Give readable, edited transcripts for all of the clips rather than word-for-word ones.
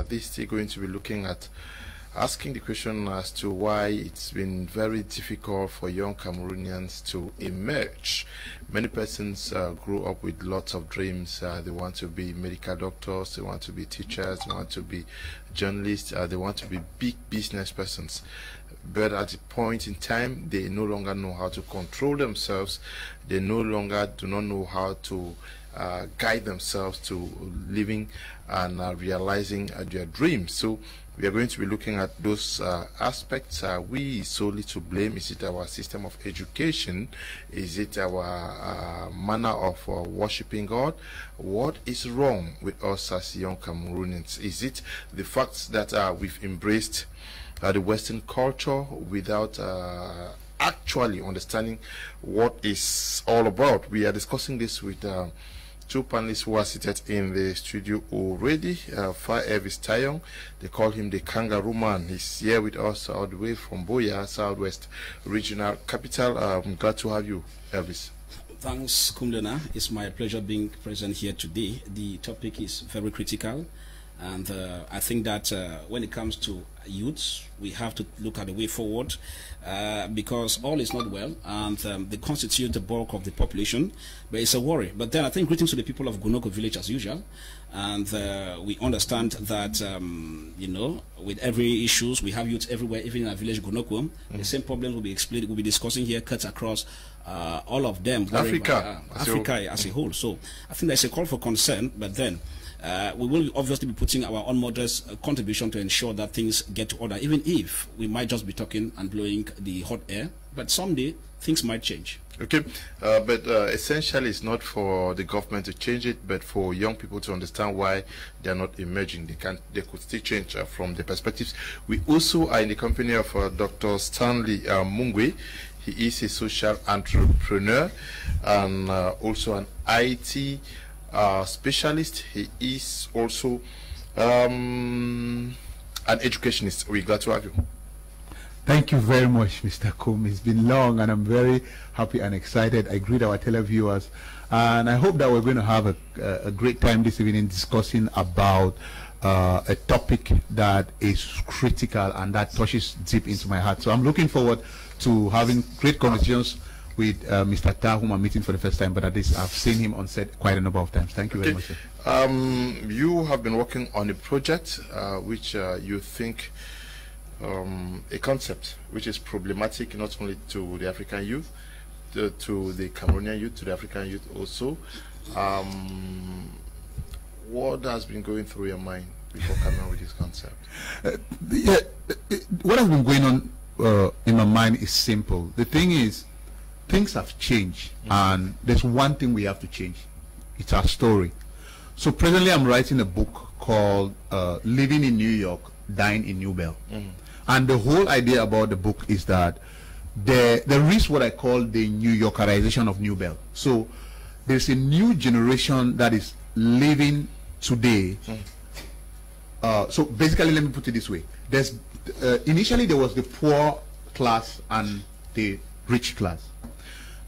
This is going to be looking at asking the question as to why it's been very difficult for young Cameroonians to emerge. Many persons grow up with lots of dreams. They want to be medical doctors, they want to be teachers, they want to be journalists, they want to be big business persons. But at a point in time, they no longer know how to control themselves. They no longer do not know how to guide themselves to living and realizing their dreams. So we are going to be looking at those aspects. Are we solely to blame? Is it our system of education? Is it our manner of worshipping God? What is wrong with us as young Cameroonians? Is it the fact that we've embraced the Western culture without actually understanding what it's all about? We are discussing this with two panelists who are seated in the studio already. Fcfa Tayong, they call him the Kangaroo Man. He's here with us all the way from Boya, Southwest Regional Capital. I'm glad to have you, Elvis. Thanks, Kumlena. It's my pleasure being present here today. The topic is very critical, and I think that when it comes to youths, we have to look at the way forward because all is not well, and they constitute the bulk of the population, but it's a worry. But then I think greetings to the people of Gunoko village as usual, and we understand that you know, with every issues we have youths everywhere, even in our village Gunoko, the same problems will be explained. We'll be discussing here, cuts across all of them, Africa as a whole. So I think there's a call for concern, but then we will obviously be putting our own modest contribution to ensure that things get to order, even if we might just be talking and blowing the hot air. But someday things might change. Okay, but essentially it's not for the government to change it, but for young people to understand why they are not emerging. They could still change from the perspectives. We also are in the company of Dr. Stanley Mungwe. He is a social entrepreneur and also an IT specialist. He is also an educationist. We're glad to have you. Thank you very much, Mr. Kum. It's been long and I'm very happy and excited. I greet our televiewers and I hope that we're going to have a great time this evening discussing about a topic that is critical and that touches deep into my heart. So I'm looking forward to having great conversations with Mr. Ta, whom I'm meeting for the first time, but at least I've seen him on set quite a number of times. Thank you very much, sir. You have been working on a project which you think a concept which is problematic not only to the African youth, to the Cameroonian youth, to the African youth also. What has been going through your mind before coming up with this concept? What has been going on in my mind is simple. The thing is, things have changed, and there's one thing we have to change. It's our story. So presently I'm writing a book called Living in New York, Dying in New Bell. And the whole idea about the book is that there is what I call the New Yorkerization of New Bell. So there's a new generation that is living today. So basically, let me put it this way. There's initially there was the poor class and the rich class.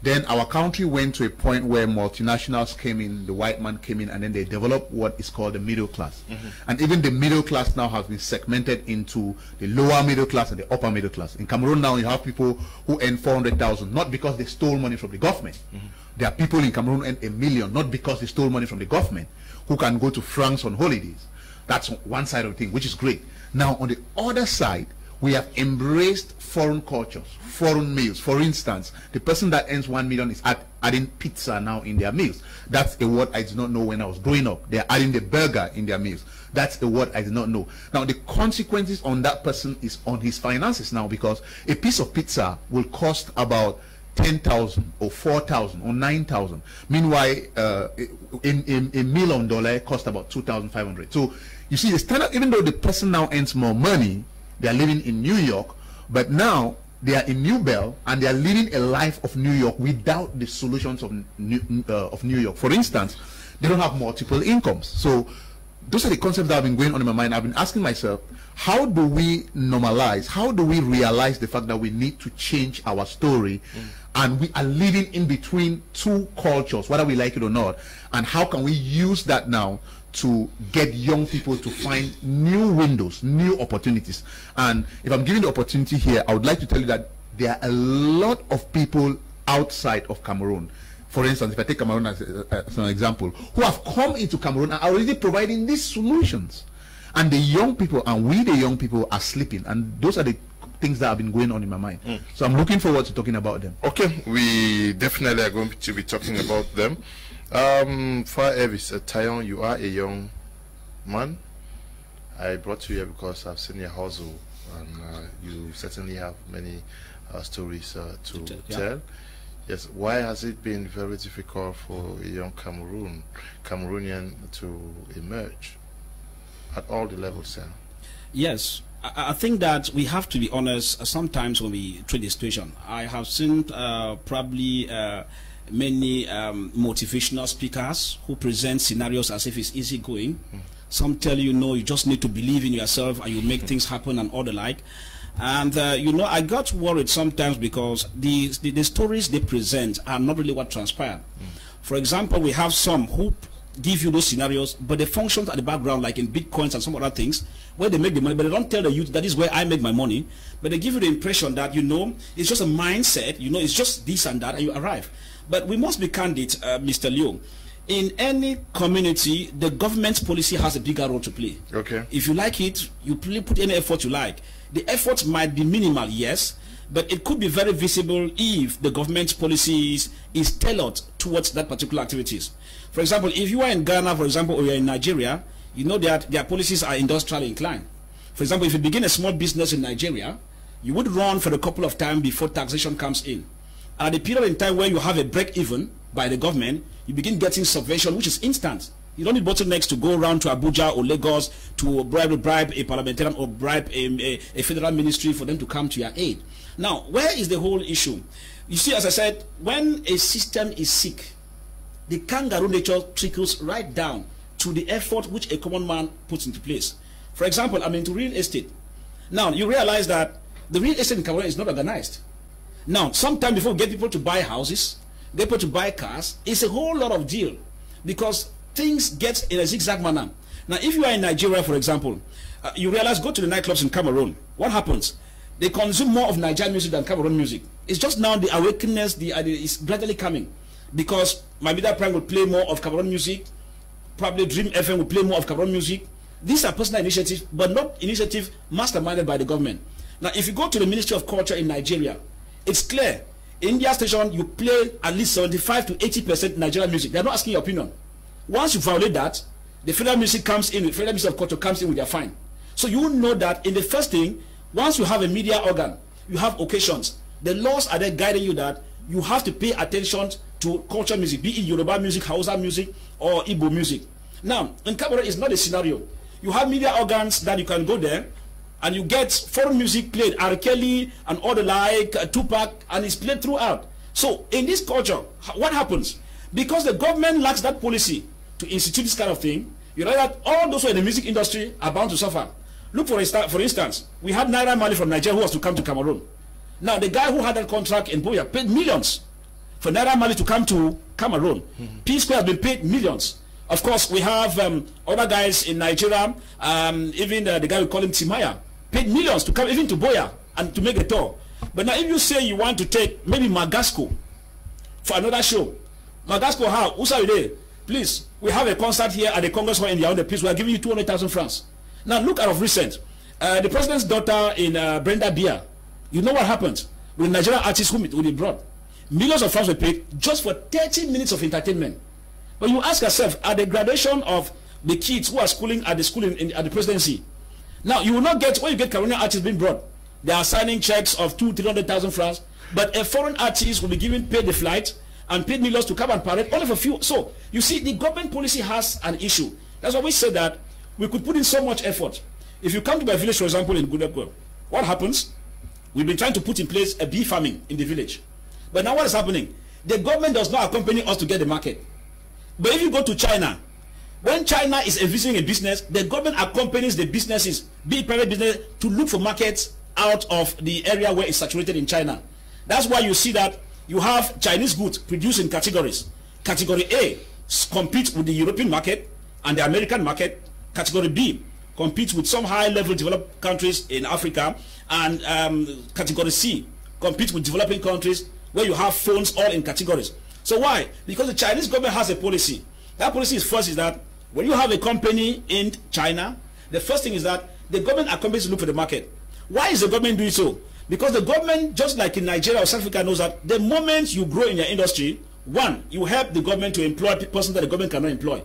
Then our country went to a point where multinationals came in, the white man came in, and then they developed what is called the middle class. And even the middle class now has been segmented into the lower middle class and the upper middle class. In Cameroon now you have people who earn 400,000, not because they stole money from the government. There are people in Cameroon who earn $1 million, not because they stole money from the government, who can go to France on holidays. That's one side of the thing, which is great. Now on the other side, we have embraced foreign cultures, foreign meals. For instance, the person that earns 1 million is adding pizza now in their meals. That's a word I did not know when I was growing up. They're adding the burger in their meals. That's a word I did not know. Now, the consequences on that person is on his finances now, because a piece of pizza will cost about 10,000 or 4,000 or 9,000. Meanwhile, a meal on dollar costs about 2,500. So you see, the standard, even though the person now earns more money, they are living in New York, but now they are in New Bell and they are living a life of New York without the solutions of New York. For instance, they don't have multiple incomes. So those are the concepts that have been going on in my mind. I've been asking myself, how do we normalize, how do we realize the fact that we need to change our story and we are living in between two cultures, whether we like it or not, and how can we use that now to get young people to find new windows, new opportunities. And if I'm giving the opportunity here, I would like to tell you that there are a lot of people outside of Cameroon. For instance, if I take Cameroon as an example, who have come into Cameroon and are already providing these solutions. And the young people, and we the young people, are sleeping. And those are the things that have been going on in my mind. So I'm looking forward to talking about them. Okay, we definitely are going to be talking about them. For Evis Tayon, you are a young man. I brought you here because I've seen your hustle, and you certainly have many stories to tell. Yes, why has it been very difficult for a young Cameroonian to emerge at all the levels, sir? Yes, I think that we have to be honest. Sometimes when we treat the situation, I have seen probably many motivational speakers who present scenarios as if it's easy going. Some tell you, no, you just need to believe in yourself and you make things happen and all the like. And you know, I got worried sometimes because the stories they present are not really what transpired. For example, we have some who give you those scenarios, but they function at the background, like in Bitcoins and some other things, where they make the money, but they don't tell the youth that is where I make my money. But they give you the impression that, you know, it's just a mindset, you know, it's just this and that, and you arrive. But we must be candid, Mr. Liu. In any community, the government's policy has a bigger role to play. Okay. If you like it, you put any effort you like. The effort might be minimal, yes, but it could be very visible if the government's policies is tailored towards that particular activities. For example, if you are in Ghana, for example, or you're in Nigeria, you know that their policies are industrially inclined. For example, if you begin a small business in Nigeria, you would run for a couple of times before taxation comes in. At the period in time where you have a break-even by the government, you begin getting subvention, which is instant. You don't need bottlenecks to go around to Abuja or Lagos to bribe a parliamentarian or bribe a federal ministry for them to come to your aid. Now, where is the whole issue? You see, as I said, when a system is sick, the kangaroo nature trickles right down to the effort which a common man puts into place. For example, I'm into real estate. Now, you realize that the real estate in Cameroon is not organized. Now, sometime before we get people to buy houses, get people to buy cars, it's a whole lot of deal because things get in a zigzag manner. Now, if you are in Nigeria, for example, you realize, go to the nightclubs in Cameroon. What happens? They consume more of Nigerian music than Cameroon music. It's just now the awakeness is gradually coming because my Media Prime will play more of Cameroon music, probably Dream FM will play more of Cameroon music. These are personal initiatives, but not initiative masterminded by the government. Now, if you go to the Ministry of Culture in Nigeria, it's clear. In their station, you play at least 75 to 80% Nigerian music. They're not asking your opinion. Once you violate that, the federal music comes in, the federal ministry of culture comes in with their fine. So you know that in the first thing, once you have a media organ, you have occasions. The laws are there guiding you that you have to pay attention to culture music, be it Yoruba music, Hausa music, or Igbo music. Now, in Cameroon, it's not a scenario. You have media organs that you can go there, and you get foreign music played, R. Kelly and all the like, Tupac, and it's played throughout. So in this culture, what happens? Because the government lacks that policy to institute this kind of thing, you know that all those who are in the music industry are bound to suffer. Look, for instance, we had Naira Marley from Nigeria who was to come to Cameroon. Now, the guy who had that contract in Boya paid millions for Naira Marley to come to Cameroon. P-Square has been paid millions. Of course, we have other guys in Nigeria, even the guy we call him Timaya, paid millions to come even to Boya and to make a tour. But now if you say you want to take maybe Magasco for another show, Magasco, how? Who's are you there? Please, we have a concert here at the Congress Hall in Yaoundé. Please, we are giving you 200,000 francs. Now look out of recent. The president's daughter in Brenda Bia, you know what happened with Nigerian artists who they brought? Millions of francs were paid just for 30 minutes of entertainment. But you ask yourself, at the graduation of the kids who are schooling at the school at the presidency, now you will not get, when you get Cameroonian artists being brought, they are signing checks of 200,000 francs, but a foreign artist will be given paid the flight and paid millions to come and parade only for few. So you see, the government policy has an issue. That's why we say that we could put in so much effort. If you come to my village, for example, in Gudekwe, what happens? We've been trying to put in place a bee farming in the village. But now what is happening? The government does not accompany us to get the market. But if you go to China, when China is visiting a business, the government accompanies the businesses, be it private business, to look for markets out of the area where it's saturated in China. That's why you see that you have Chinese goods produced in categories. Category A competes with the European market. and the American market. Category B competes with some high-level developed countries in Africa, and Category C competes with developing countries where you have phones all in categories. So why? Because the Chinese government has a policy. That policy is that when you have a company in China, the first thing is that the government accompanies to look for the market. Why is the government doing so? Because the government, just like in Nigeria or South Africa, knows that the moment you grow in your industry, one, you help the government to employ persons that the government cannot employ.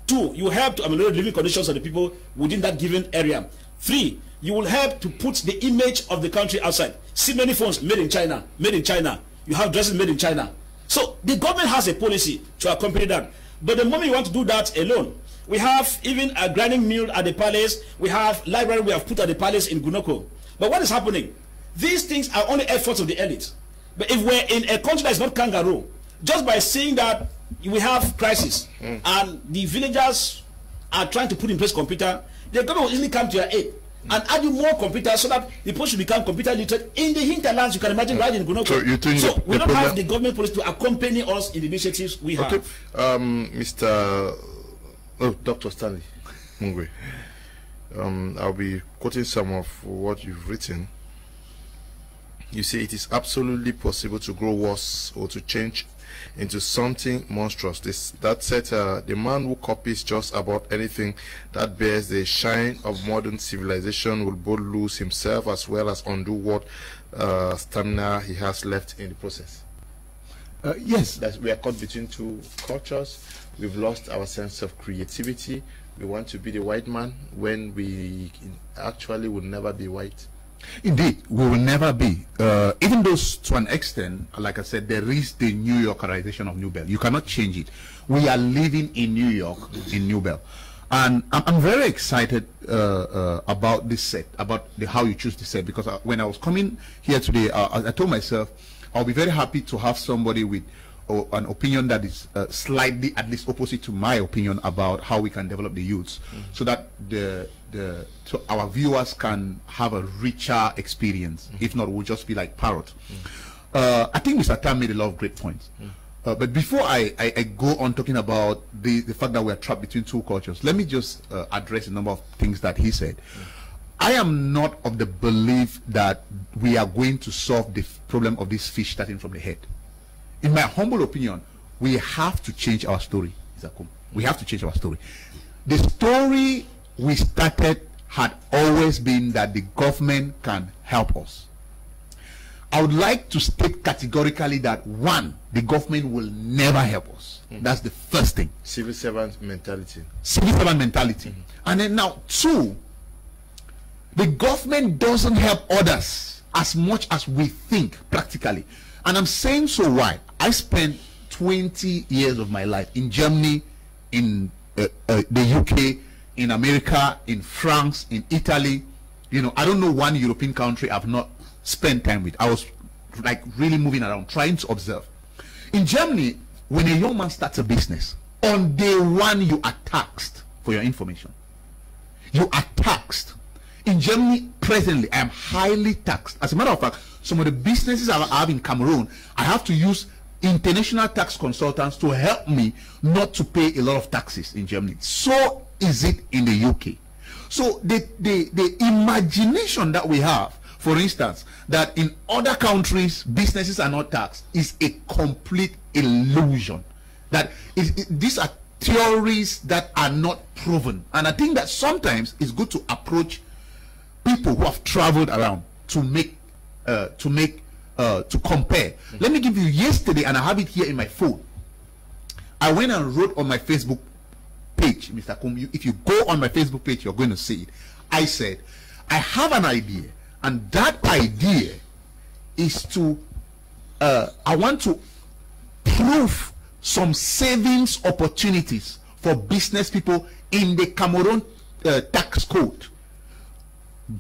Two, you help to ameliorate living conditions of the people within that given area. Three, you will help to put the image of the country outside. See many phones made in China, made in China. You have dresses made in China. So the government has a policy to accompany that. But the moment you want to do that alone, we have even a grinding mill at the palace. We have library we have put at the palace in Gunoko. But what is happening? These things are only efforts of the elite. But if we're in a country that is not kangaroo, just by saying that we have crisis and the villagers are trying to put in place computer, the government will easily come to your aid and add you more computers so that the people should become computer literate in the hinterlands. You can imagine right in Gunoko. So we don't have the government policy to accompany us in the initiatives we have. Dr. Stanley Mungwe, I'll be quoting some of what you've written. You say it is absolutely possible to grow worse or to change into something monstrous. That said, the man who copies just about anything that bears the shine of modern civilization will both lose himself as well as undo what stamina he has left in the process. Yes. That we are caught between two cultures. We've lost our sense of creativity. We want to be the white man when we actually will never be white. Indeed, we will never be. Even though to an extent, like I said, there is the New Yorkerization of New Bell. You cannot change it. We are living in New York, in New Bell. And I'm very excited about this set, about how you choose the set, because when I was coming here today, I told myself I'll be very happy to have somebody with an opinion that is slightly at least opposite to my opinion about how we can develop the youths, so that so our viewers can have a richer experience. If not, we'll just be like parrot. I think Mr. Tam made a lot of great points. But before I go on talking about the fact that we are trapped between two cultures, let me just address a number of things that he said. I am not of the belief that we are going to solve the problem of this fish starting from the head. In my humble opinion, we have to change our story. We have to change our story. The story we started had always been that the government can help us. I would like to state categorically that, one, the government will never help us. That's the first thing. Civil servant mentality. Civil servant mentality. And then now, two, the government doesn't help others as much as we think practically. And I'm saying so why? I spent 20 years of my life in Germany, in the UK, in America, in France, in Italy. You know, I don't know one European country I've not spent time with. I was like really moving around, trying to observe. In Germany, when a young man starts a business, on day one you are taxed for your information. You are taxed. In Germany, presently, I am highly taxed. As a matter of fact, some of the businesses I have in Cameroon, I have to use international tax consultants to help me not to pay a lot of taxes in Germany. So is it in the UK. So the imagination that we have, for instance, that in other countries businesses are not taxed, is a complete illusion. That these are theories that are not proven. And I think that sometimes it's good to approach people who have traveled around to compare. Let me give you yesterday, and I have it here in my phone. I went and wrote on my Facebook page, Mr. Kum, if you go on my Facebook page, you're going to see it. I said, I have an idea, and that idea is to, I want to prove some savings opportunities for business people in the Cameroon tax code.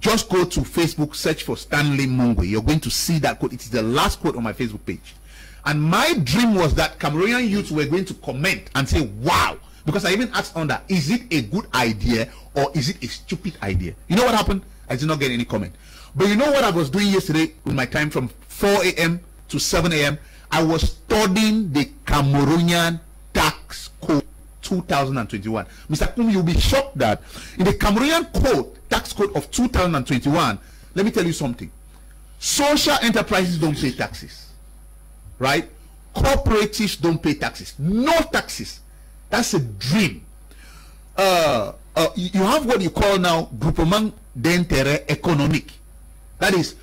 Just go to Facebook, search for Stanley Mungwe. You're going to see that code. It is the last quote on my Facebook page. And my dream was that Cameroonian youths were going to comment and say, wow. Because I even asked on that, is it a good idea or is it a stupid idea? You know what happened? I did not get any comment. But you know what I was doing yesterday with my time from 4 a.m. to 7 a.m.? I was studying the Cameroonian tax code 2021. Mr. Kum, you'll be shocked that in the Cameroonian tax code of 2021, let me tell you something. Social enterprises don't pay taxes, right? Cooperatives don't pay taxes. No taxes. That's a dream. You have what you call now groupement d'intérêt économique. That is,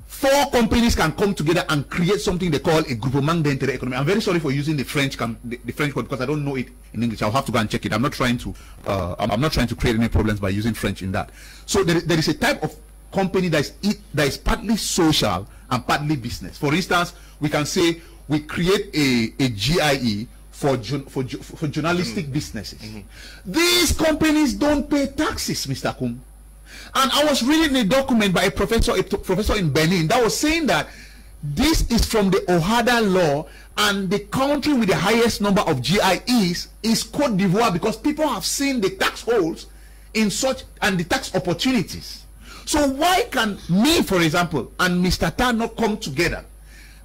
4 companies can come together and create something they call a groupement d'intérêt économique. I'm very sorry for using the French word because I don't know it in English. I'll have to go and check it. I'm not trying to create any problems by using French in that. So there is a type of company that is partly social and partly business. For instance, we can say we create a GIE for journalistic businesses. These companies don't pay taxes, Mr. Kum. And I was reading a document by a professor in Benin that was saying that this is from the OHADA law, and the country with the highest number of GIEs is Cote d'Ivoire, because people have seen the tax holes in such and the tax opportunities. So why can me, for example, and Mr. Tan not come together?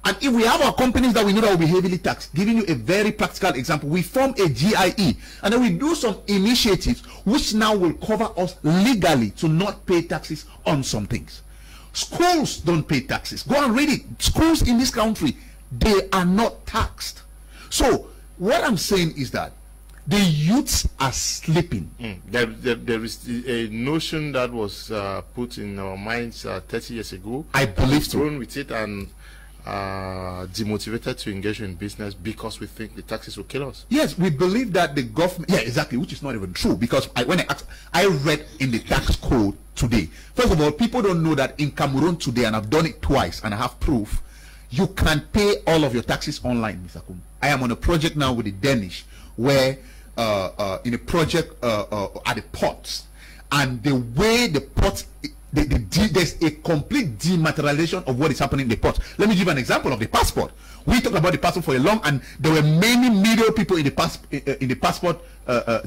And if we have our companies that we know that will be heavily taxed, giving you a very practical example, we form a GIE and then we do some initiatives which now will cover us legally to not pay taxes on some things. Schools don't pay taxes. Go and read it. Schools in this country, they are not taxed. So what I'm saying is that the youths are sleeping. There is a notion that was put in our minds 30 years ago. I believe so. Thrown with it and demotivated to engage in business because we think the taxes will kill us. Yes, we believe that the government, yeah, exactly, which is not even true, because when I read in the tax code today. First of all, people don't know that in Cameroon today, and I've done it twice and I have proof, you can pay all of your taxes online, Mr. Kum. I am on a project now with the Danish where in a project at the ports, and the way the ports, there's a complete dematerialization of what is happening in the port. Let me give an example of the passport. We talked about the passport for a long, and there were many middle people in the passport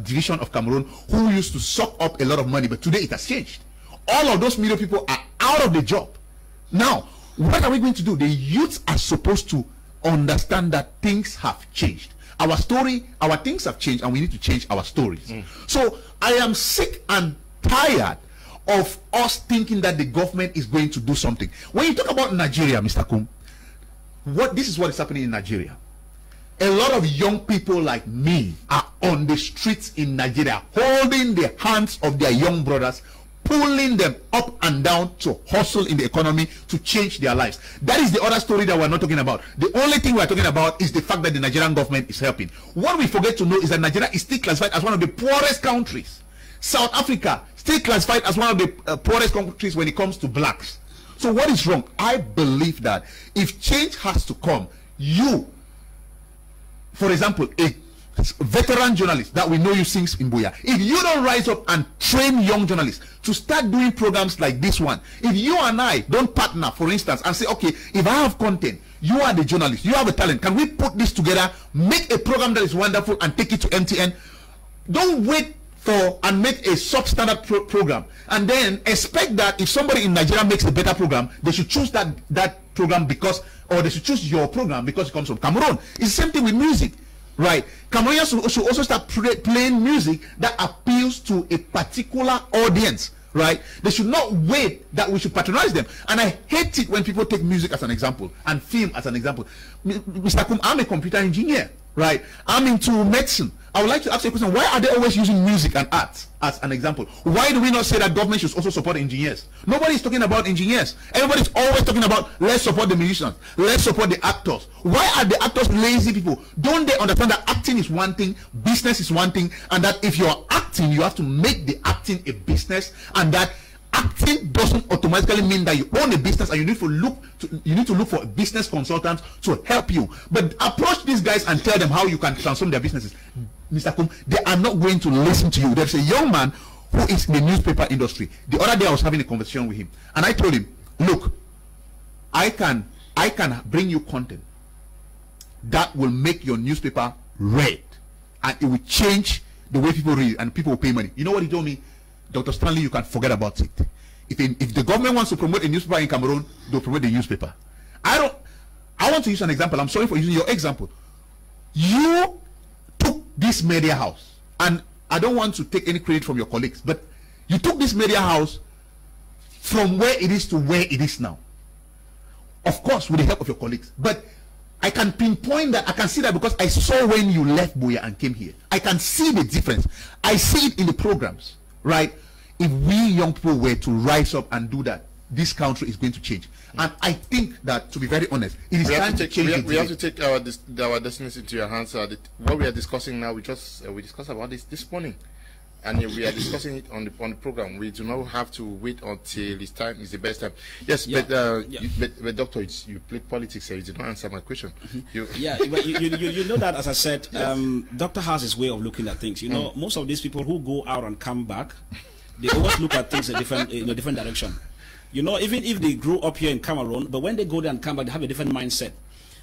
division of Cameroon who used to suck up a lot of money, but today it has changed. All of those middle people are out of the job. Now, what are we going to do? The youths are supposed to understand that things have changed. Our things have changed, and we need to change our stories. So I am sick and tired of us thinking that the government is going to do something. When you talk about Nigeria, Mr. Kum, this is what is happening in Nigeria. A lot of young people like me are on the streets in Nigeria, holding the hands of their young brothers, pulling them up and down to hustle in the economy to change their lives. That is the other story that we're not talking about. The only thing we're talking about is the fact that the Nigerian government is helping. What we forget to know is that Nigeria is still classified as one of the poorest countries. South Africa still classified as one of the poorest countries when it comes to blacks. So what is wrong? I believe that if change has to come, you, for example, a veteran journalist that we know you sings in Boya, if you don't rise up and train young journalists to start doing programs like this one, if you and I don't partner, for instance, and say, okay, if I have content, you are the journalist, you have a talent, can we put this together, make a program that is wonderful and take it to MTN? Don't wait for and make a substandard program and then expect that if somebody in Nigeria makes a better program, they should choose that program because, or they should choose your program because it comes from Cameroon. It's the same thing with music, right? Cameroonians should also start playing music that appeals to a particular audience, right? They should not wait that we should patronize them. And I hate it when people take music as an example and film as an example. Mr. Kum, I'm a computer engineer, right? I'm into medicine. I would like to ask you a question. Why are they always using music and art as an example? Why do we not say that government should also support engineers? Nobody is talking about engineers. Everybody's always talking about let's support the musicians, let's support the actors. Why are the actors lazy people? Don't they understand that acting is one thing, business is one thing, and that if you're acting, you have to make the acting a business, and that acting doesn't automatically mean that you own a business, and you need to look for a business consultant to help you. But approach these guys and tell them how you can transform their businesses. Mr. Kum, they are not going to listen to you. There's a young man who is in the newspaper industry. The other day I was having a conversation with him, and I told him, look, I can bring you content that will make your newspaper read, and it will change the way people read, and people will pay money. You know what he told me? Dr. Stanley, you can forget about it. If the government wants to promote a newspaper in Cameroon, they'll promote the newspaper. I want to use an example. I'm sorry for using your example. You took this media house And I don't want to take any credit from your colleagues, but you took this media house from where it is to where it is now. Of course, with the help of your colleagues. But I can pinpoint that, I can see that because I saw when you left Buea and came here. I can see the difference. I see it in the programs, right? If we young people were to rise up and do that, this country is going to change. And I think that, to be very honest, it is time to change. We have to take our destinies into your hands. What we are discussing now, we discussed about this morning, and we are discussing it on the program. We do not have to wait until it's time. It's the best time. Yes, yeah. But doctor, you played politics here. You did not answer my question. You know that, as I said, yes. Doctor has his way of looking at things. You know, most of these people who go out and come back, they always look at things in a different direction. You know, even if they grew up here in Cameroon, but when they go there and come back, they have a different mindset.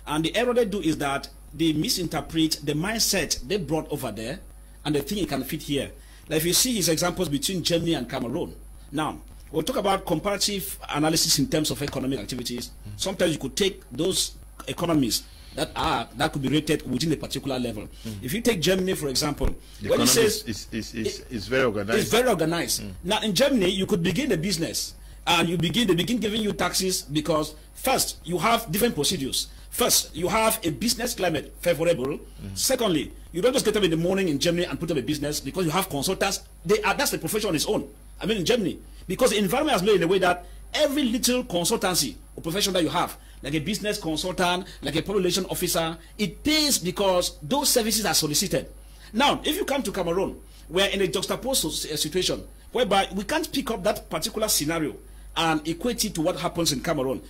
And the error they do is that they misinterpret the mindset they brought over there, and they think it can fit here. Like if you see his examples between Germany and Cameroon. Now, we'll talk about comparative analysis in terms of economic activities. Sometimes you could take those economies that could be rated within a particular level. If you take Germany, for example, the when he says it's very organized. It's very organized. Now, in Germany, you could begin a business. And they begin giving you taxes because first, you have different procedures. First, you have a business climate favorable. Secondly, you don't just get up in the morning in Germany and put up a business because you have consultants. That's the profession on its own. I mean, in Germany, because the environment has made in a way that every little consultancy or profession that you have, like a business consultant, like a public relation officer, it pays because those services are solicited. Now, if you come to Cameroon, we're in a juxtaposed situation whereby we can't pick up that particular scenario and equate it to what happens in Cameroon.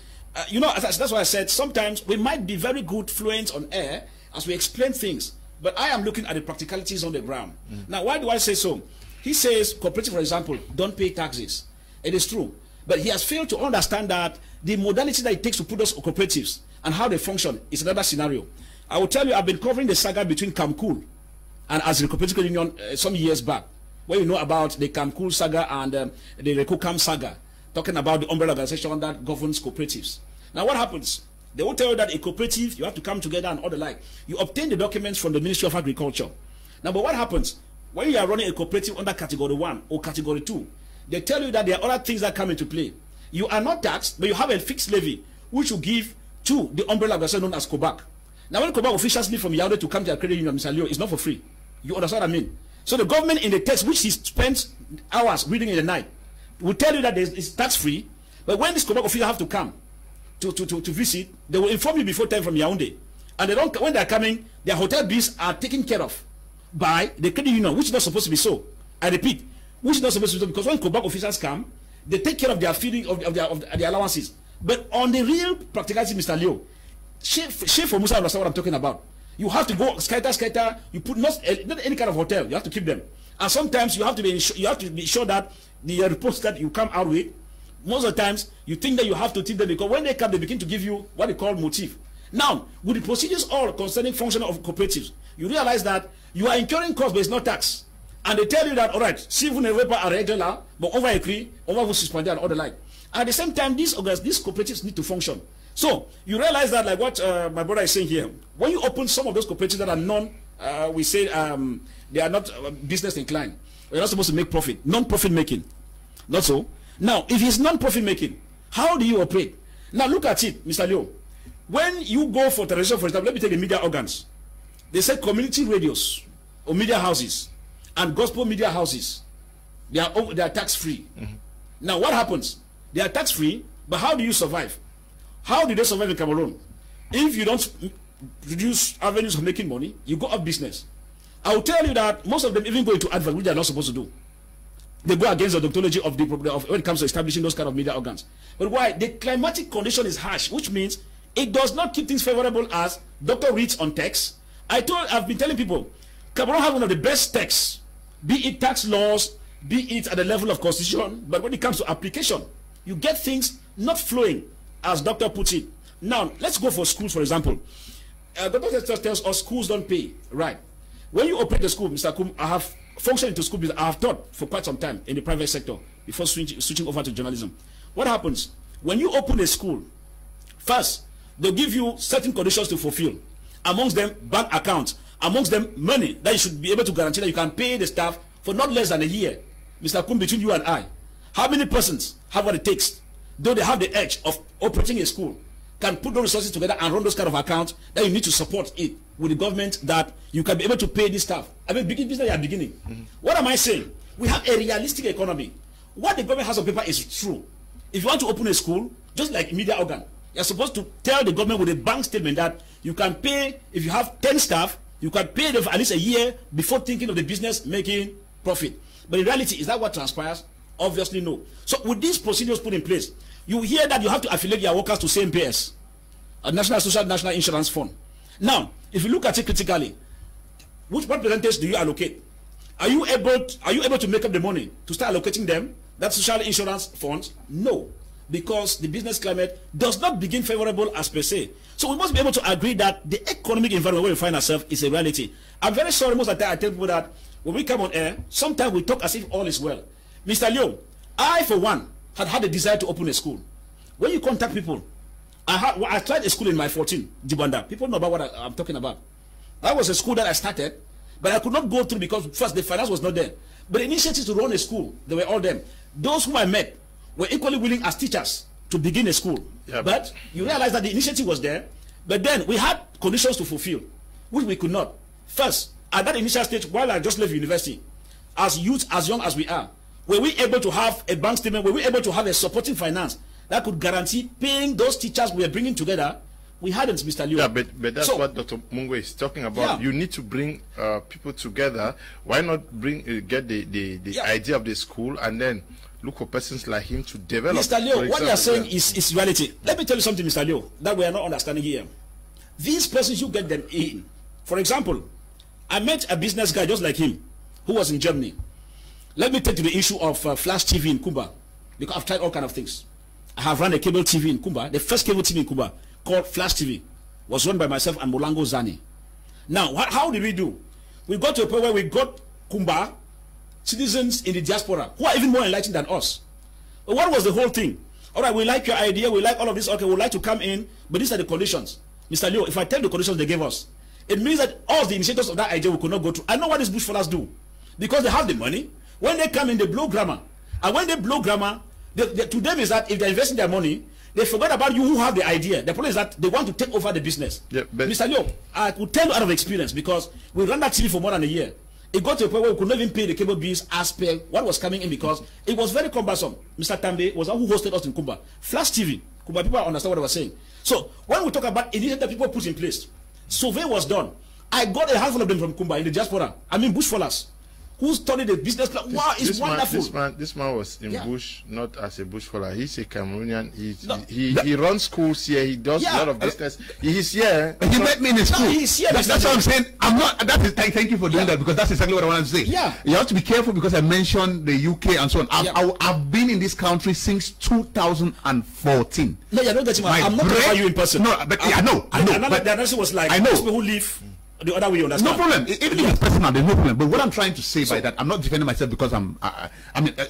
You know, that's why I said sometimes we might be very good fluent on air as we explain things, but I am looking at the practicalities on the ground. Now, why do I say so? He says, cooperative, for example, don't pay taxes. It is true. But he has failed to understand that the modality that it takes to put those cooperatives and how they function is another scenario. I will tell you, I've been covering the saga between Camcool and as the Cooperative Union some years back, where you know about the Camcool saga and the Rekokam saga, talking about the umbrella organization that governs cooperatives. Now what happens? They will tell you that a cooperative, you have to come together and all the like. You obtain the documents from the Ministry of Agriculture. Now, but what happens? When you are running a cooperative under Category 1 or Category 2, they tell you that there are other things that come into play. You are not taxed, but you have a fixed levy, which you give to the umbrella organization known as COBAC. Now, when COBAC officials leave from Yaoundé to come to a credit union, Mr. Leo, it's not for free. You understand what I mean? So the government in the text, which he spends hours reading in the night, will tell you that it's tax-free, but when this COBAC official have to come to visit, they will inform you before time from Yaoundé. And they don't, when they are coming, their hotel bills are taken care of by the credit union, which is not supposed to be so. I repeat, which is not supposed to be so, because when COBAC officials come, they take care of their feeding, of their allowances. But on the real practicality, Mr. Leo, Chef for Musa understand what I'm talking about. You have to go scatter. You put not any kind of hotel. You have to keep them, and sometimes you have to be sure that the reports that you come out with. Most of the times, you think that you have to tip them because when they come, they begin to give you what they call motive. Now, with the procedures all concerning function of cooperatives, you realize that you are incurring costs, but it's not tax. And they tell you that, all right, si vous ne voulez pas arrêter là, but on va écrire, on va vous suspendre and all the like. And at the same time, these cooperatives need to function. So you realize that, like what my brother is saying here, when you open some of those cooperatives that are they are not business inclined, they're not supposed to make profit, non-profit making. Not so. Now, if it's non-profit making, how do you operate? Now look at it, Mr. Leo. When you go for television, for example, let me take the media organs. They say community radios or media houses and gospel media houses, they are tax-free. Now what happens? They are tax-free, but how do you survive? How do they survive in Cameroon? If you don't reduce avenues of making money, you go out business. I will tell you that most of them even go into advert, which they are not supposed to do. They go against the doxology of when it comes to establishing those kind of media organs. But why? The climatic condition is harsh, which means it does not keep things favorable as Dr. reads on text. I've been telling people, Cameroon has one of the best texts, be it tax laws, be it at the level of constitution, but when it comes to application, you get things not flowing, as Doctor puts it. Now, let's go for schools, for example. Dr. tells us schools don't pay, right? When you operate the school, Mr. Kum, I have functioned into school business. I have taught for quite some time in the private sector before switching over to journalism. What happens? When you open a school, first, they'll give you certain conditions to fulfill. Amongst them, bank accounts. amongst them money that you should be able to guarantee that you can pay the staff for not less than a year. Mr. Kum, between you and I, how many persons have what it takes, though they have the edge of operating a school, can put those resources together and run those kind of accounts that you need to support it with the government, that you can be able to pay this staff? I mean, business you are beginning. What am I saying? We have a realistic economy. What the government has on paper is true. If you want to open a school, just like media organ, you're supposed to tell the government with a bank statement that you can pay, if you have 10 staff, you can pay them for at least a year before thinking of the business making profit. But in reality, is that what transpires? Obviously no. So with these procedures put in place, you hear that you have to affiliate your workers to CMPS, a National Insurance Fund. Now, if you look at it critically, what percentage do you allocate? Are you able to make up the money to start allocating them? That social insurance funds? No, because the business climate does not begin favorable as per se. So we must be able to agree that the economic environment where we find ourselves is a reality. I'm very sorry, most of the time I tell people that when we come on air, sometimes we talk as if all is well. Mr. Leo, I for one had a desire to open a school. When you contact people, I tried a school in my 14, Jibanda. People know about what I'm talking about. That was a school that I started, but I could not go through because first the finance was not there. But the initiatives to run a school, they were all them. Those who I met were equally willing as teachers to begin a school. Yeah, but you realize that the initiative was there, but then we had conditions to fulfill, which we could not. First, at that initial stage, while I just left university, as youth, as young as we are, were we able to have a bank statement, were we able to have a supporting finance that could guarantee paying those teachers we were bringing together? We hadn't, Mr. Liu. Yeah, but that's what Dr. Mungwe is talking about. Yeah. You need to bring people together. Why not get the idea of the school and then look for persons like him to develop? Mr. Liu, what you are saying is reality. Let me tell you something, Mr. Liu, that we are not understanding here. These persons, you get them in. For example, I met a business guy just like him who was in Germany. Let me take to the issue of Flash TV in Kumba, because I've tried all kind of things. I have run a cable TV in Kumba. The first cable TV in Kumba, called Flash TV, was run by myself and Molango Zani. Now, how did we do? We got to a point where we got Kumba citizens in the diaspora who are even more enlightened than us. But what was the whole thing? All right, we like your idea, we like all of this, okay, we'd like to come in, but these are the conditions. Mr. Leo, if I tell the conditions they gave us, it means that all the initiators of that idea we could not go through. I know what these bush fellas do, because they have the money. When they come in, they blow grammar. And when they blow grammar, to them is that if they're investing their money, they forget about you who have the idea. The problem is that they want to take over the business. Yeah, Mr. Leo, I will tell you out of experience, because we ran that TV for more than a year. It got to a point where we could not even pay the cable bills as per what was coming in, because it was very cumbersome. Mr. Tambe was the one who hosted us in Kumba. Flash TV. Kumba people understand what I was saying. So when we talk about initiatives that people put in place, survey was done. I got a handful of them from Kumba in the diaspora. I mean, bush fellas who studied the business plan. Wow, it's wonderful. This man was in bush, not as a bush fella. He's a Cameroonian. He runs schools here. He does a lot of business. He's here. He met me in the school. He's here. That's what I'm saying. I'm not. Thank you for doing that, because that's exactly what I want to say. Yeah. You have to be careful, because I mentioned the UK and so on. I've been in this country since 2014. No, you're not getting my. I'm not talking about you in person. No, but I know. But the analysis was like, I know people who live the other way, understand? No problem. Even if it's personal, there's no problem. But what I'm trying to say by that, I'm not defending myself because I mean,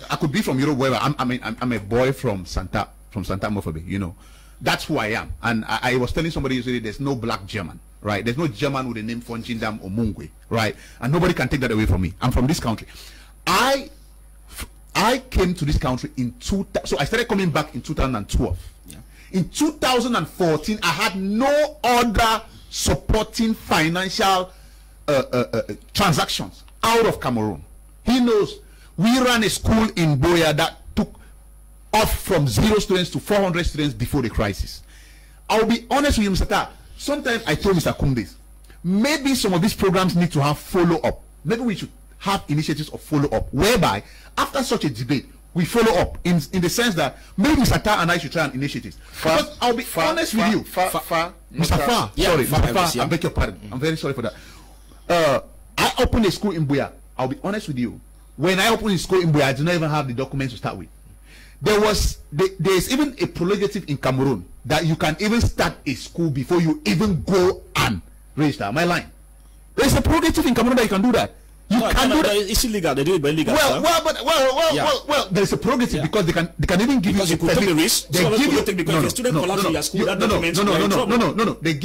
I could be from Europe, wherever. I'm a boy from Santa Mofobe, you know. That's who I am. And I was telling somebody yesterday, there's no black German, right? There's no German with the name Fonjindam or Mungwe, right? And nobody can take that away from me. I'm from this country. I came to this country so I started coming back in 2012. Yeah. In 2014, I had no other supporting financial transactions out of Cameroon. He knows we ran a school in Boya that took off from 0 students to 400 students before the crisis. I'll be honest with you, Mr. Ta. Sometimes I told Mr. Kundes, maybe some of these programs need to have follow-up. Maybe we should have initiatives of follow-up, whereby after such a debate, we follow up in the sense that maybe Mr. Ta and I should try an initiative. Because I'll be honest with you. Mr. Fa, sorry, Mr. Fa, I beg your pardon. I'm very sorry for that. I opened a school in Buya. I'll be honest with you. When I opened a school in Buya, I did not even have the documents to start with. There's even a prerogative in Cameroon that you can even start a school before you even go and register. Am I lying? There's a prerogative in Cameroon that you can do that. You can do that. It's illegal. They do it by illegal. Well, there's a progressive because they can even give because you could take the risk. They give you because a student collapses in your school. No. They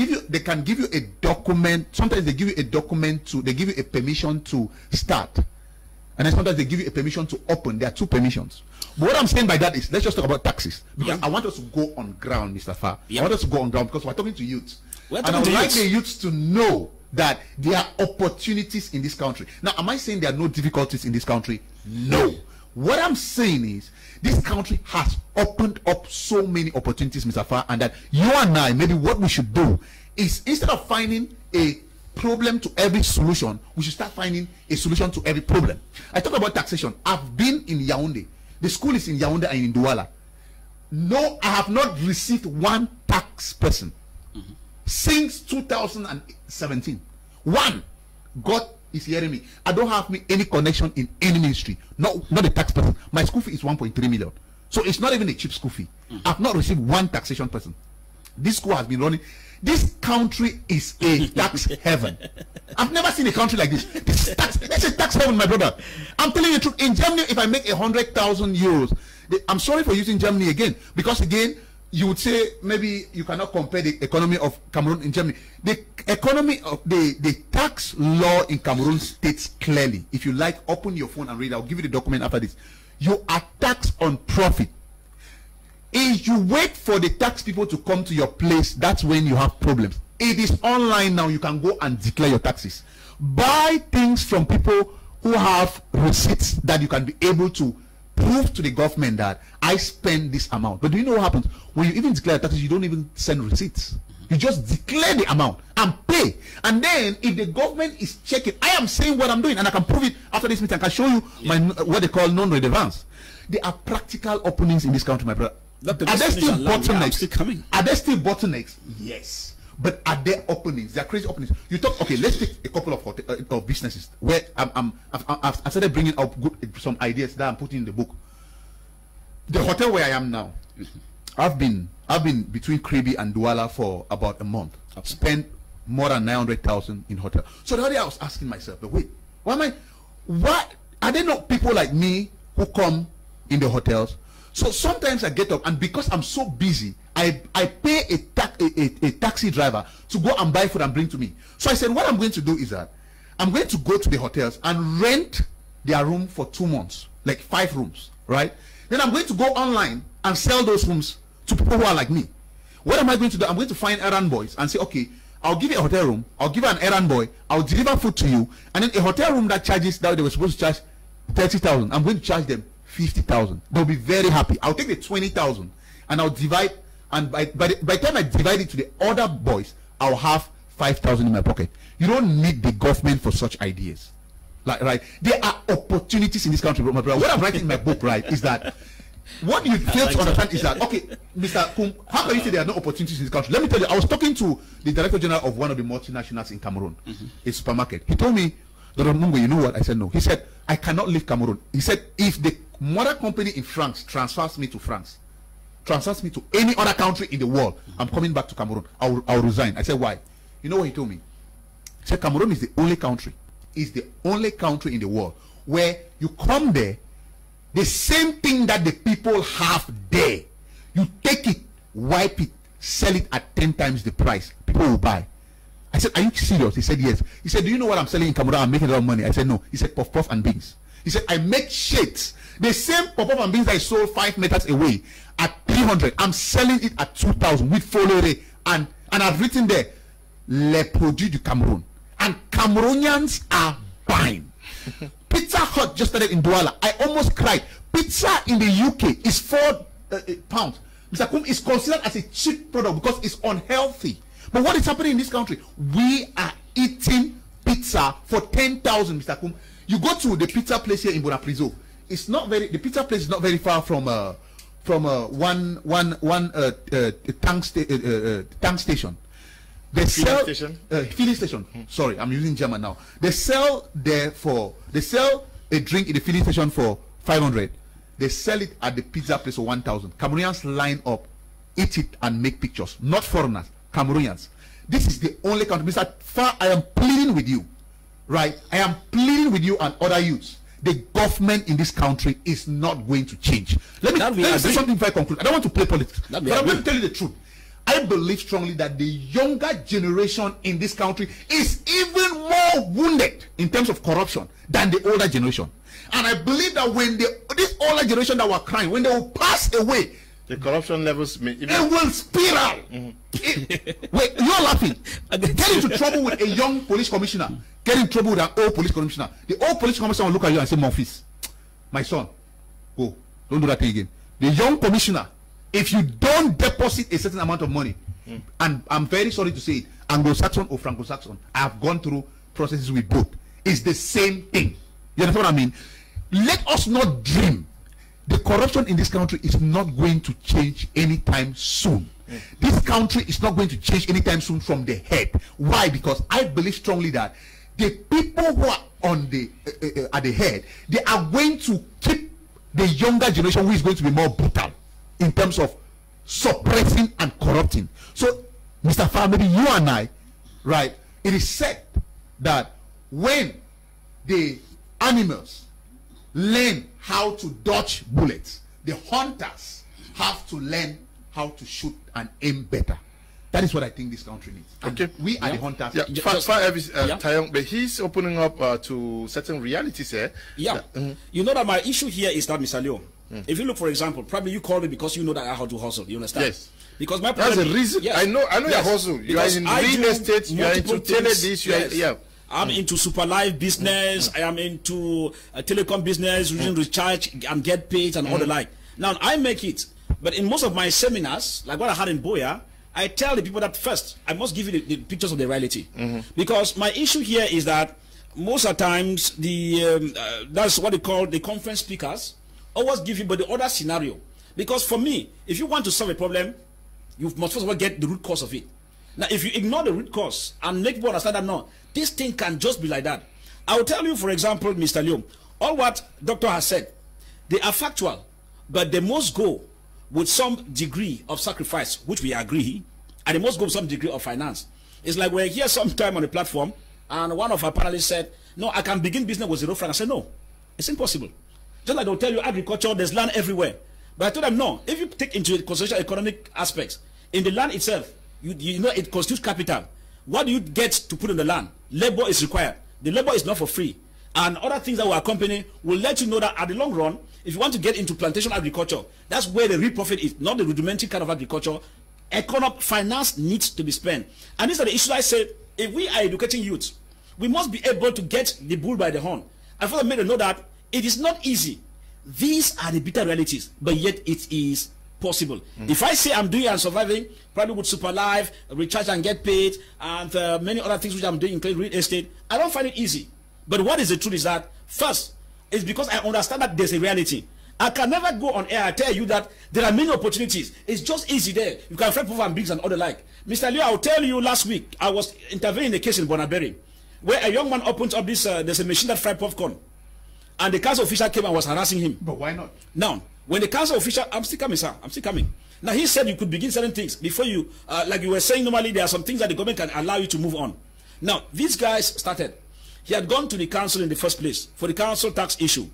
can give you a document. Sometimes they give you a document they give you a permission to start, and then sometimes they give you a permission to open. There are two permissions. But what I'm saying by that is, let's just talk about taxes, because I want us to go on ground, Mr. Fa. I want us to go on ground because we're talking to youths, and I would like the youths to know that there are opportunities in this country. Now, am I saying there are no difficulties in this country? No. What I'm saying is this country has opened up so many opportunities, Mr. Fa, and that you and I, maybe what we should do is, instead of finding a problem to every solution, we should start finding a solution to every problem. I talk about taxation. I've been in Yaoundé. The school is in Yaoundé and in Douala. No, I have not received one tax person since 2017. One. God is hearing me. I don't have any connection in any ministry. Not a tax person. My school fee is 1.3 million. So it's not even a cheap school fee. I've not received one taxation person. This school has been running. This country is a tax heaven. I've never seen a country like this. This is a tax heaven, my brother. I'm telling you the truth. In Germany, if I make 100,000 euros, I'm sorry for using Germany again, because again, you would say maybe you cannot compare the economy of Cameroon in Germany. The economy of the tax law in Cameroon states clearly. If you like, open your phone and read. I'll give you the document after this. You are taxed on profit. If you wait for the tax people to come to your place, that's when you have problems. It is online now. You can go and declare your taxes. Buy things from people who have receipts that you can be able to prove to the government that I spend this amount. But do you know what happens? When you even declare taxes, you don't even send receipts. You just declare the amount and pay. And then if the government is checking, I am saying what I'm doing, and I can prove it after this meeting. I can show you my what they call non-relevance. There are practical openings in this country, my brother. Are there still bottlenecks? Are there still bottlenecks? Yes. But are there openings? There are crazy openings. You talk. Okay, let's take a couple of businesses where I've started bringing up some ideas that I'm putting in the book. The hotel where I am now, I've been between Crise and Douala for about a month. I've spent more than 900,000 in hotel. So the other day I was asking myself, but wait, why are there not people like me who come in the hotels? So sometimes I get up, and because I'm so busy, I pay a taxi driver to go and buy food and bring to me. So I said, what I'm going to do is that I'm going to go to the hotels and rent their room for 2 months, like 5 rooms, right? Then I'm going to go online and sell those rooms to people who are like me. What am I going to do? I'm going to find errand boys and say, okay, I'll give you a hotel room, I'll give you an errand boy, I'll deliver food to you, and then a hotel room that charges, that they were supposed to charge 30,000, I'm going to charge them 50,000. They'll be very happy. I'll take the 20,000 and I'll divide, and by the time I divide it to the other boys, I'll have 5,000 in my pocket. You don't need the government for such ideas. Like, right? There are opportunities in this country, my brother. What I'm writing in my book, right, is that what you fail to understand is that, okay, Mr. Kum, how can you say there are no opportunities in this country? Let me tell you, I was talking to the Director General of one of the multinationals in Cameroon, a supermarket. He told me, Dr. Mungo, you know what? I said, no. He said, I cannot leave Cameroon. He said, if the mother company in France transfers me to France, transfers me to any other country in the world, I'm coming back to Cameroon. I'll resign. I said, why? You know what he told me? He said, Cameroon is the only country in the world where you come there, the same thing that the people have there, you take it, wipe it, sell it at 10 times the price. People will buy. I said, are you serious? He said, yes. He said, do you know what I'm selling in Cameroon? I'm making a lot of money. I said, no. He said, puff puff and beans. He said, I make shades. The same puff puff and beans I sold 5 meters away at 300. I'm selling it at 2,000 with folore. And I've written there, les produits du Cameroun. And Cameroonians are buying. Pizza Hut just started in Douala. I almost cried. Pizza in the UK is 4 pounds. Mr. Kum, is considered as a cheap product because it's unhealthy. But what is happening in this country? We are eating pizza for 10,000, Mr. Kum. You go to the pizza place here in Bonaprizo. It's not very. The pizza place is not very far from one tank station. They sell filling station. Sorry, I'm using German now. They sell a drink in the filling station for 500. They sell it at the pizza place for 1,000. Cameroonians line up, eat it, and make pictures. Not foreigners, Cameroonians. This is the only country. Mr. Fa, I am pleading with you. right? I am pleading with you and other youths. The government in this country is not going to change. Let me say something before I conclude. I don't want to play politics, but I'm going to tell you the truth. I believe strongly that the younger generation in this country is even more wounded in terms of corruption than the older generation. And I believe that when this older generation that were crying, when they will pass away, the corruption levels may even... it will spiral. Wait, you're laughing. Get into trouble with a young police commissioner. Get in trouble with an old police commissioner. The old police commissioner will look at you and say, Monfils, my son, go. Don't do that thing again. The young commissioner, if you don't deposit a certain amount of money, and I'm very sorry to say it, Anglo-Saxon or Franco-Saxon, I have gone through processes with both. It's the same thing. You understand what I mean? Let us not dream. The corruption in this country is not going to change anytime soon. This country is not going to change anytime soon from the head. Why? Because I believe strongly that the people who are on the at the head, they are going to keep the younger generation who is going to be more brutal in terms of suppressing and corrupting. So, Mr. Farr, maybe you and I, right, it is said that when the animals learn how to dodge bullets, the hunters have to learn how to shoot and aim better. That is what I think this country needs. And okay, we are the hunters. Tayong, but he's opening up to certain realities here. Yeah, you know that my issue here is that, Mr. Leo, if you look, for example, probably you called me because you know that I have to hustle. You understand? Yes. Because my problem, that's the reason. Yes. I know you hustle. You are in real estate. You are into this. Yeah. I'm into super live business. I am into telecom business, using recharge and get paid and all the like. Now I make it, but in most of my seminars, like what I had in Boya, I tell the people that first I must give you the pictures of the reality, because my issue here is that most of the times that's what they call the conference speakers always give you but the other scenario. Because for me, if you want to solve a problem, you must first of all get the root cause of it. Now, if you ignore the root cause and make people understand that no, this thing can just be like that. I will tell you, for example, Mr. Leo, all what doctor has said, they are factual, but they must go with some degree of sacrifice, which we agree, and they must go with some degree of finance. It's like we're here sometime on the platform, and one of our panelists said, no, I can begin business with 0 francs. I said, no, it's impossible. Just like they'll tell you agriculture, there's land everywhere. But I told them, no, if you take into consideration economic aspects, in the land itself, you know it constitutes capital. What do you get to put in the land? Labor is required. The labor is not for free. And other things that will accompany will let you know that at the long run, if you want to get into plantation agriculture, that's where the real profit is, not the rudimentary kind of agriculture. Economic finance needs to be spent. And these are the issues I said, if we are educating youth, we must be able to get the bull by the horn. I further made a note that it is not easy. These are the bitter realities, but yet it is possible. If I say I'm doing and surviving, probably with super life, recharge and get paid, and many other things which I'm doing, including real estate, I don't find it easy. But what is the truth is that, first, it's because I understand that there's a reality. I can never go on air and tell you that there are many opportunities. It's just easy there. You can find and bigs and all the like. Mr. Leo, I'll tell you, last week, I was intervening in a case in Bonaberry, where a young man opened up this, there's a machine that fried popcorn. And the council official came and was harassing him. But why not? Now, when the council official, I'm still coming, sir. I'm still coming. Now, he said you could begin certain things before you, like you were saying, normally there are some things that the government can allow you to move on. Now, these guys started. He had gone to the council in the first place for the council tax issue.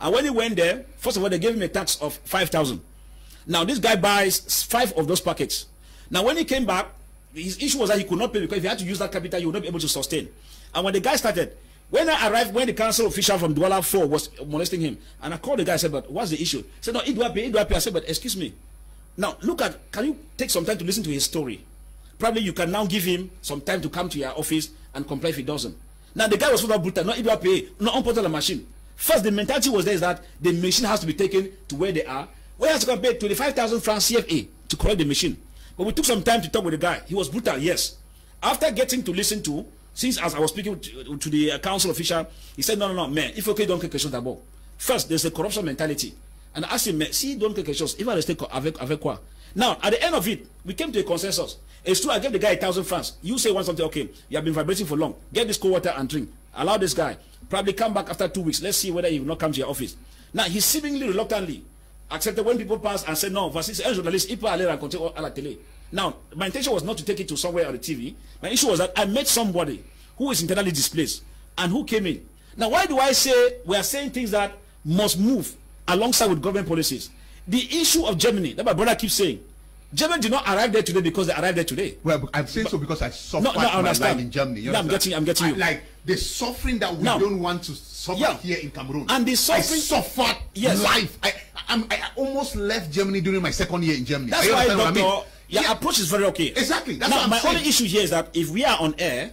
And when he went there, first of all, they gave him a tax of 5,000. Now, this guy buys 5 of those packets. Now, when he came back, his issue was that he could not pay because if he had to use that capital, he would not be able to sustain. And when the guy started, when I arrived, when the council official from Douala 4 was molesting him, and I called the guy, I said, but what's the issue? He said, no, it do I pay. I said, but excuse me. Now, look at, can you take some time to listen to his story? Probably you can now give him some time to come to your office and comply if he doesn't. Now, the guy was full of brutal, no, it do I pay, no, on the machine. First, the mentality was there is that the machine has to be taken to where they are. Where has to go pay 25,000 francs CFA to collect the machine. But we took some time to talk with the guy. He was brutal, yes. After getting to listen to, since as I was speaking to the council official, he said, no, man, if okay, don't take questions about. First, there's a corruption mentality. And I asked him, si, don't take questions. If I reste avec quoi? Now, at the end of it, we came to a consensus. It's true, I gave the guy 1,000 francs. You say one something, okay, you have been vibrating for long. Get this cold water and drink. Allow this guy. Probably come back after 2 weeks. Let's see whether he will not come to your office. Now, he seemingly reluctantly accepted when people pass and said, no, voici un journaliste, il peut aller raconter à la télé. Now, my intention was not to take it to somewhere on the TV. My issue was that I met somebody who is internally displaced. and who came in. Now, why do I say we are saying things that must move alongside with government policies? The issue of Germany, that my brother keeps saying, Germany did not arrive there today because they arrived there today. Well, I'm saying so because I suffered my life in Germany. You I'm getting you. Like the suffering that we don't want to suffer here in Cameroon. And the suffering, I suffered life. I almost left Germany during my second year in Germany. That's why, Doctor, your approach is very okay. Exactly. That's now, what I'm my saying. only issue here is that if we are on air,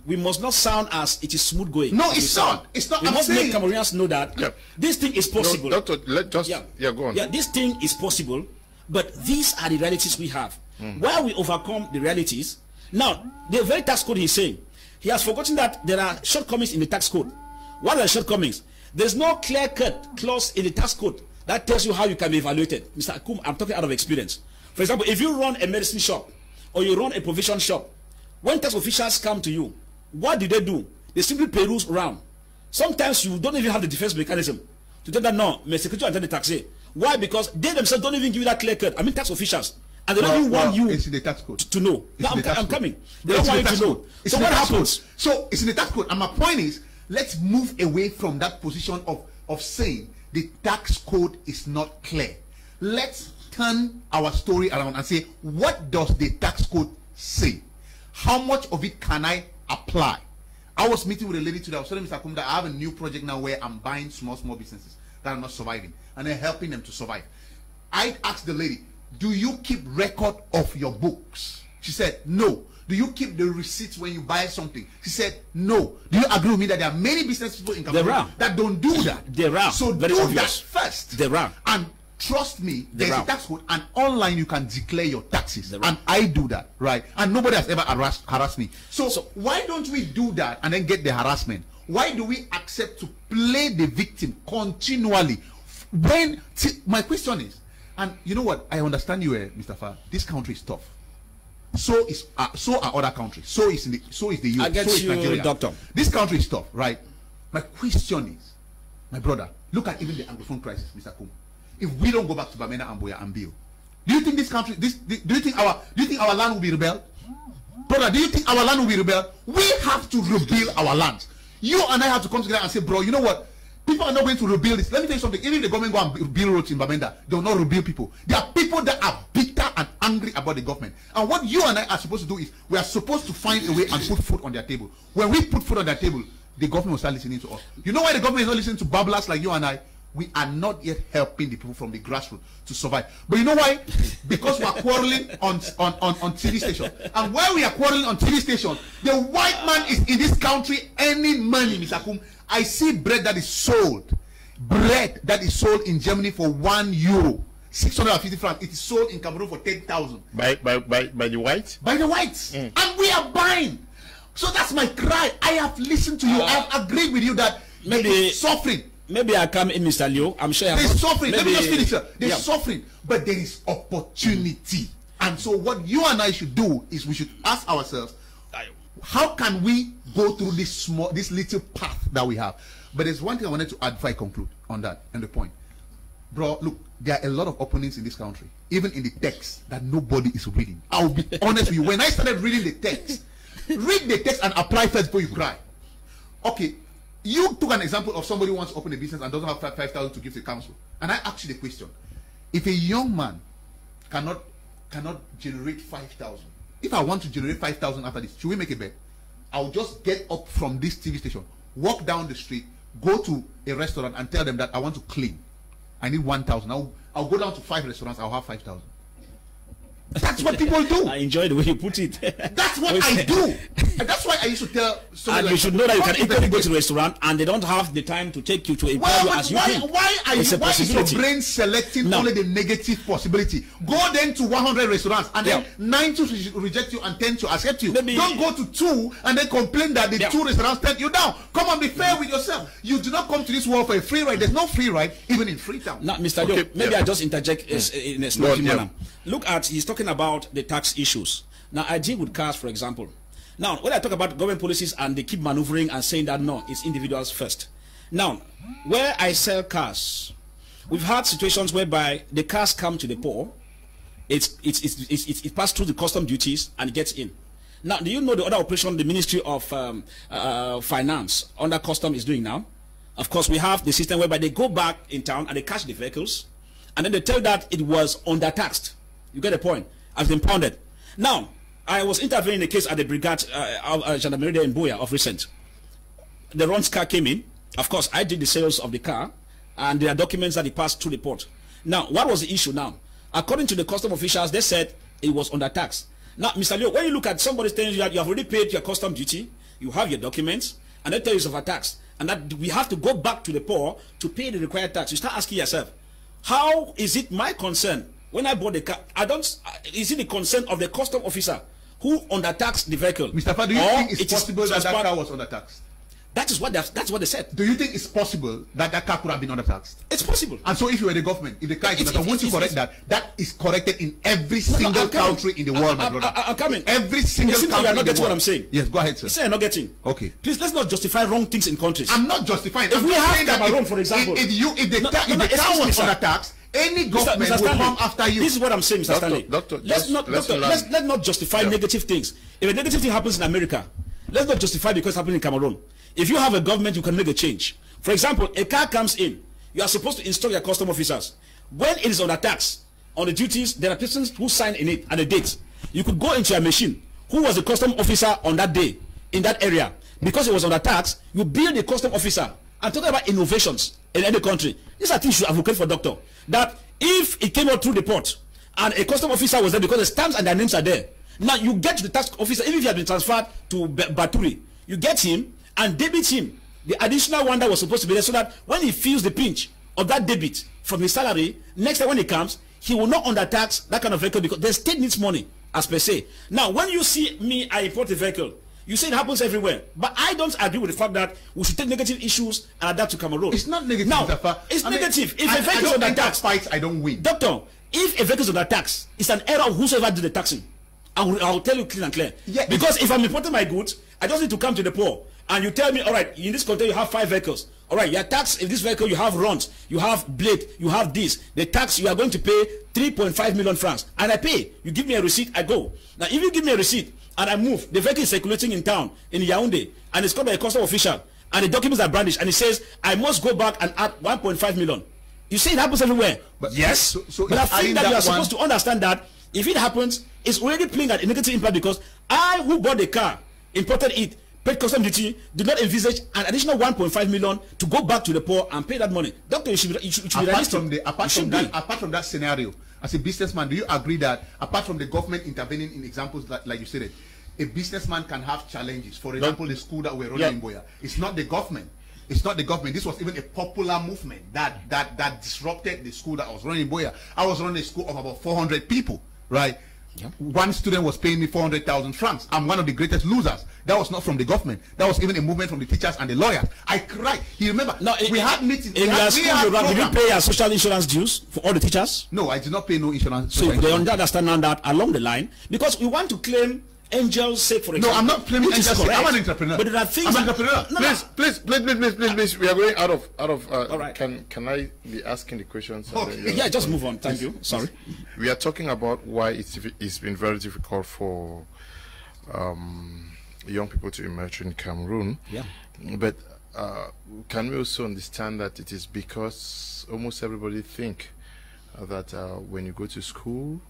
we must not sound as it is smooth going. No, it's not. It's not. We must make Cameroonians know that this thing is possible. No, Doctor, go on. Yeah, this thing is possible, but these are the realities we have. While we overcome the realities, now the very tax code he's saying, he has forgotten that there are shortcomings in the tax code. What are the shortcomings? There's no clear-cut clause in the tax code that tells you how you can be evaluated. Mr. Akum, I'm talking out of experience. For example, if you run a medicine shop or you run a provision shop, when tax officials come to you, what do? They simply peruse around. Sometimes you don't even have the defense mechanism to tell that no, my secretary and the tax. Why? Because they themselves don't even give you that clear cut. I mean, tax officials, and they don't even want you it's in the tax code to know. No, I'm coming. They don't want you to know. So what happens? So it's in the tax code, and my point is, let's move away from that position of saying the tax code is not clear. Let's turn our story around and say, what does the tax code say? How much of it can I apply? I was meeting with a lady today. I was telling Mr. Akum that I have a new project now where I'm buying small businesses that are not surviving and then helping them to survive. I asked the lady, do you keep record of your books? She said, no. Do you keep the receipts when you buy something? She said, no. Do you agree with me that there are many business people in Cameroon that don't do that? There are. So Very do obvious. that first. There are. And trust me, there's a tax code, and online you can declare your taxes. And I do that, right? And nobody has ever harassed me. So why don't we do that and then get the harassment? Why do we accept to play the victim continually? When my question is, and you know what? I understand you, Mr. Fa. This country is tough. So are other countries. So is the US. I get you, Nigeria. Doctor. This country is tough, right? My question is, my brother, look at even the Anglophone crisis, Mr. Kum. If we don't go back to Bamenda and Boya and Bill, do you think this country, do you think our land will be rebelled? Brother, do you think our land will be rebelled? We have to rebuild our land. You and I have to come together and say, bro, you know what? People are not going to rebuild this. Let me tell you something. Even if the government go and build roads in Bamenda, they will not rebuild people. There are people that are bitter and angry about the government. And what you and I are supposed to do is, we are supposed to find a way and put food on their table. When we put food on their table, the government will start listening to us. You know why the government is not listening to babblers like you and I? We are not yet helping the people from the grassroots to survive. But you know why? Because we are quarreling on TV stations. And while we are quarreling on TV stations, the white man is in this country earning money, Mr. Akum. I see bread that is sold in Germany for €1, 650 francs. It is sold in Cameroon for 10,000. By the whites? By the whites. And we are buying. So that's my cry. I have listened to you. I have agreed with you that maybe suffering. Maybe I come in, Mr. Leo. I'm sure there's suffering. Let me just finish, sir. There's suffering, but there is opportunity. And so what you and I should do is we should ask ourselves, how can we go through this little path that we have? But there's one thing I wanted to add before I conclude on that and the point. Bro, look, there are a lot of openings in this country, even in the text, that nobody is reading. I'll be honest with you. When I started reading the text, read the text and apply first before you cry. Okay. You took an example of somebody who wants to open a business and doesn't have 5,000 to give to the council. And I asked you the question. If a young man cannot generate 5,000, if I want to generate 5,000 after this, should we make a bet? I'll just get up from this TV station, walk down the street, go to a restaurant and tell them that I want to clean. I need 1,000. I'll go down to 5 restaurants, I'll have 5,000. That's what people do. I enjoy the way you put it. That's what I do. And that's why I used to tell somebody. And you should know that you can easily go to a restaurant and they don't have the time to take you to a bar as you think. Why is your brain selecting only the negative possibility? Go then to 100 restaurants and then 90 reject you and 10 to accept you. Don't go to 2 and then complain that the 2 restaurants turn you down. Come on, be fair with yourself. You do not come to this world for a free ride. There's no free ride even in Freetown. Now, Mr. Joe, maybe I just interject in a small manner. Look at, he's talking about the tax issues. Now, I deal with cars, for example. Now, when I talk about government policies and they keep maneuvering and saying that no, it's individuals first. Now, where I sell cars, we've had situations whereby the cars come to the poor, it passes through the custom duties and it gets in. Now, do you know the other operation the Ministry of Finance under Custom is doing now? Of course, we have the system whereby they go back in town and they catch the vehicles, and then they tell that it was undertaxed. You get the point? Has been pounded. Now, I was interviewing in a case at the BrigadeAntiSardinard in Boya of recent. The Ron's car came in. Of course, I did the sales of the car, and there are documents that he passed through the port. Now, what was the issue now? According to the custom officials, they said it was undertaxed. Now, Mr. Leo, when you look at somebody telling you that you have already paid your custom duty, you have your documents, and they tell you it's overtaxed, and that we have to go back to the port to pay the required tax, you start asking yourself, how is it my concern when I bought the car? Is it the concern of the custom officer who undertaxed the vehicle? Mr. Fa, do you think it's possible that that car was undertaxed? That's what they said. Do you think it's possible that that car could have been undertaxed? It's possible. And so if you were the government, if the car is undertaxed, won't you correct that? That is corrected in every single country in the world, my brother. I'm coming. Every single country. You are not getting what I'm saying. Yes, go ahead, sir. You say you're not getting. Okay. Please, let's not justify wrong things in countries. I'm not justifying. If we have Cameroon, for example. If the car was undertaxed, any government will come after you. This is what I'm saying, Mr. Stanley. Let's not justify negative things. If a negative thing happens in America, let's not justify because it's happening in Cameroon. If you have a government, you can make a change. For example, a car comes in, you are supposed to instruct your custom officers. When it is under tax, on the duties, there are persons who sign in it at a date. You could go into your machine. Who was the custom officer on that day, in that area? Because it was under tax, you build a custom officer. I'm talking about innovations in any country. These are things you advocate for, doctor. That if it came out through the port, and a custom officer was there because the stamps and their names are there, now you get to the tax officer, even if you have been transferred to Baturi, you get him, and debit him the additional one that was supposed to be there, so that when he feels the pinch of that debit from his salary, next time when he comes, he will not undertax that kind of vehicle, because the state needs money as per se. Now, when you see me, I import a vehicle, you say it happens everywhere, but I don't agree with the fact that we should take negative issues and adapt to Cameroon. It's not negative. Now, it's negative. If a vehicle is under tax, fights, I don't win. Doctor, if a vehicle is under tax, it's an error of whosoever did the taxing. I'll tell you clean and clear. Yeah, because if I'm importing my goods, I just need to come to the port, and you tell me, all right, in this container you have 5 vehicles. All right, your tax, if this vehicle you have runs, you have blade, you have this, the tax you are going to pay 3.5 million francs, and I pay. You give me a receipt, I go. Now, if you give me a receipt and I move, the vehicle is circulating in town in Yaoundé, and it's called by a custom official, and the documents are brandished, and it says I must go back and add 1.5 million. You say it happens everywhere. But yes, but I think that you are supposed to understand that if it happens, it's already playing at a negative impact, because I, who bought the car, imported it, paid custom duty, did not envisage an additional 1.5 million to go back to the poor and pay that money. Doctor, you should be realistic. Apart from that scenario, as a businessman, do you agree that apart from the government intervening in examples like you said it, a businessman can have challenges? For example, the school that we're running in Boya, it's not the government. It's not the government. This was even a popular movement that disrupted the school that I was running in Boya. I was running a school of about 400 people, right? Yeah. One student was paying me 400,000 francs. I'm one of the greatest losers. That was not from the government. That was even a movement from the teachers and the lawyers. I cried. You remember? No, we had meetings. In your school, did you pay your social insurance dues for all the teachers? No, I did not pay no insurance. So they understand now that along the line, because we want to claim Angel's sake, for example. No, I'm not claiming Angel's sake. I'm an entrepreneur. But there are things. I'm an entrepreneur. No, please. We are going out of. All right. Can I be asking the questions? Okay. Yeah, just move on. Thank you. Sorry. We are talking about why it's been very difficult for young people to emerge in Cameroon. Yeah. But can we also understand that it is because almost everybody think that when you go to school,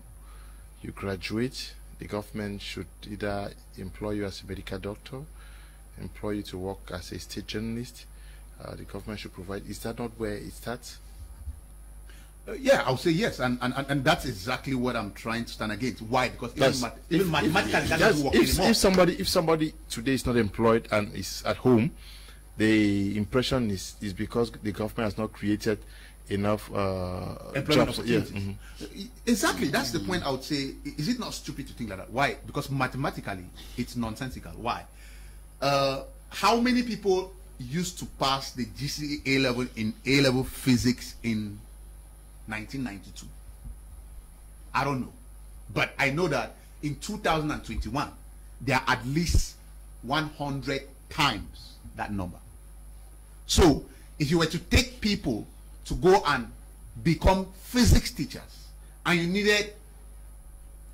you graduate, the government should either employ you as a medical doctor, employ you to work as a state journalist. The government should provide. Is that not where it starts? Yeah, I would say yes, and that's exactly what I'm trying to stand against. Why? Because even mathematically, that doesn't work anymore. If somebody today is not employed and is at home, the impression is because the government has not created enough employment opportunities. Yeah. Exactly, that's the point. I would say, is it not stupid to think like that? Why? Because mathematically it's nonsensical. Why? How many people used to pass the GCE A level in A level physics in 1992? I don't know, but I know that in 2021 there are at least 100 times that number. So if you were to take people to go and become physics teachers, and you needed,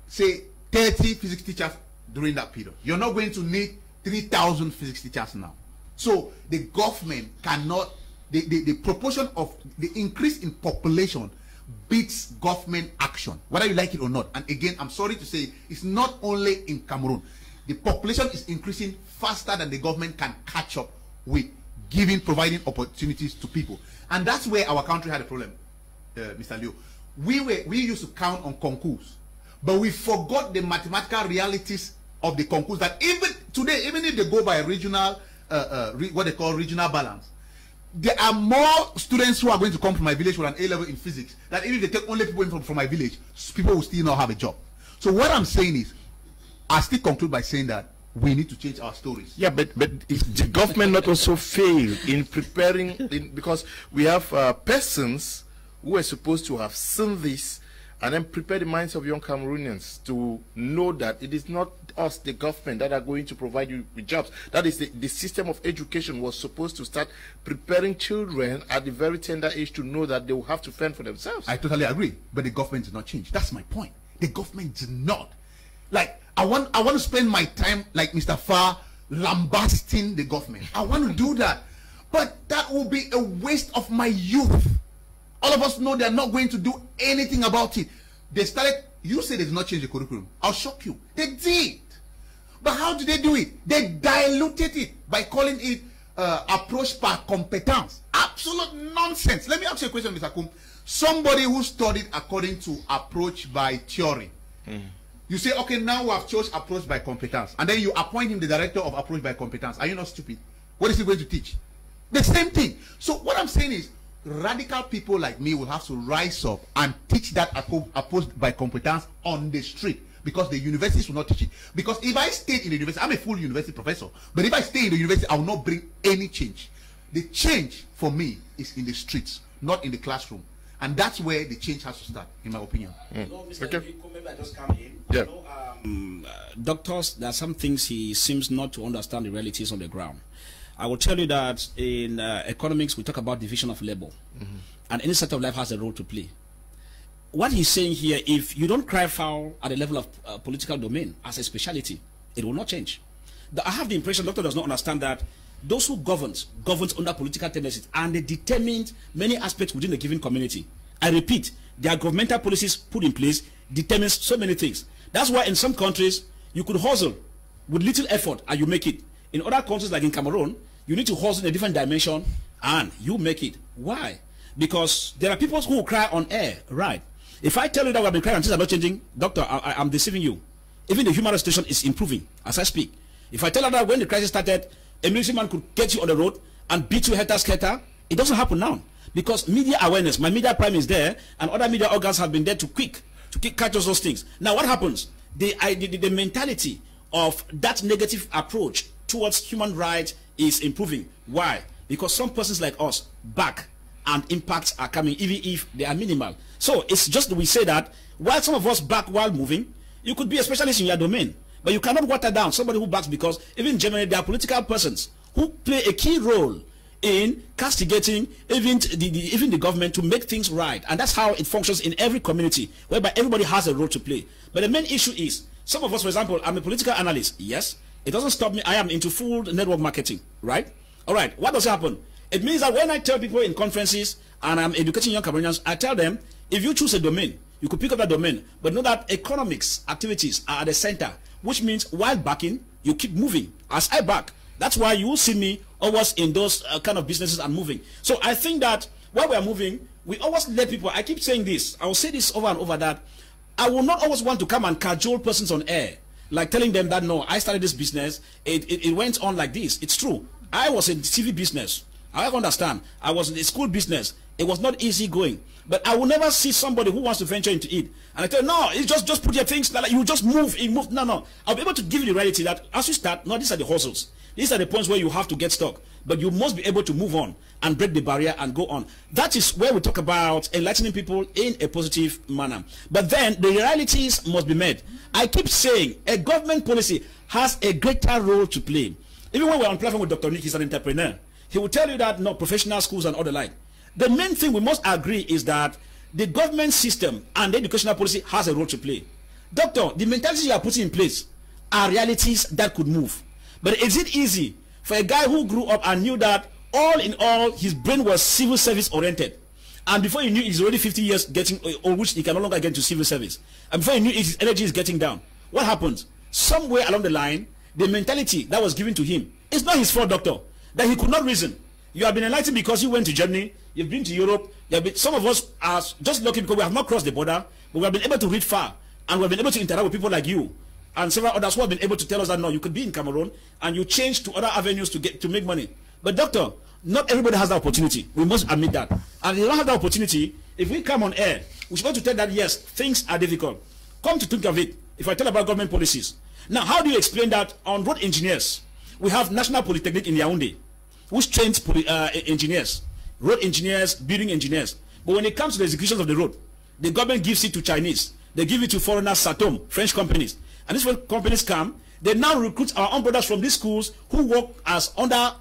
say, 30 physics teachers during that period. You're not going to need 3,000 physics teachers now. So the government cannot, the proportion of the increase in population beats government action, whether you like it or not. And again, I'm sorry to say, it's not only in Cameroon. The population is increasing faster than the government can catch up with providing opportunities to people. And that's where our country had a problem, Mr. Liu. We used to count on concours, but we forgot the mathematical realities of the concours, that even today, even if they go by regional, what they call regional balance, there are more students who are going to come from my village with an A-level in physics that even if they take only people in from my village, people will still not have a job. So what I'm saying is, I still conclude by saying that we need to change our stories. Yeah, but the government not also failed in preparing, because we have persons who are supposed to have seen this and then prepare the minds of young Cameroonians to know that it is not us, the government, that are going to provide you with jobs. That is the system of education was supposed to start preparing children at the very tender age to know that they will have to fend for themselves. I totally agree, but the government did not change. That's my point. The government did not. Like, I want to spend my time like Mr. Farr lambasting the government. I want to do that, but that will be a waste of my youth. All of us know they are not going to do anything about it. They started, you say they did not change the curriculum. I'll shock you. They did. But how did they do it? They diluted it by calling it approach per competence. Absolute nonsense. Let me ask you a question, Mr. Kum. Somebody who studied according to approach by theory. You say, okay, now we have chosen approach by competence. And then you appoint him the director of approach by competence. Are you not stupid? What is he going to teach? The same thing. So what I'm saying is, radical people like me will have to rise up and teach that approach by competence on the street, because the universities will not teach it. Because if I stay in the university, I'm a full university professor, but if I stay in the university, I will not bring any change. The change for me is in the streets, not in the classroom. And that's where the change has to start, in my opinion. You know, Mr. Okay. Maybe I just come in. Yeah. You know, doctors, there are some things he seems not to understand the realities on the ground. I will tell you that in economics, we talk about division of labor. And any sector of life has a role to play. What he's saying here, if you don't cry foul at the level of political domain as a specialty, it will not change. I have the impression doctor does not understand that those who governs under political tendencies, and they determine many aspects within a given community. I repeat, their governmental policies put in place determines so many things. That's why in some countries, you could hustle with little effort and you make it. In other countries like in Cameroon, you need to hustle in a different dimension and you make it. Why? Because there are people who cry on air, right? If I tell you that we have been crying and things are not changing, doctor, I'm deceiving you. Even the human rights situation is improving as I speak. If I tell you that when the crisis started, a military man could get you on the road and beat you helter-skelter, it doesn't happen now. Because media awareness, my media prime is there, and other media organs have been there to catch those things. Now what happens? The mentality of that negative approach towards human rights is improving. Why? Because some persons like us back and impacts are coming, even if they are minimal. So it's just that we say that while some of us back while moving, you could be a specialist in your domain, but you cannot water down somebody who backs, because even in Germany there are political persons who play a key role in castigating even the government to make things right. And that's how it functions in every community, whereby everybody has a role to play. But the main issue is, some of us, for example, I'm a political analyst. Yes, it doesn't stop me. I am into full network marketing, right? All right, what does happen? It means that when I tell people in conferences and I'm educating young Cameroonians, I tell them, if you choose a domain, you could pick up that domain, but know that economics activities are at the center, which means while backing, you keep moving. As I back, that's why you will see me always in those kind of businesses and moving. So I think that while we are moving, we always let people, I keep saying this, I will say this over and over, that I will not always want to come and cajole persons on air, like telling them that, no, I started this business, it went on like this. It's true. I was in the TV business. I understand. I was in the school business. It was not easy going. But I will never see somebody who wants to venture into it. And I tell you, no, it's just put your things, like you just move. No. I'll be able to give you the reality that as you start, no, these are the hustles. These are the points where you have to get stuck. But you must be able to move on and break the barrier and go on. That is where we talk about enlightening people in a positive manner. But then the realities must be met. I keep saying a government policy has a greater role to play. Even when we're on platform with Dr. Nick, he's an entrepreneur. He will tell you that, no, professional schools and all the like. The main thing we must agree is that the government system and the educational policy has a role to play. Doctor, the mentality you are putting in place, are realities that could move. But is it easy for a guy who grew up and knew that all in all his brain was civil service oriented, and before he knew he's already 50 years getting, or which he can no longer get into civil service, and before he knew his energy is getting down, what happens? Somewhere along the line, the mentality that was given to him, it's not his fault, doctor, that he could not reason. You have been enlightened because you went to Germany, you've been to Europe, some of us are just lucky because we have not crossed the border, but we have been able to read far, and we have been able to interact with people like you and several others who have been able to tell us that no, you could be in Cameroon and you change to other avenues to make money. But doctor, not everybody has that opportunity. We must admit that. And if you don't have that opportunity, if we come on air, we're supposed to tell that yes, things are difficult. Come to think of it, if I tell about government policies. Now, how do you explain that on road engineers? We have National Polytechnic in Yaoundé, which trains engineers, road engineers, building engineers. But when it comes to the execution of the road, the government gives it to Chinese. They give it to foreigners, Satom, French companies. And these companies come, they now recruit our own brothers from these schools who work as underguards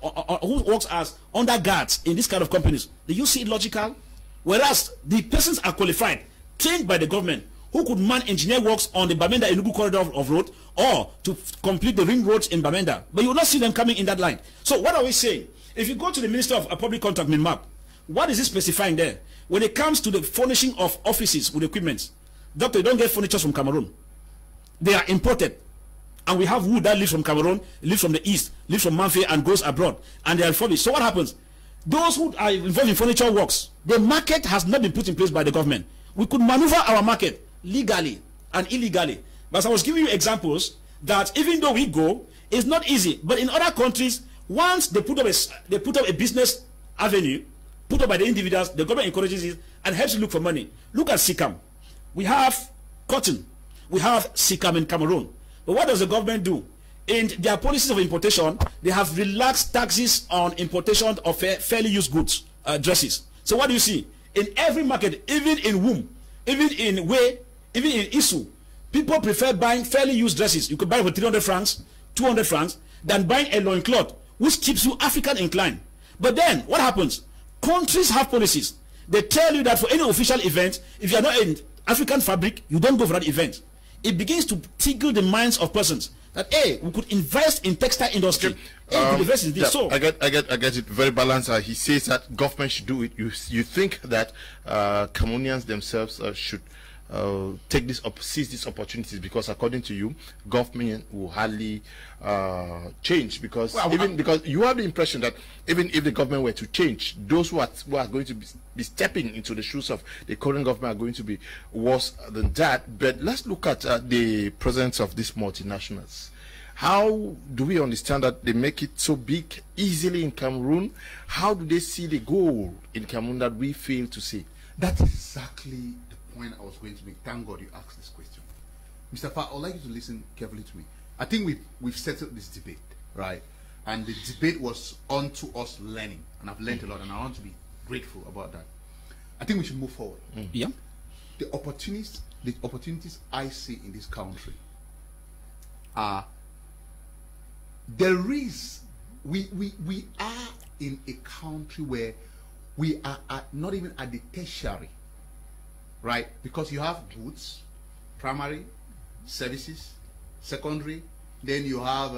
in these kind of companies. Do you see it logical? Whereas the persons are qualified, trained by the government, who could man engineer works on the Bamenda-Enugu corridor of road, or to complete the ring roads in Bamenda. But you will not see them coming in that line. So what are we saying? If you go to the Minister of Public Contract, MINMAP, what is he specifying there? When it comes to the furnishing of offices with equipment, doctor, you don't get furniture from Cameroon. They are imported. And we have wood that lives from Cameroon, lives from the east, lives from Manfei and goes abroad. And they are refurbished. So what happens? Those who are involved in furniture works, the market has not been put in place by the government. We could maneuver our market legally and illegally. But as I was giving you examples, that even though we go, it's not easy. But in other countries, once they put up a business avenue, put up by the individuals, the government encourages it and helps you look for money. Look at SICAM. We have cotton. We have SICAM in Cameroon. But what does the government do? In their policies of importation, they have relaxed taxes on importation of fairly used goods, dresses. So what do you see? In every market, even in Womb, even in Way, even in Isu, people prefer buying fairly used dresses. You could buy for 300 francs, 200 francs, than buying a loincloth, which keeps you African inclined. But then, what happens? Countries have policies. They tell you that for any official event, if you are not in African fabric, you don't go for that event. It begins to tickle the minds of persons that, hey, we could invest in textile industry. Hey, invest in this. Yeah, so I get it. Very balanced. He says that government should do it. You think that Cameroonians themselves should take this seize these opportunities, because according to you, government will hardly change, because because you have the impression that even if the government were to change, those who are going to be stepping into the shoes of the current government are going to be worse than that. But let's look at the presence of these multinationals. How do we understand that they make it so big easily in Cameroon? How do they see the goal in Cameroon that we fail to see? That's exactly the point I was going to make. Thank God you asked this question. Mr. Fa, I would like you to listen carefully to me. I think we've settled this debate, right? And the debate was on to us learning, and I've learned a lot, and I want to be grateful about that. I think we should move forward. Yeah. The opportunities I see in this country are, we are in a country where we are not even at the tertiary, right? Because you have goods, primary, services, secondary, then you have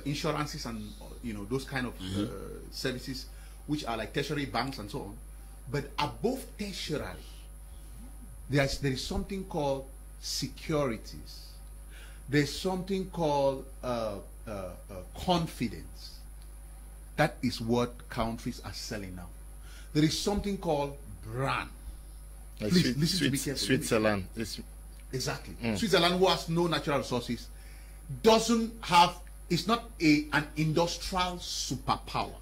insurances and those kind of services, which are like tertiary banks and so on. But above tertiary, there is something called securities. There's something called confidence. That is what countries are selling now. There is something called brand. Please listen to me carefully. Switzerland. Exactly. Switzerland, who has no natural resources, doesn't have, it's not an industrial superpower,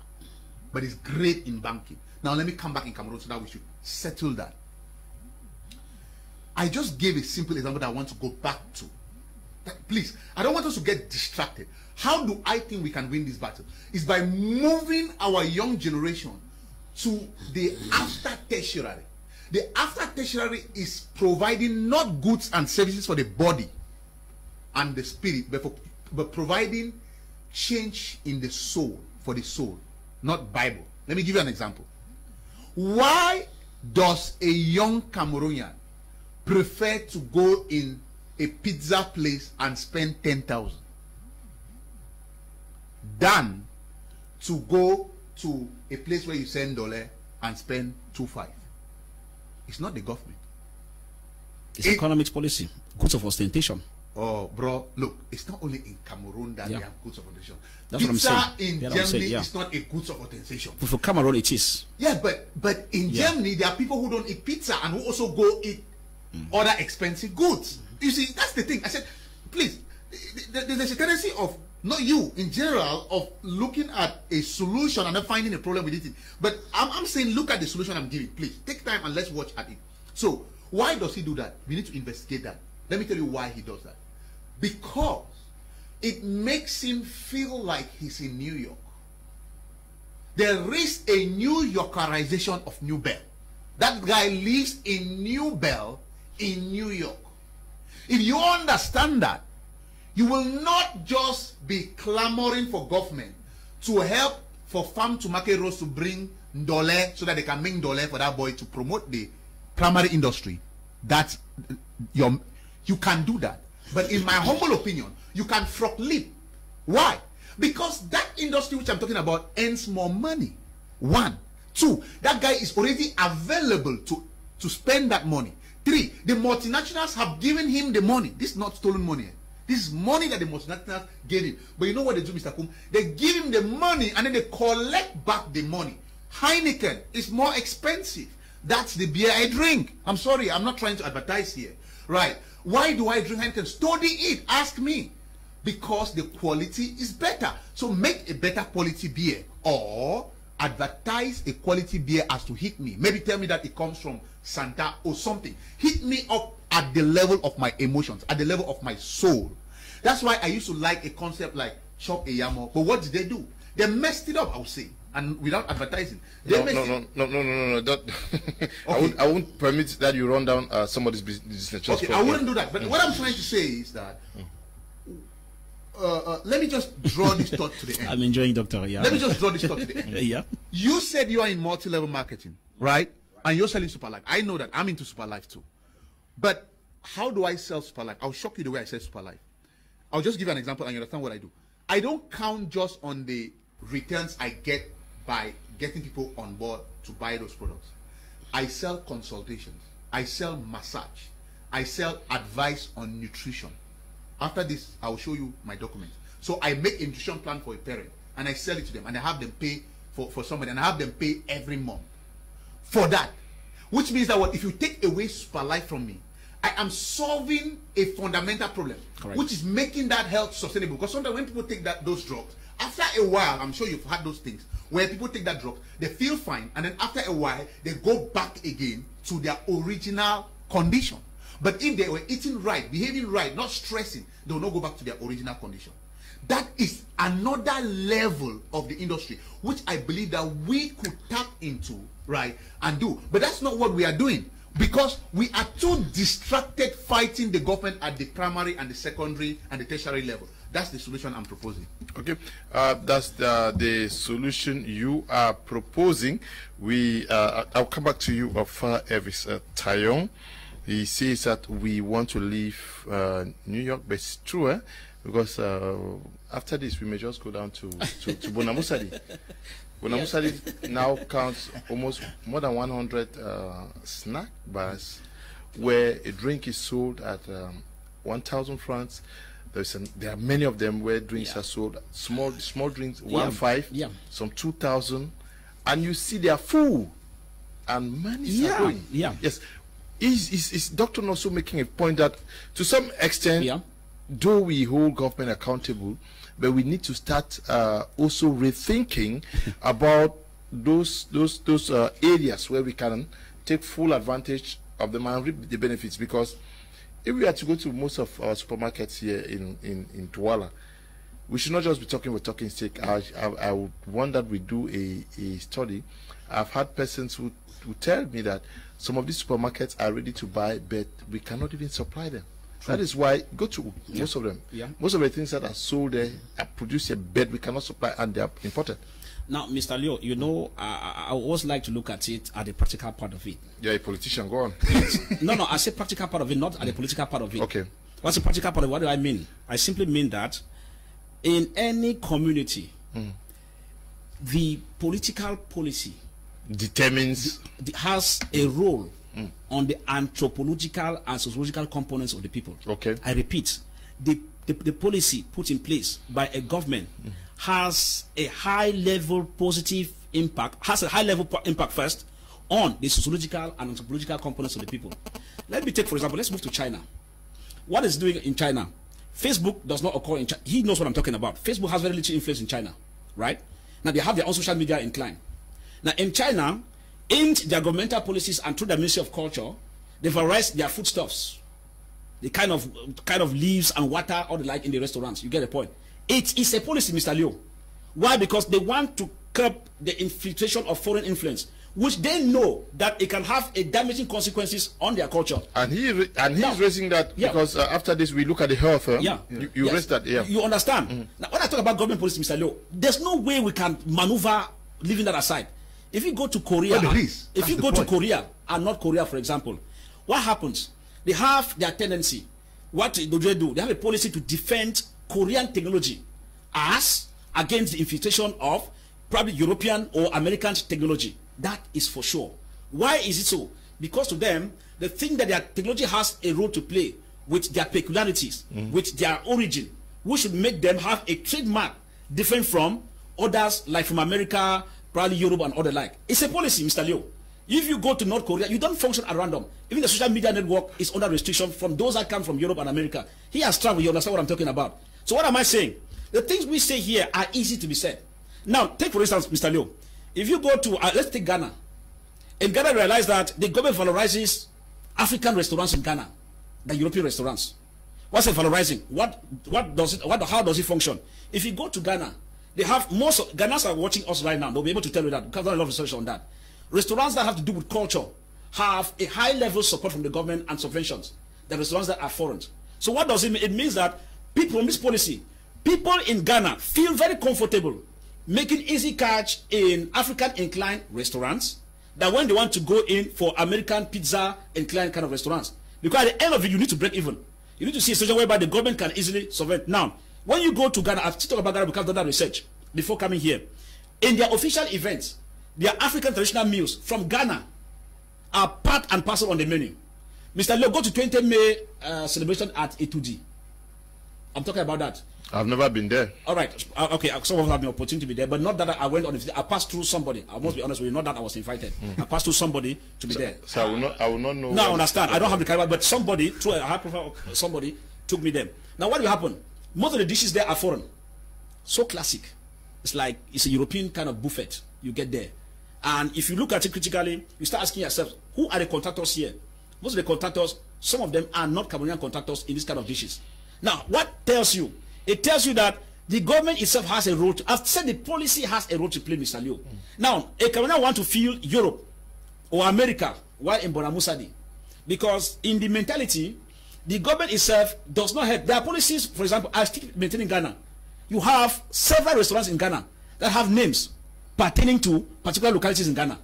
but it's great in banking. Now let me come back in Cameroon so that we should settle that. I just gave a simple example that I want to go back to. Please, I don't want us to get distracted. How do I think we can win this battle? It's by moving our young generation to the after tertiary. The after tertiary is providing not goods and services for the body and the spirit, but providing change in the soul, for the soul, not Bible. Let me give you an example. Why does a young Cameroonian prefer to go in a pizza place and spend 10,000 than to go to a place where you send dollar and spend 2.5. It's not the government. It's economic policy, goods of ostentation. Oh, bro, look, it's not only in Cameroon that they have goods of ostentation. That's what I'm saying. In Germany is not a goods of ostentation. But for Cameroon, it is. Yeah, but in Germany, there are people who don't eat pizza and who also go eat other expensive goods. You see, that's the thing. I said, please, there's a tendency of, not you, in general, of looking at a solution and then finding a problem with it. But I'm saying, look at the solution I'm giving. Please, take time and let's watch at it. So, why does he do that? We need to investigate that. Let me tell you why he does that. Because it makes him feel like he's in New York. There is a New Yorkerization of New Bell. That guy lives in New Bell in New York. If you understand that, you will not just be clamoring for government to help for farm to market roads to bring dollar so that they can make dollar for that boy to promote the primary industry. That's you can do that. But in my humble opinion, you can frog lip. Why? Because that industry which I'm talking about earns more money. 1. 2, that guy is already available to spend that money. 3, the multinationals have given him the money. This is not stolen money. This is money that the multinationals gave him. But you know what they do, Mr. Kum? They give him the money and then they collect back the money. Heineken is more expensive. That's the beer I drink. I'm sorry, I'm not trying to advertise here. Right. Why do I drink Heineken? Study it. Ask me. Because the quality is better. So make a better quality beer or advertise a quality beer as to hit me. Maybe tell me that it comes from Santa or something. Hit me up at the level of my emotions, at the level of my soul. That's why I used to like a concept like Chop a Yamo. But what did they do? They messed it up, I would say. And without advertising. No. That okay. I won't permit that you run down somebody's business. Okay, I wouldn't do that. But what I'm trying to say is that let me just draw this thought to the end. I'm enjoying Dr. Yeah. Let me just draw this thought to the end. Yeah. You said you are in multi-level marketing, right? And you're selling Superlife. I know that. I'm into Superlife too. But how do I sell Superlife? I'll shock you the way I sell Superlife. I'll just give you an example and you understand what I do. I don't count just on the returns I get by getting people on board to buy those products. I sell consultations. I sell massage. I sell advice on nutrition. After this, I will show you my documents. So I make a nutrition plan for a parent and I sell it to them and I have them pay for somebody and I have them pay every month for that. Which means that what if you take away Superlife from me, I am solving a fundamental problem, which is making that health sustainable. Because sometimes when people take those drugs, after a while, I'm sure you've had those things, where people take that drug, they feel fine, and then after a while, they go back again to their original condition. But if they were eating right, behaving right, not stressing, they will not go back to their original condition. That is another level of the industry, which I believe that we could tap into, right, and do. But that's not what we are doing, because we are too distracted fighting the government at the primary and the secondary and the tertiary level. That's the solution I'm proposing. Okay, that's the solution you are proposing. I'll come back to you, Elvis Tayon. He says that we want to leave New York, but it's true, because after this we may just go down to Bonamusadi. Bonamusadi now counts almost more than 100 snack bars where a drink is sold at 1,000 francs. There are many of them where drinks are sold, small drinks, 1,500, some 2,000, and you see they are full, and money are going. Yes, is Dr. also making a point that to some extent, though we hold government accountable, but we need to start also rethinking about those areas where we can take full advantage of them and reap the benefits. Because if we are to go to most of our supermarkets here in Douala, we should not just be talking for talking sake. I would want that we do a study. I've had persons who tell me that some of these supermarkets are ready to buy, but we cannot even supply them. True. That is why go to most of them. Most of the things that are sold there are produced here, but we cannot supply, and they are imported. Now, Mr. Leo, you know, I always like to look at it at the practical part of it. You're a politician, go on. No, I say practical part of it, not at the political part of it. Okay. What's the practical part of it? What do I mean? I simply mean that in any community, the political policy determines, has a role on the anthropological and sociological components of the people. Okay. I repeat, the policy put in place by a government has a high level positive impact, has a high level impact first on the sociological and anthropological components of the people. Let me take, for example, let's move to China. What is doing in China? Facebook does not occur in China. He knows what I'm talking about. Facebook has very little influence in China, right? Now they have their own social media incline. Now in China, in their governmental policies and through the Ministry of Culture, they valorize their foodstuffs, the kind of leaves and water or the like in the restaurants. You get the point. It is a policy, Mr. Liu. Why? Because they want to curb the infiltration of foreign influence, which they know that it can have a damaging consequences on their culture. And he's raising that because after this we look at the health. You raised that. Yeah. You understand? Now, when I talk about government policy, Mr. Liu, there's no way we can maneuver leaving that aside. If you go to Korea, to Korea and North Korea, for example, what happens? They have their tendency. What do they do? They have a policy to defend Korean technology as against the infiltration of probably European or American technology. That is for sure. Why is it so? Because to them, they think that their technology has a role to play with their peculiarities, with their origin, which should make them have a trademark different from others, like from America, probably Europe and other like. It's a policy, Mr. Liu. If you go to North Korea, you don't function at random. Even the social media network is under restriction from those that come from Europe and America. He has traveled, you understand what I'm talking about. So what am I saying? The things we say here are easy to be said. Now, take for instance, Mr. Liu, if you go to, let's take Ghana. In Ghana, realize that the government valorizes African restaurants in Ghana, the European restaurants. What's it valorizing? How does it function? If you go to Ghana, they have most of, Ghanaians are watching us right now. They'll be able to tell you that because there's a lot of research on that. Restaurants that have to do with culture have a high level support from the government and subventions. The restaurants that are foreign. So what does it mean? It means that people on this policy, people in Ghana feel very comfortable making easy catch in African inclined restaurants that when they want to go in for American pizza inclined kind of restaurants. Because at the end of it, you need to break even. You need to see a situation whereby the government can easily survey. Now, when you go to Ghana, I've talked about Ghana because I've done that research before coming here. In their official events, their African traditional meals from Ghana are part and parcel on the menu. Mr. Leo, go to 20 May celebration at A2D. I'm talking about that. I've never been there. All right. Okay. Some of us have the opportunity to be there, but not that I went on it. I passed through somebody. I must be honest with you. Not that I was invited. I passed through somebody to be there. So I will not know. No, I understand. I don't have the caliber, but somebody, through a high profile, somebody took me there. Now, what will happen? Most of the dishes there are foreign. So classic. It's like it's a European kind of buffet. You get there. And if you look at it critically, you start asking yourself, who are the contractors here? Most of the contractors, some of them are not Cameroonian contractors in this kind of dishes. Now, what tells you? It tells you that the government itself has a role to, I've said the policy has a role to play, Mr. Liu. Now, a Cameroonian want to feel Europe or America while in Bonamusadi. Because in the mentality, the government itself does not have, their policies, for example, are still maintaining Ghana. You have several restaurants in Ghana that have names pertaining to particular localities in Ghana.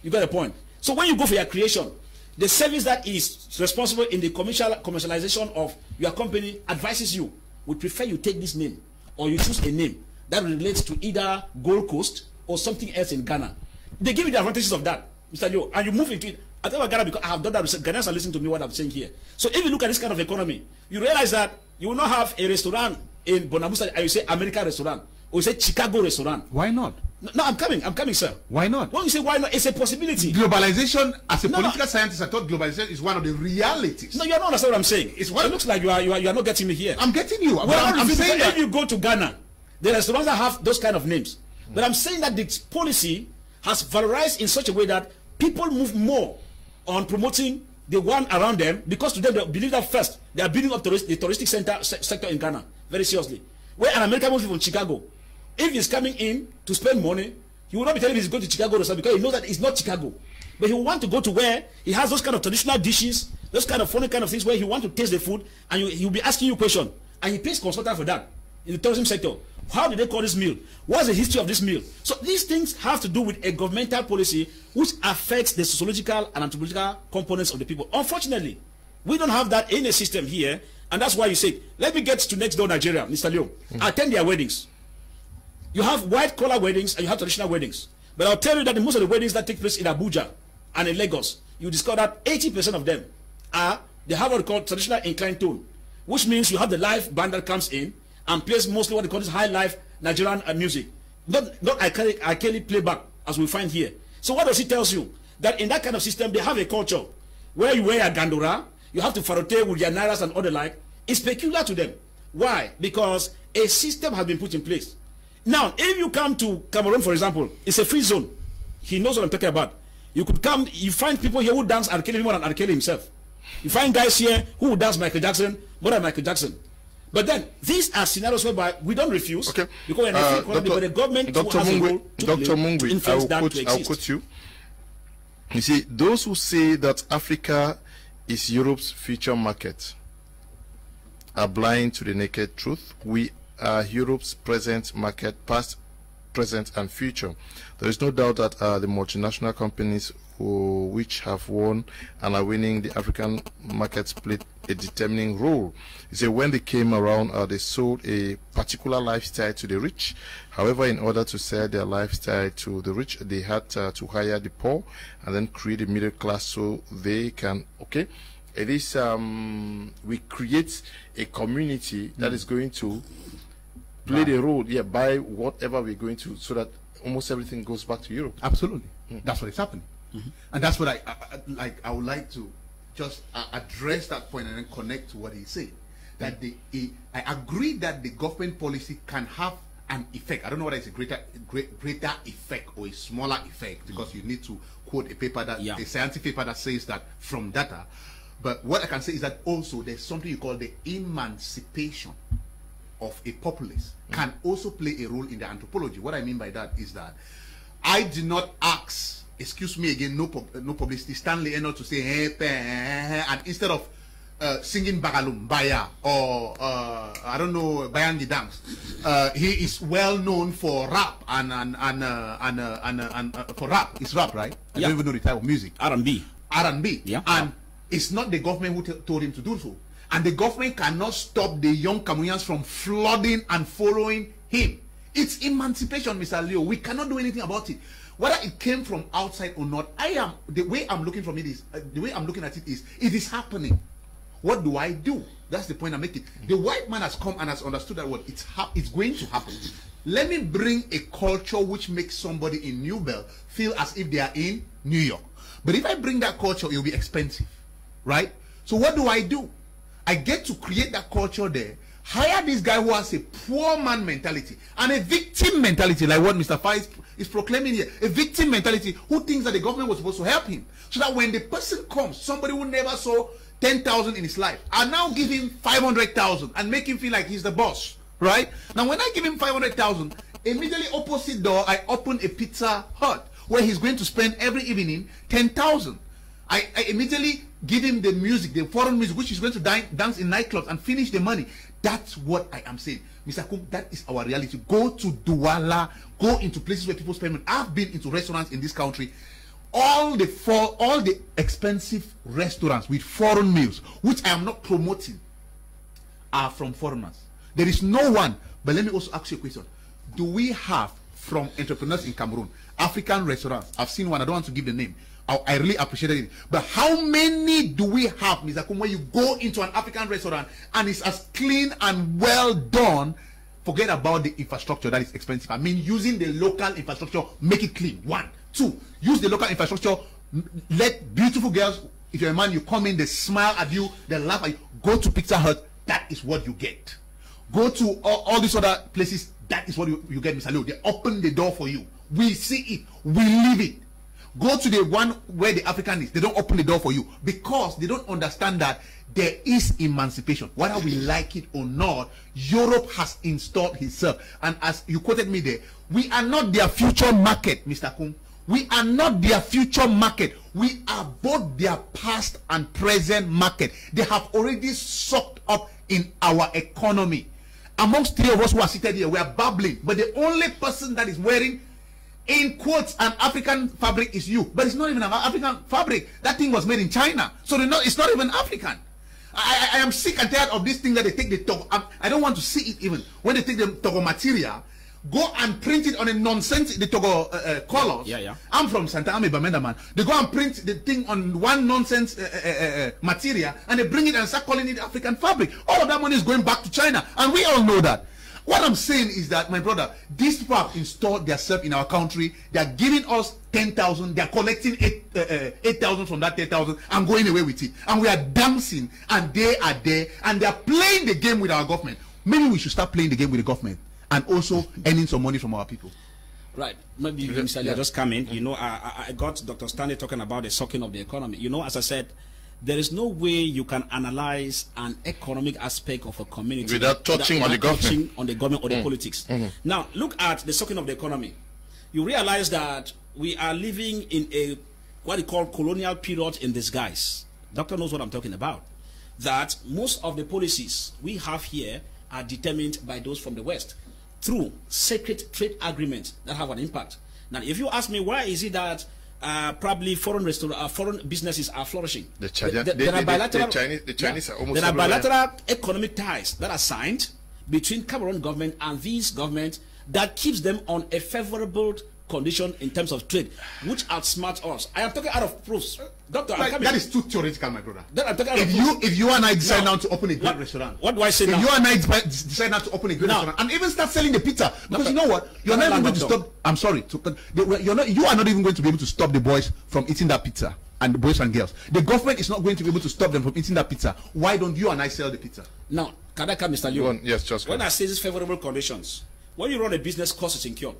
You got a point. So when you go for your creation, the service that is responsible in the commercialization of your company advises you, we prefer you take this name or you choose a name that relates to either Gold Coast or something else in Ghana. They give you the advantages of that, Mr. Liu, and you move into it. I tell you Ghana because I have done that research. Ghanaians are listening to me what I'm saying here. So if you look at this kind of economy, you realize that you will not have a restaurant in Bonamusa and you say American restaurant or you say Chicago restaurant. Why not? No, I'm coming, sir. Why not? When you say why not, it's a possibility. Globalization, as a political scientist, I thought globalization is one of the realities. No, you don't understand what I'm saying. It looks like you are not getting me here. I'm getting you. Well, I'm saying that if you go to Ghana, there are restaurants that have those kind of names. But I'm saying that the policy has valorized in such a way that people move more on promoting the one around them because to them they believe that first they are building up the touristic sector in Ghana very seriously. Where an American movie from Chicago, if he's coming in to spend money, he will not be telling him he's going to Chicago restaurant because he knows that it's not Chicago. But he will want to go to where he has those kind of traditional dishes, those kind of funny kind of things where he want to taste the food, and he will be asking you a question, and he pays consultant for that in the tourism sector. How did they call this meal? What's the history of this meal? So these things have to do with a governmental policy which affects the sociological and anthropological components of the people. Unfortunately, we don't have that in a system here And that's why you say, let me get to next door Nigeria, Mr. Leo. Attend their weddings. You have white collar weddings and you have traditional weddings. But I'll tell you that most of the weddings that take place in Abuja and in Lagos, you discover that 80% of them they have what we call traditional inclined tone, which means you have the live band that comes in and plays mostly what they call high life Nigerian music. Not archaic playback as we find here. So what does it tell you? That in that kind of system, they have a culture where you wear a gandora, you have to farote with your nairas and other like. It's peculiar to them. Why? Because a system has been put in place. Now, if you come to Cameroon, for example, it's a free zone. He knows what I'm talking about. You could come, you find people here who dance R. Kelly more than R. Kelly himself. You find guys here who dance Michael Jackson more than Michael Jackson. But then, these are scenarios whereby we don't refuse. Okay. Because the government Dr. Mungwe, I'll quote you. You see, those who say that Africa is Europe's future market are blind to the naked truth. We are Europe's present market, past, present, and future. There is no doubt that the multinational companies which have won and are winning the African markets played a determining role. You see, when they came around, they sold a particular lifestyle to the rich. However, in order to sell their lifestyle to the rich, they had to hire the poor and then create a middle class so they can, okay, it is, we create a community that is going to play the role, by whatever we're going to, so that almost everything goes back to Europe. Absolutely. That's what is happening. And that's what I would like to just address that point and then connect to what he said. That I agree that the government policy can have an effect. I don't know whether it's a greater effect or a smaller effect, because you need to quote a paper that a scientific paper that says that from data. But what I can say is that also there's something you call the emancipation of a populace can also play a role in the anthropology. What I mean by that is that I did not ask, excuse me again, no publicity, Stanley Eno to say hey, and instead of singing Bagalum Baya or I don't know Bayangi dance, he is well known for rap and for rap. It's rap, right? I don't even know the type of music. R&B. Yeah. And it's not the government who told him to do so. And the government cannot stop the young Cameroonians from flooding and following him. It's emancipation, Mr. Leo. We cannot do anything about it. Whether it came from outside or not, the way I'm looking from it is, the way I'm looking at it is happening. What do I do? That's the point I'm making. The white man has come and has understood that what it's going to happen. Let me bring a culture which makes somebody in New Bell feel as if they are in New York. But if I bring that culture, it will be expensive, right? So what do? I get to create that culture there, hire this guy who has a poor man mentality and a victim mentality, like what Mr. Fa is proclaiming here, a victim mentality, who thinks that the government was supposed to help him, so that when the person comes, somebody who never saw 10,000 in his life, I now give him 500,000 and make him feel like he's the boss, right? Now when I give him 500,000, immediately opposite door, I open a Pizza Hut where he's going to spend every evening 10,000. I immediately give him the music, the foreign music, which is going to dance in nightclubs and finish the money. That's what I am saying. Mr. Kum, that is our reality. Go to Douala, go into places where people spend money. I've been into restaurants in this country. All the expensive restaurants with foreign meals, which I am not promoting, are from foreigners. There is no one. But let me also ask you a question. Do we have, from entrepreneurs in Cameroon, African restaurants? I've seen one. I don't want to give the name. I really appreciated it. But how many do we have, Mr. Kum, when you go into an African restaurant and it's as clean and well done? Forget about the infrastructure that is expensive. I mean, using the local infrastructure, make it clean. 1, 2, use the local infrastructure. Let beautiful girls, if you're a man, you come in, they smile at you, they laugh at you. Go to Pizza Hut, that is what you get. Go to all these other places, that is what you get, Mr. Leo. They open the door for you. We see it, we live it. Go to the one where the African is. They don't open the door for you because they don't understand that there is emancipation. Whether we like it or not, Europe has installed itself. And as you quoted me there, we are not their future market, Mr. Kum. We are not their future market. We are both their past and present market. They have already sucked up in our economy. Amongst 3 of us who are seated here, we are babbling. But the only person that is wearing, in quotes, an African fabric is you. But it's not even an African fabric. That thing was made in China. So it's not even African. I am sick and tired of this thing that they take the Togo. I don't want to see it even. When they take the Togo material, go and print it on a nonsense, the Togo colors. Yeah. I'm from Santa Ame Bamenda, man. They go and print the thing on one nonsense material, and they bring it and start calling it African fabric. All of that money is going back to China, and we all know that. What I'm saying is that, my brother, these people have installed themselves in our country. They are giving us 10,000. They are collecting 8,000 from that 10,000 and going away with it. And we are dancing, and they are there, and they are playing the game with our government. Maybe we should start playing the game with the government and also earning some money from our people. Right. Maybe Mr. Lee, just come in. You know, I got Dr. Stanley talking about the sucking of the economy. You know, as I said, there is no way you can analyze an economic aspect of a community without touching on the government or the politics. Now, look at the sucking of the economy. You realize that we are living in a what they call colonial period in disguise. Doctor knows what I'm talking about. That most of the policies we have here are determined by those from the West through secret trade agreements that have an impact. Now, if you ask me, why is it that probably foreign businesses are flourishing? The Chinese are almost there are bilateral economic ties that are signed between Cameroon government and these governments that keeps them on a favorable condition in terms of trade, which outsmart us. I am talking out of proofs. Doctor, that is too theoretical, my brother. If you and I decide now to open a great restaurant, what do I say now? If you and I decide now to open a great restaurant and even start selling the pizza, because you know what, you're not even going to stop. I'm sorry, you are not even going to be able to stop the boys from eating that pizza, and the boys and girls. The government is not going to be able to stop them from eating that pizza. Why don't you and I sell the pizza? Now, can I come, Mr. Liu? Yes, just when I say these favorable conditions, when you run a business, cost is incurred.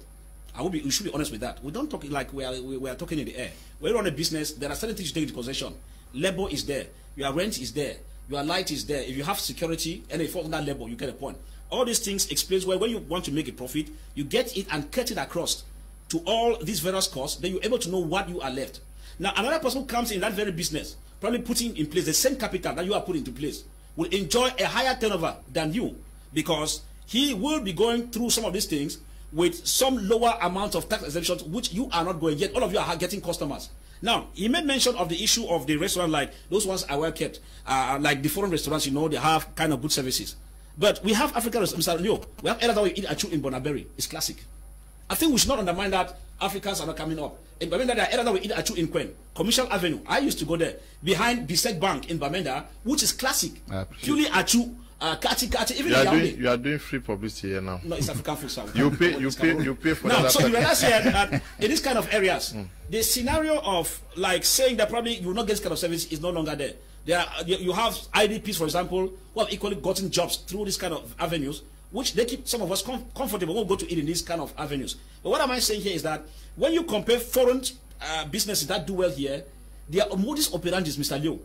We should be honest with that. We don't talk like we are talking in the air. When you run a business, there are certain things you take into consideration. Labor is there, your rent is there, your light is there. If you have security and if you fall under labor, you get a point. All these things explains why when you want to make a profit, you get it and cut it across to all these various costs. Then you're able to know what you are left. Now, another person who comes in that very business, probably putting in place the same capital that you are putting into place, will enjoy a higher turnover than you, because he will be going through some of these things with some lower amount of tax exemptions, which you are not going, yet all of you are getting customers. Now, he made mention of the issue of the restaurant, like those ones are well kept, like the foreign restaurants, you know, they have kind of good services. But we have African restaurants, Mr. Leo, we have either we eat achu in Bonaberry, it's classic. I think we should not undermine that Africans are not coming up. In Bamenda, there are either we eat achu in Quen, Commercial Avenue. I used to go there, behind Bisek Bank in Bamenda, which is classic. Purely achu. Even you are doing free publicity here now. No, it's African food, sir. You pay for now, that. So you realize here that in these kind of areas, the scenario of like saying that probably you will not get this kind of service is no longer there. You have IDPs, for example, who have equally gotten jobs through this kind of avenues, which they keep some of us comfortable when we go to eat in these kind of avenues. But what am I saying here is that when you compare foreign businesses that do well here, their modus operandi, Mr. Liu,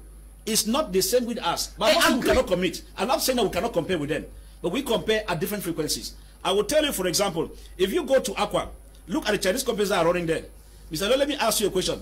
it's not the same with us. But we cannot commit. I'm not saying that we cannot compare with them, but we compare at different frequencies. I will tell you, for example, if you go to Aqua, look at the Chinese companies that are running there. Mr. Lo, let me ask you a question.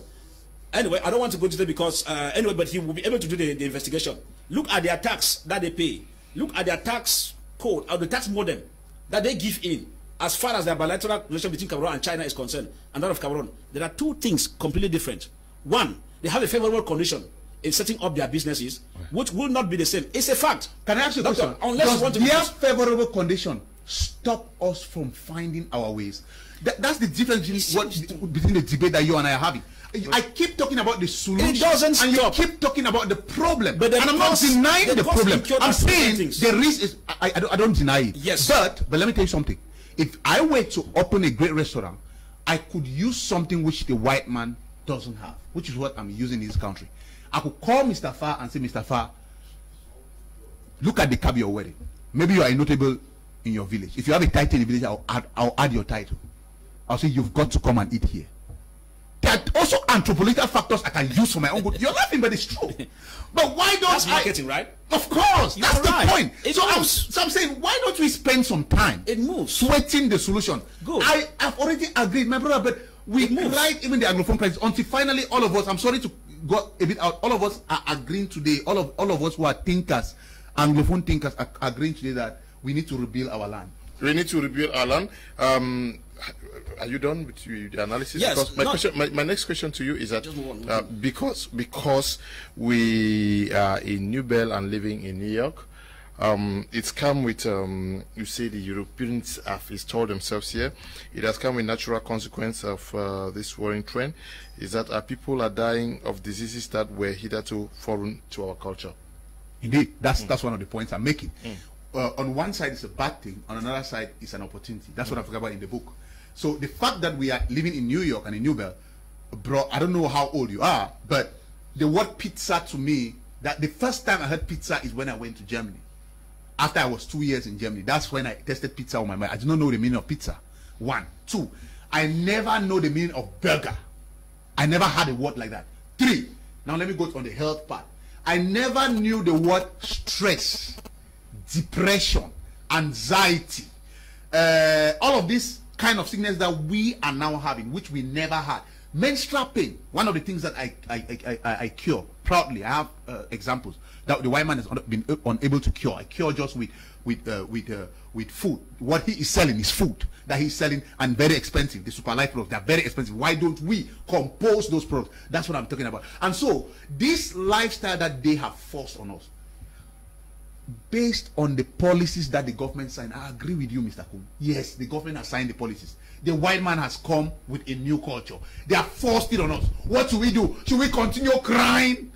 Anyway, I don't want to go to them because, anyway, but he will be able to do the investigation. Look at their tax that they pay. Look at their tax code, or the tax modem that they give in, as far as the bilateral relation between Cameroon and China is concerned, and that of Cameroon. There are two things completely different. One, they have a favorable condition in setting up their businesses, which will not be the same. It's a fact. Can I ask you a question? Unless you want to their favorable condition stop us from finding our ways? That's the difference between the debate that you and I are having. I keep talking about the solution, it doesn't and stop. You keep talking about the problem. But and I'm not denying the problem. I'm saying the risk is. I don't deny it. Yes. But let me tell you something. If I were to open a great restaurant, I could use something which the white man doesn't have, which is what I'm using in this country. I could call Mr. Fa and say, Mr. Fa, look at the cab you're wearing. Maybe you are a notable in your village. If you have a title in the village, I'll add your title. I'll say, you've got to come and eat here. There are also anthropological factors I can use for my own good. You're laughing, but it's true. But why don't That's marketing, right? Of course. That's the point. So I'm saying, why don't we spend some time sweating the solution? Good. I've already agreed, my brother, but we cried even the Anglophone crisis until finally all of us, I'm sorry to go a bit out, all of us are agreeing today, all of us who are thinkers, Anglophone thinkers are agreeing today that we need to rebuild our land. We need to rebuild our land. Are you done with the analysis? Yes. Because my next question to you is that because we are in New Bell and living in New York, it's come with you say the Europeans have installed themselves here. It has come with natural consequence of this warring trend. Is that people are dying of diseases that were hitherto foreign to our culture? Indeed, that's one of the points I'm making. On one side, it's a bad thing. On another side, it's an opportunity. That's what I forgot about in the book. So the fact that we are living in New York and in New Bell, bro, I don't know how old you are, but the word pizza to me, that the first time I heard pizza is when I went to Germany. After I was 2 years in Germany, that's when I tested pizza on my mind. I did not know the meaning of pizza. 1, 2, I never know the meaning of burger. I never had a word like that. 3, now let me go on the health part. I never knew the word stress, depression, anxiety, all of this kind of sickness that we are now having, which we never had. Menstrual pain, one of the things that I cure proudly. I have examples that the white man has been unable to cure. I cure just with food. What he is selling is food that he's selling, and very expensive. The super life products, they're very expensive. Why don't we compose those products? That's what I'm talking about. And so this lifestyle that they have forced on us, based on the policies that the government signed, I agree with you, Mr. Kum. Yes, the government has signed the policies. The white man has come with a new culture. They have forced it on us. What should we do? Should we continue crying?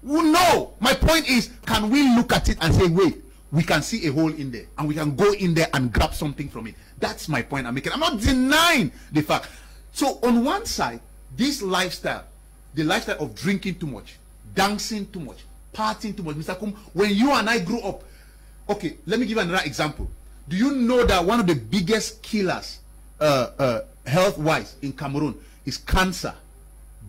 Well, no. My point is, can we look at it and say, wait, we can see a hole in there, and we can go in there and grab something from it? That's my point I'm making. I'm not denying the fact. So on one side, this lifestyle, the lifestyle of drinking too much, dancing too much, partying too much. Mr. Kum, when you and I grew up, okay, let me give you another example. Do you know that one of the biggest killers health-wise in Cameroon is cancer,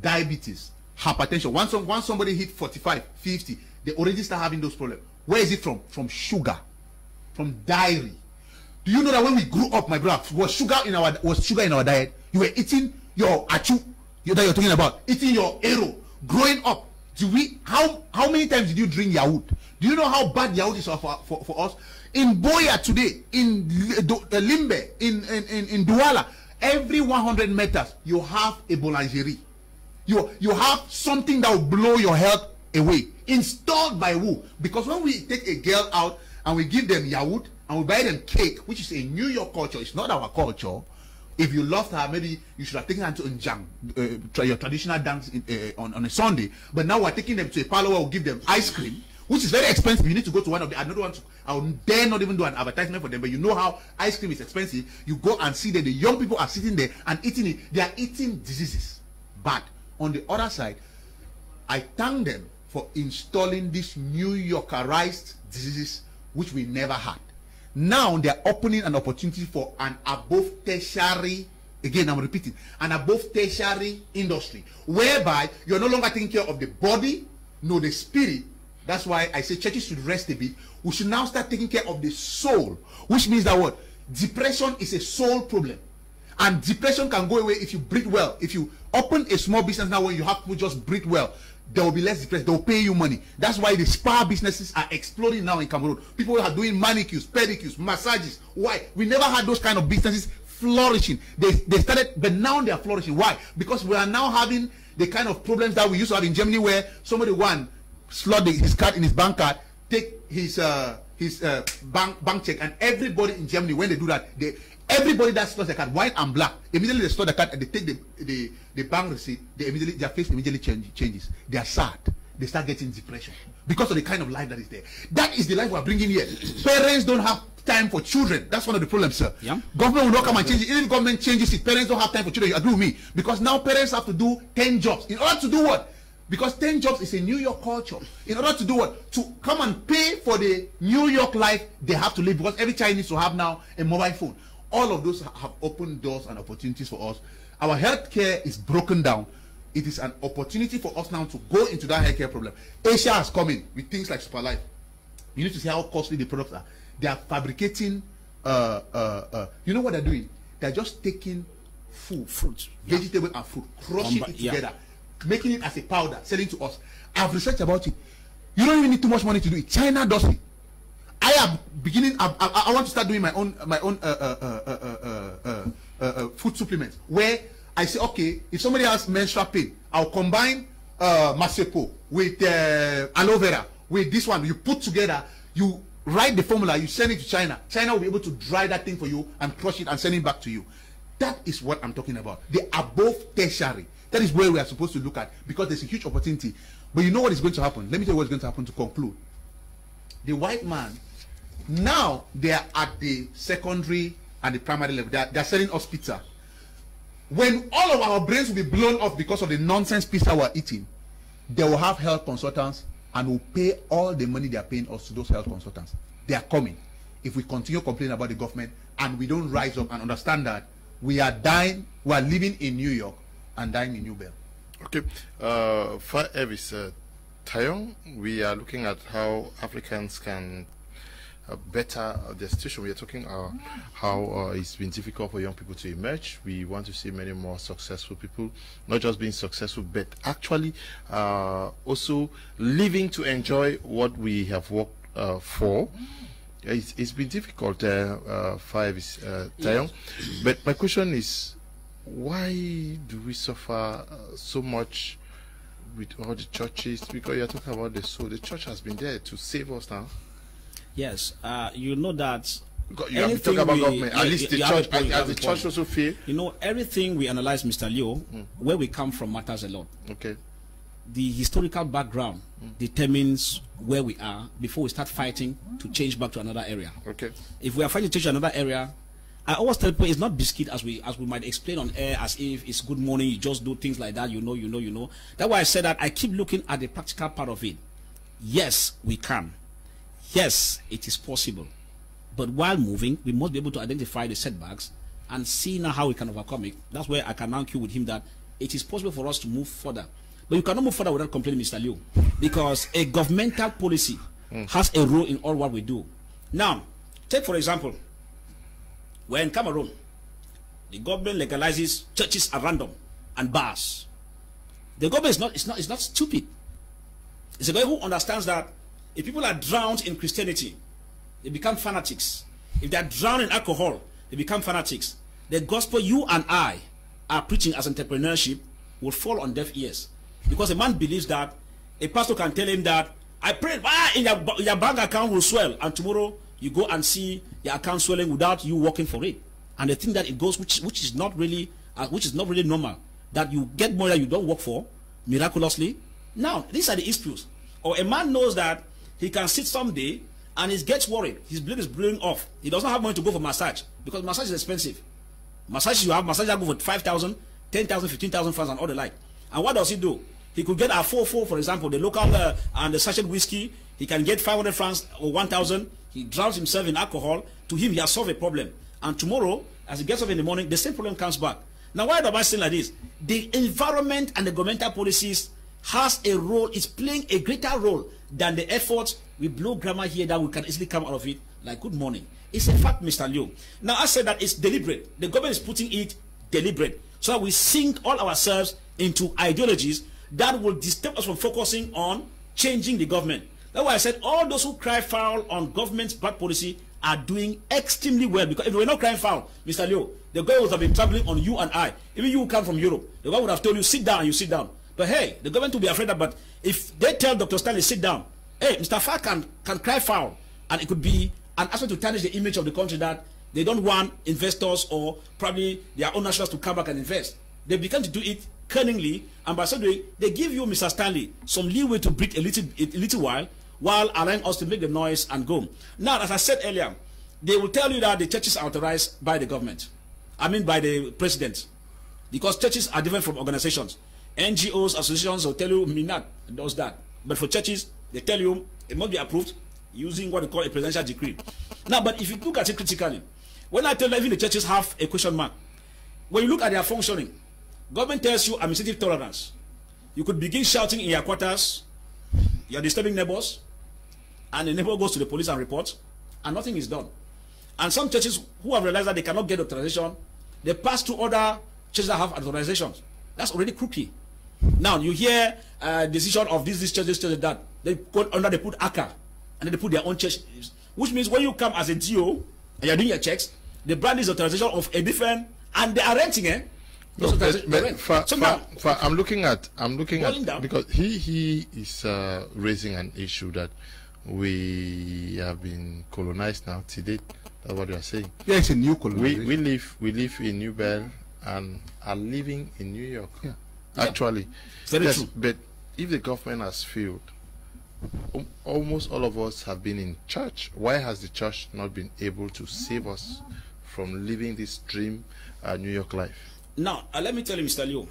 diabetes, hypertension? Once somebody hit 45, 50, they already start having those problems. Where is it from? From sugar, from dairy. Do you know that when we grew up, my brother, was sugar in our diet? You were eating your achu, that you're talking about, eating your arrow. Growing up, how many times did you drink yaourt? Do you know how bad yaourt is for us? In Boya today, in Limbe, in Douala, every 100 meters you have a boulangerie. You have something that will blow your health away. Installed by who? Because when we take a girl out and we give them yaourt and we buy them cake, which is a New York culture, it's not our culture. If you loved her, maybe you should have taken her to Njang, your traditional dance on a Sunday. But now we're taking them to a parlor where we'll give them ice cream, which is very expensive. You need to go to one of the, I don't want to, I will dare not even do an advertisement for them, but you know how ice cream is expensive. You go and see that the young people are sitting there and eating it. They are eating diseases. But on the other side, I thank them for installing these New Yorkerized diseases, which we never had. Now they're opening an opportunity for an above tertiary, again I'm repeating, an above tertiary industry, whereby you're no longer taking care of the body, no, the spirit. That's why I say churches should rest a bit. We should now start taking care of the soul, which means that what? Depression is a soul problem. And depression can go away if you breathe well. If you open a small business now where you have to just breathe well, there will be less depressed. They will pay you money. That's why the spa businesses are exploding now in Cameroon. People are doing manicures, pedicures, massages. Why? We never had those kind of businesses flourishing. They started, but now they are flourishing. Why? Because we are now having the kind of problems that we used to have in Germany, where somebody slot his card in his bank card, take his bank check, and everybody in Germany, when they do that, everybody that slots their card, white and black, immediately they slot the card and they take the bank receipt, their face immediately changes. They are sad. They start getting depression because of the kind of life that is there. That is the life we are bringing here. Parents don't have time for children. That's one of the problems, sir. Yeah. Government will not come and change it. Even if government changes it, parents don't have time for children. You agree with me? Because now parents have to do 10 jobs. In order to do what? Because 10 jobs is a New York culture. In order to do what? To come and pay for the New York life they have to live, because every child needs to have now a mobile phone. All of those have opened doors and opportunities for us. Our healthcare is broken down. It is an opportunity for us now to go into that healthcare problem. Asia has come in with things like Superlife. You need to see how costly the products are. They are fabricating, you know what they're doing? They're just taking fruit, vegetable and fruit, crushing it together, making it as a powder, selling to us. I've researched about it. You don't even need too much money to do it. China does it. I am beginning, I want to start doing my own food supplements, where I say, okay, if somebody has menstrual pain, I'll combine masepo with aloe vera with this one. You put together, you write the formula, you send it to China. China will be able to dry that thing for you and crush it and send it back to you. That is what I'm talking about. The above tertiary. That is where we are supposed to look at, because there's a huge opportunity. But you know what is going to happen? Let me tell you what's going to happen to conclude. The white man, now they are at the secondary and the primary level. They are selling us pizza. When all of our brains will be blown off because of the nonsense pizza we're eating, they will have health consultants and will pay all the money they are paying us to those health consultants. They are coming. If we continue complaining about the government and we don't rise up and understand that we are dying, we are living in New York and dying in New Bell. Okay, for Evis Tayon, we are looking at how Africans can better the situation. We are talking how it's been difficult for young people to emerge. We want to see many more successful people, not just being successful, but actually also living to enjoy what we have worked for. It's been difficult, Tayon. But my question is, why do we suffer so much with all the churches? Because you're talking about the soul. The church has been there to save us now. Yes, you know that. You have to talk about government. At least the church, as the church also feel. You know, everything we analyze, Mr. Leo, where we come from matters a lot. Okay. The historical background determines where we are before we start fighting to change back to another area. Okay. If we are fighting to change to another area, I always tell people it's not biscuit as we might explain on air, as if it's good morning, you just do things like that, you know. That's why I said that I keep looking at the practical part of it. Yes, we can. Yes, it is possible. But while moving, we must be able to identify the setbacks and see now how we can overcome it. That's where I can argue with him that it is possible for us to move further. But you cannot move further without complaining, Mr. Liu, because a governmental policy has a role in all what we do. Now, take for example, we're in Cameroon. The government legalizes churches at random and bars. The government is not stupid. It's a guy who understands that if people are drowned in Christianity, they become fanatics. If they are drowned in alcohol, they become fanatics. The gospel you and I are preaching as entrepreneurship will fall on deaf ears. Because a man believes that a pastor can tell him that, I prayed, your bank account will swell, and tomorrow you go and see your account swelling without you working for it. And they think that it goes, which is not really normal. That you get more that you don't work for, miraculously. Now, these are the issues. Or a man knows that he can sit someday and he gets worried. His blood is blowing off. He doesn't have money to go for massage because massage is expensive. Massages that go for 5,000, 10,000, 15,000 francs and all the like. And what does he do? He could get a 4-4, for example, the local and the sachet whiskey. He can get 500 francs or 1,000. He drowns himself in alcohol. To him, he has solved a problem. And tomorrow, as he gets up in the morning, the same problem comes back. Now, why am I saying like this? The environment and the governmental policies has a role, is playing a greater role than the efforts. We blow grammar here that we can easily come out of it like good morning. It's a fact, Mr. Liu. Now, I said that it's deliberate. The government is putting it deliberate. So that we sink all ourselves into ideologies that will disturb us from focusing on changing the government. That's why I said all those who cry foul on government's bad policy are doing extremely well. Because if they were not crying foul, Mr. Liu, the government would have been traveling on you and I. Even you who come from Europe, the government would have told you, sit down, and you sit down. But hey, the government will be afraid of, but if they tell Dr. Stanley, sit down, hey, Mr. Fa can cry foul, and it could be an aspect to tarnish the image of the country that they don't want investors or probably their own nationals to come back and invest. They begin to do it cunningly, and by so doing, they give you, Mr. Stanley, some leeway to breathe a little while allowing us to make the noise and go. Now, as I said earlier, they will tell you that the churches are authorized by the government. I mean by the president. Because churches are different from organizations. NGOs, associations will tell you, Minat does that. But for churches, they tell you it must be approved using what they call a presidential decree. Now, but if you look at it critically, when I tell you even the churches have a question mark, when you look at their functioning, government tells you administrative tolerance. You could begin shouting in your quarters, you're disturbing neighbors, and the neighbor goes to the police and reports, and nothing is done. And some churches who have realized that they cannot get authorization, they pass to other churches that have authorizations. That's already crooked. Now you hear decision of this church, that they go under, they put ACA, and then they put their own church which means when you come as a DO and you're doing your checks, the brand is authorization of a different, and they are renting, eh? No, I'm looking at because he is raising an issue that we have been colonized now today. That's what you are saying. Yeah, it's a new colonization. We live in New Bell and are living in New York. Yeah. Actually, very true. But if the government has failed, almost all of us have been in church. Why has the church not been able to save us from living this dream New York life? Now, let me tell you, Mr. Leo,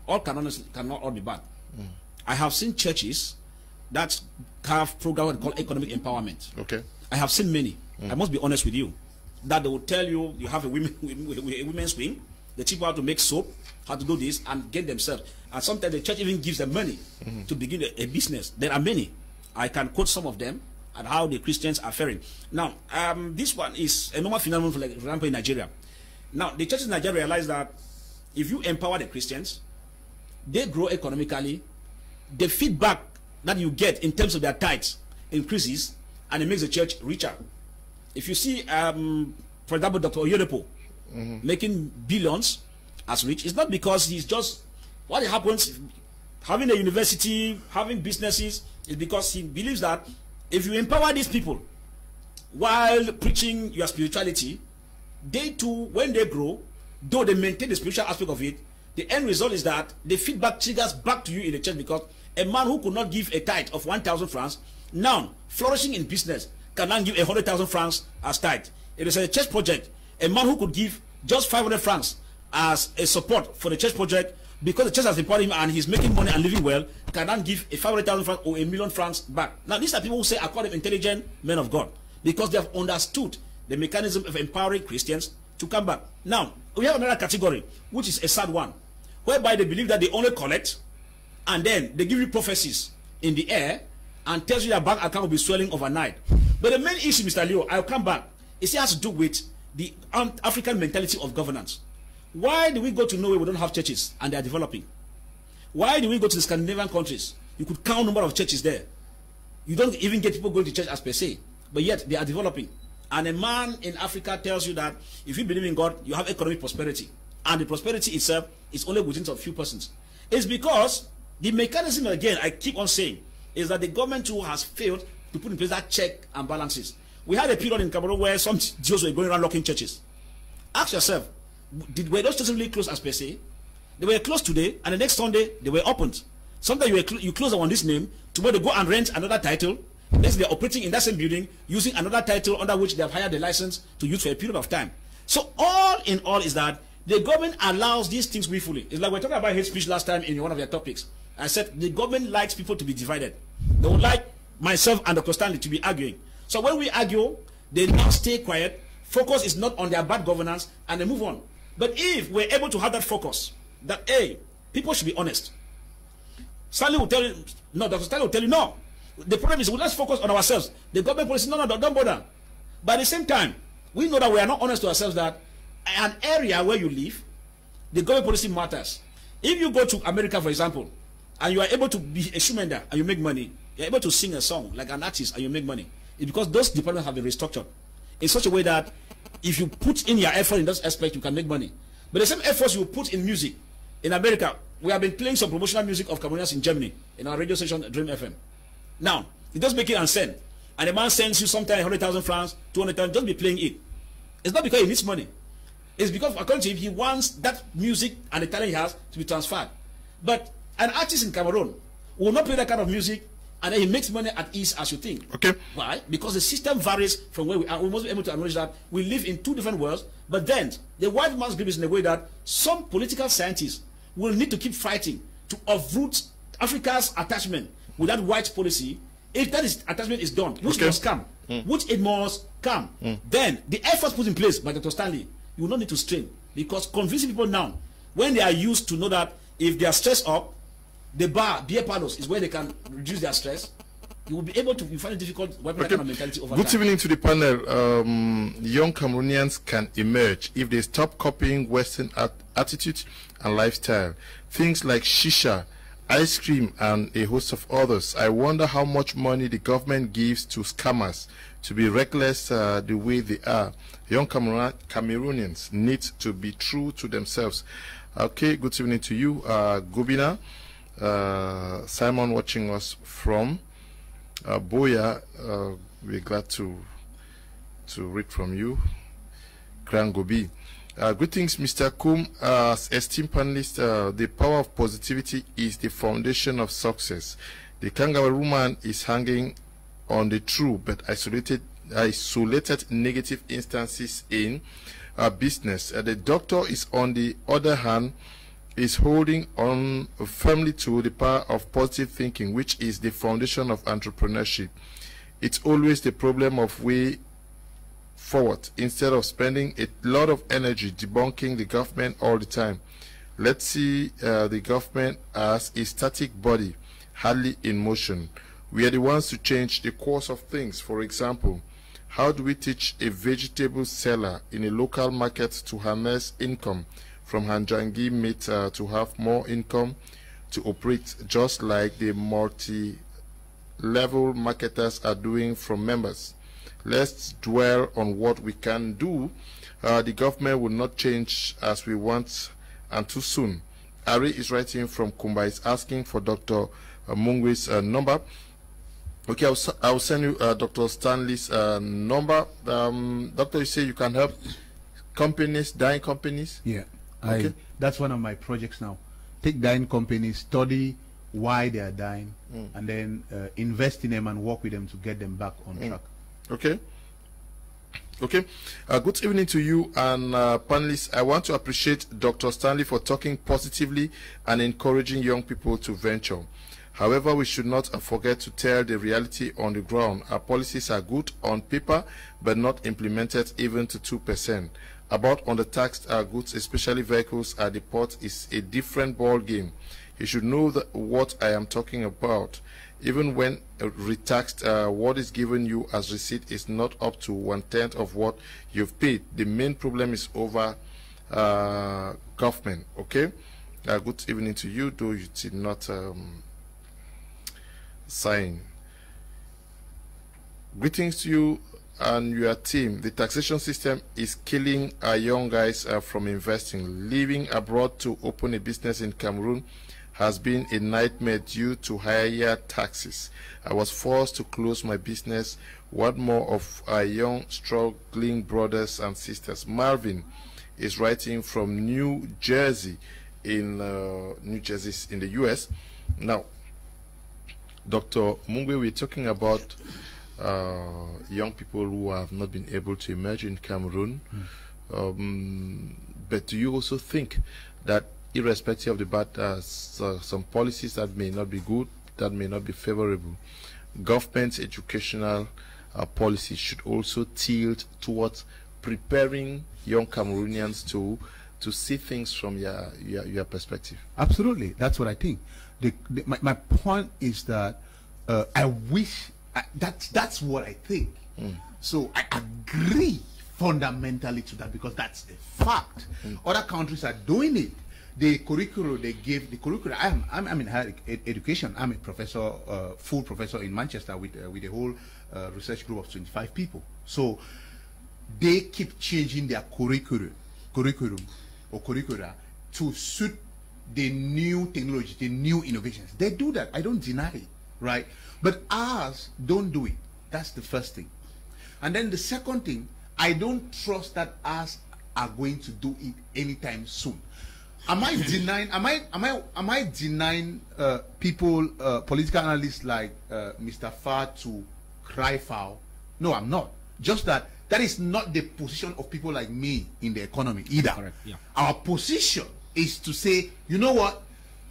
all Cameroonians cannot all be bad. I have seen churches that have programs called economic empowerment. Okay. I have seen many. I must be honest with you. That they will tell you, you have a women's wing, they teach you how to make soap, how to do this, and get themselves. And sometimes the church even gives them money to begin a business. There are many. I can quote some of them and how the Christians are faring. Now, this one is a normal phenomenon, for example, in Nigeria. Now, the churches in Nigeria realize that if you empower the Christians, they grow economically. The feedback that you get in terms of their tithes increases, and it makes the church richer. If you see, for example, Dr. Oyedepo making billions as rich, it's not because he's just, what happens, having a university, having businesses, is because he believes that if you empower these people while preaching your spirituality, they too, when they grow, though they maintain the spiritual aspect of it, the end result is that the feedback triggers back to you in the church, because a man who could not give a tithe of 1,000 francs, now flourishing in business, can now give 100,000 francs as tithe. It is a church project. A man who could give just 500 francs as a support for the church project, because the church has empowered him and he's making money and living well, can now give a 500,000 francs or $1,000,000 francs back. Now, these are people who say, I call them intelligent men of God, because they have understood the mechanism of empowering Christians to come back. Now, we have another category, which is a sad one, whereby they believe that they only collect, and then they give you prophecies in the air and tells you that bank account will be swelling overnight. But the main issue, Mr. Leo, I'll come back, it has to do with the African mentality of governance. Why do we go to Norway, we don't have churches, and they are developing? Why do we go to the Scandinavian countries? You could count number of churches there. You don't even get people going to church as per se, but yet they are developing. And a man in Africa tells you that if you believe in God, you have economic prosperity. And the prosperity itself is only within a few persons. It's because the mechanism, again, I keep on saying, is that the government too has failed to put in place that check and balances. We had a period in Cameroon where some Jews were going around locking churches. Ask yourself, were those churches really closed as per se? They were closed today, and the next Sunday they were opened. Sometimes you close on this name, tomorrow they go and rent another title. Next they're operating in that same building using another title under which they have hired the license to use for a period of time. So all in all is that the government allows these things willfully. It's like we're talking about hate speech last time in one of their topics. I said the government likes people to be divided. They would like myself and Dr. Stanley to be arguing. So when we argue, they now stay quiet. Focus is not on their bad governance, and they move on. But if we're able to have that focus, that hey, people should be honest. Stanley will tell you, no, Dr. Stanley will tell you, no. The problem is, let's focus on ourselves. The government policy, no, don't bother. But at the same time, we know that we are not honest to ourselves that an area where you live, the government policy matters. If you go to America, for example, and you are able to be a shoemender and you make money, you're able to sing a song like an artist and you make money, it's because those departments have been restructured in such a way that if you put in your effort in those aspects, you can make money. But the same efforts you put in music, in America, we have been playing some promotional music of Cameroonians in Germany, in our radio station, Dream FM. Now, it does make it and send. And the man sends you sometimes 100,000 francs, 200,000, just be playing it. It's not because he needs money. It's because, according to him, he wants that music and the talent he has to be transferred. But an artist in Cameroon will not play that kind of music, and then he makes money at ease as you think. Okay. Why? Because the system varies from where we are. We must be able to acknowledge that we live in two different worlds. But then, the white man's grip is in a way that some political scientists will need to keep fighting to uproot Africa's attachment with that white policy. If that attachment is done, which must come, which it must come, then the efforts put in place by Dr. Stanley, you will not need to strain, because convincing people now, when they are used to know that if they are stressed up, the beer parlors is where they can reduce their stress, you will be able to find it difficult to wipe that kind of mentality over time. Good evening to the panel. Young Cameroonians can emerge if they stop copying Western attitude and lifestyle. Things like shisha, ice cream, and a host of others. I wonder how much money the government gives to scammers to be reckless the way they are. Young Cameroonians need to be true to themselves. Okay, good evening to you, Gobina. Simon watching us from Boya. We're glad to read from you. Grand Gobi. Greetings, Mr. Kum. Esteemed panelist, the power of positivity is the foundation of success. The kangaroo man is hanging on the true but isolated negative instances in business. The doctor is, on the other hand, is holding on firmly to the power of positive thinking, which is the foundation of entrepreneurship. It's always the problem of way forward, instead of spending a lot of energy debunking the government all the time. Let's see the government as a static body, hardly in motion. We are the ones to change the course of things. For example, how do we teach a vegetable seller in a local market to harness income from Hanjangi meat to have more income to operate just like the multi-level marketers are doing from members? Let's dwell on what we can do. The government will not change as we want, and too soon. Ari is writing from Kumba, is asking for Dr. Mungwe's number. Okay, I'll send you Dr. Stanley's number. Doctor, you say you can help companies, dying companies? Yeah, okay. That's one of my projects now. Take dying companies, study why they are dying, and then invest in them and work with them to get them back on track. Okay. Okay. Good evening to you and panelists. I want to appreciate Dr. Stanley for talking positively and encouraging young people to venture. However, we should not forget to tell the reality on the ground. Our policies are good on paper, but not implemented even to 2%. About undertaxed goods, especially vehicles at the port, is a different ball game. You should know what I am talking about. Even when retaxed, what is given you as receipt is not up to 1/10 of what you've paid. The main problem is over government. Okay. Good evening to you, though you did not sign. Greetings to you and your team. The taxation system is killing our young guys from investing. Living abroad to open a business in Cameroon has been a nightmare due to higher taxes. I was forced to close my business. What more of our young struggling brothers and sisters? Marvin is writing from New Jersey in in the US. Now, Dr. Mungwe, we're talking about young people who have not been able to emerge in Cameroon. But do you also think that irrespective of the bad, some policies that may not be good, that may not be favorable, government's educational policy should also tilt towards preparing young Cameroonians to see things from your perspective? Absolutely, that's what I think. My point is that I wish that's what I think. So I agree fundamentally to that, because that's a fact. Other countries are doing it. The curriculum they give, I'm in higher education. I'm a professor, full professor in Manchester with a whole research group of 25 people. So they keep changing their curricula to suit the new technology, the new innovations. They do that. I don't deny it, right? But ours don't do it. That's the first thing. And then the second thing, I don't trust that ours are going to do it anytime soon. Am I denying? Am I denying people, political analysts like Mr. Farr to cry foul? No, I'm not. Just that is not the position of people like me in the economy either. Correct. Yeah. Our position is to say, you know what?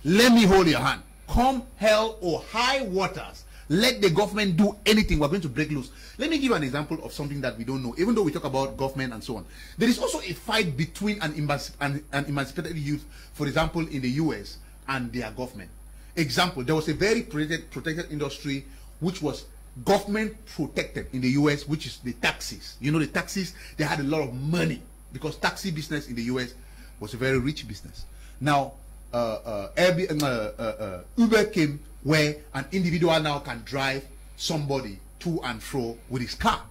Let me hold your hand. Come hell or high waters, let the government do anything. We're going to break loose. Let me give an example of something that we don't know, even though we talk about government and so on. There is also a fight between an emancipated youth, for example, in the US and their government. Example, there was a very protected industry which was government protected in the US, which is the taxis. You know, the taxis, they had a lot of money because taxi business in the US was a very rich business. Now, Uber came where an individual now can drive somebody to and fro with his car.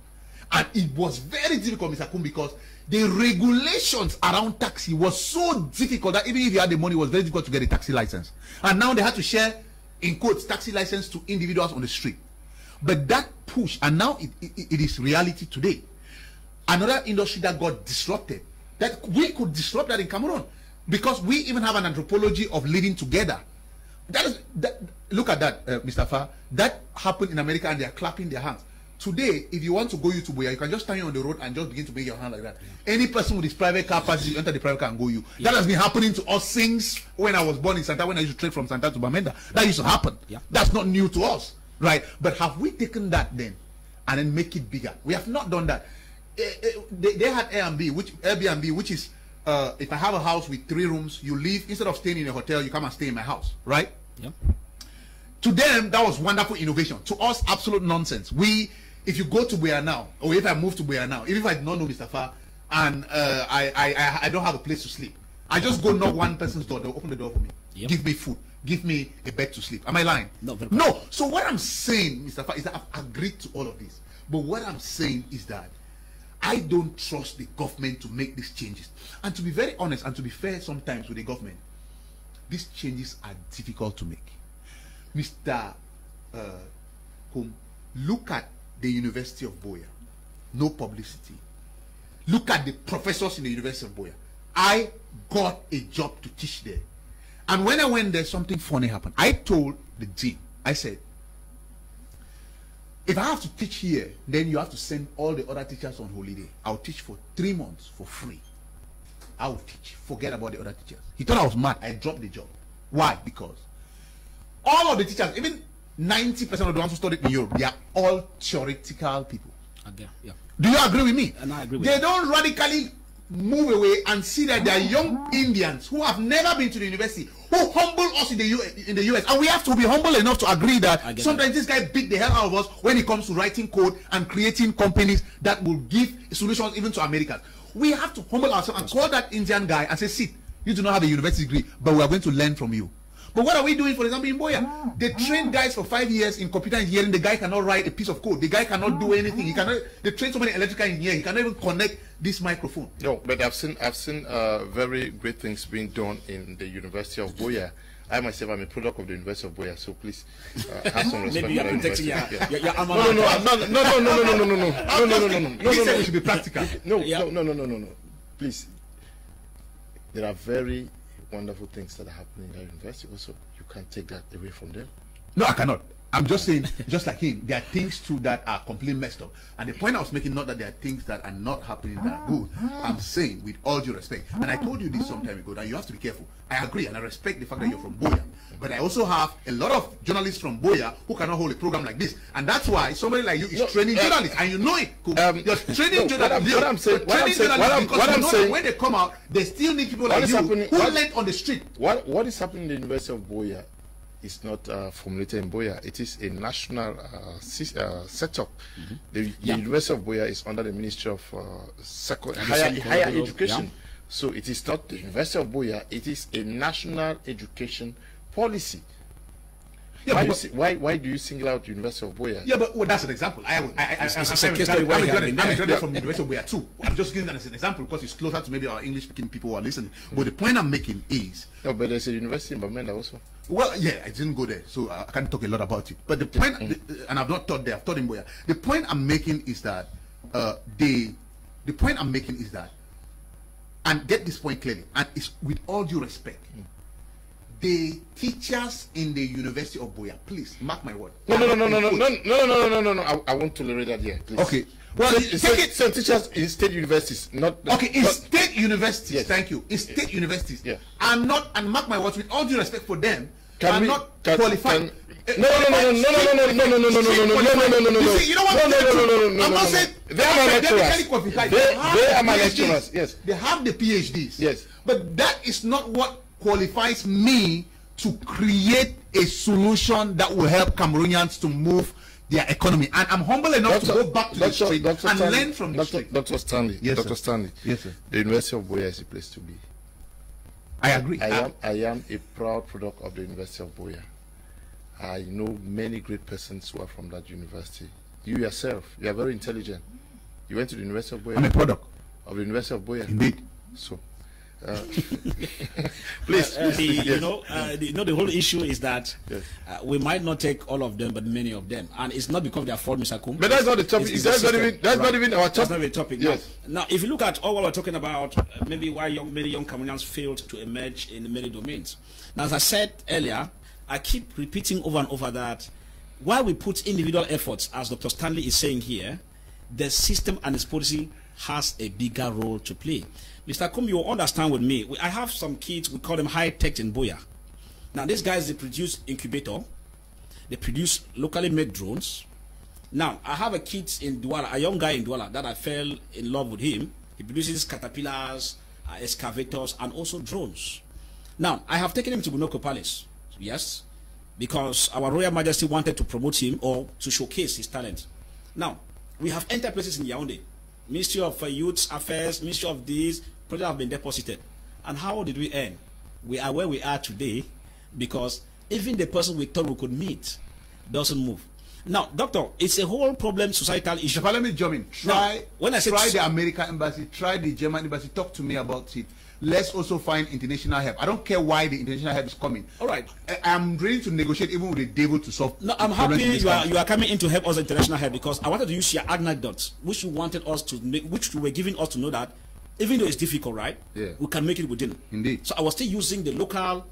And it was very difficult, Mr. Kum, because the regulations around taxi was so difficult that even if you had the money, it was very difficult to get a taxi license. And now they had to share, in quotes, taxi license to individuals on the street. But that push, and now it is reality today. Another industry that got disrupted, that we could disrupt that in Cameroon, because we even have an anthropology of living together. Look at that, Mr. Fa. That happened in America, and they are clapping their hands. Today, if you want to go to Boya, you can just stand on the road and just begin to make your hand like that. Yeah. Any person with his private car passes, you enter the private car and go you. Yeah. That has been happening to us since when I was born in Santa, when I used to trade from Santa to Bamenda. That used to happen. Yeah. That's not new to us, right? But have we taken that then and then make it bigger? We have not done that. They had Airbnb, which is, if I have a house with 3 rooms, you leave, instead of staying in a hotel, you come and stay in my house, right? Yeah. To them, that was wonderful innovation. To us, absolute nonsense. If you go to Boya now, or if I move to Boya now, even if I do not know Mr. Fa, and I don't have a place to sleep, I just go knock one person's door, they'll open the door for me. Yep. Give me food, give me a bed to sleep. Am I lying? No. So what I'm saying, Mr. Fa, is that I've agreed to all of this. But what I'm saying is that I don't trust the government to make these changes. And to be very honest and to be fair sometimes with the government, these changes are difficult to make. Mr. Kum, look at the University of Boya. No publicity. Look at the professors in the University of Boya. I got a job to teach there. And when I went there, something funny happened. I told the dean, I said, if I have to teach here, then you have to send all the other teachers on holiday. I'll teach for 3 months for free. I'll teach. Forget about the other teachers. He thought I was mad. I dropped the job. Why? Because all of the teachers, even 90% of the ones who studied in Europe, they are all theoretical people. Okay, yeah. Do you agree with me? And I agree with you. They don't radically move away and see that there are young Indians who have never been to the university, who humble us in the US. And we have to be humble enough to agree that sometimes this guy beat the hell out of us when it comes to writing code and creating companies that will give solutions even to Americans. We have to humble ourselves and call that Indian guy and say, see, you do not have a university degree, but we are going to learn from you. But what are we doing, for example, in Boya? They train guys for 5 years in computer engineering. The guy cannot write a piece of code. The guy cannot do anything. He cannot. They train so many electrical engineers. He cannot even connect this microphone. No, but I've seen very great things being done in the University of Boya. I myself am a product of the University of Boya, so please have some respect. Maybe you're protecting your No. He said we should be practical. No. Please, there are very wonderful things that are happening in that university also. You can't take that away from them. No, I cannot. I'm just saying, just like him, there are things too that are completely messed up. And the point I was making, not that there are things that are not happening that are good. I'm saying, with all due respect, and I told you this some time ago, that you have to be careful. I agree, and I respect the fact that you're from Boya. But I also have a lot of journalists from Boya who cannot hold a program like this. And that's why somebody like you is training journalists, and you know it. You're training journalists. What I'm saying, when they come out, they still need people like you who learn on the street. What is happening in the University of Boya is not formulated in Boya. It is a national setup. The University of Boya is under the Ministry of Higher Education. Yeah. So it is not the University of Boya. It is a national education policy. Yeah, why do you single out the University of Boya? Yeah, but that's an example. I'm a graduate from the University of Boya too. I'm just giving that as an example because it's closer to maybe our English-speaking people who are listening. But the point I'm making is... No, but there's a university in Bamenda also. Well, yeah, I didn't go there, so I can't talk a lot about it. But the point, and I've not taught there, I've taught in Boya. The point I'm making is that, and get this point clearly, and it's with all due respect, the teachers in the University of Boya, please mark my word. No. I won't tolerate that here, please. Okay. Well, so teachers in state universities, not in state universities. Yes. Thank you. In state universities, are not, and mark my words, with all due respect for them, are not qualified. No. You see, you know what? No. I'm not saying they are my lecturers. They are my lecturers. Yes. They have the PhDs. Yes. But that is not what qualifies me to create a solution that will help Cameroonians to move their economy. And I'm humble enough to go back to the street and learn from the street. Dr. Stanley. Yes, Dr. Stanley. Yes, sir. The University of Boya is a place to be. I agree. I am a proud product of the University of Boya. I know many great persons who are from that university. You yourself, you are very intelligent. You went to the University of Boya? I'm a product Of the University of Boya? Indeed. So, please, the whole issue is that yes. We might not take all of them, but many of them, and it's not because they are fault, Mr. Kum. But that's not the topic. That's not even our topic. That's not the topic. Yes. Now, if you look at all what we're talking about, maybe why many young Cameroonians failed to emerge in many domains. Now, as I said earlier, I keep repeating over and over that while we put individual efforts, as Dr. Stanley is saying here, the system and its policy has a bigger role to play. Mr. Kum, you will understand with me. I have some kids, we call them high tech in Boya. Now, these guys, they produce incubator, they produce locally made drones. Now, I have a kid in Douala, a young guy in Douala, that I fell in love with him. He produces caterpillars, excavators, and also drones. Now, I have taken him to Bunoko Palace, yes, because our Royal Majesty wanted to promote him or to showcase his talent. Now, we have enterprises in Yaoundé, Ministry of Youth Affairs, Ministry of these, projects have been deposited. And how did we earn? We are where we are today because even the person we thought we could meet doesn't move. Now, doctor, it's a whole problem, societal issue. Let me jump in. Try the American embassy, try the German embassy, talk to me about it. Let's also find international help. I don't care why the international help is coming. All right. I'm ready to negotiate even with the devil to solve. No, I'm happy you are coming in to help us international help because I wanted to use your anecdotes, which you wanted us to make, which you were giving us to know that even though it's difficult, right? Yeah. We can make it within. Indeed. So I was still using the local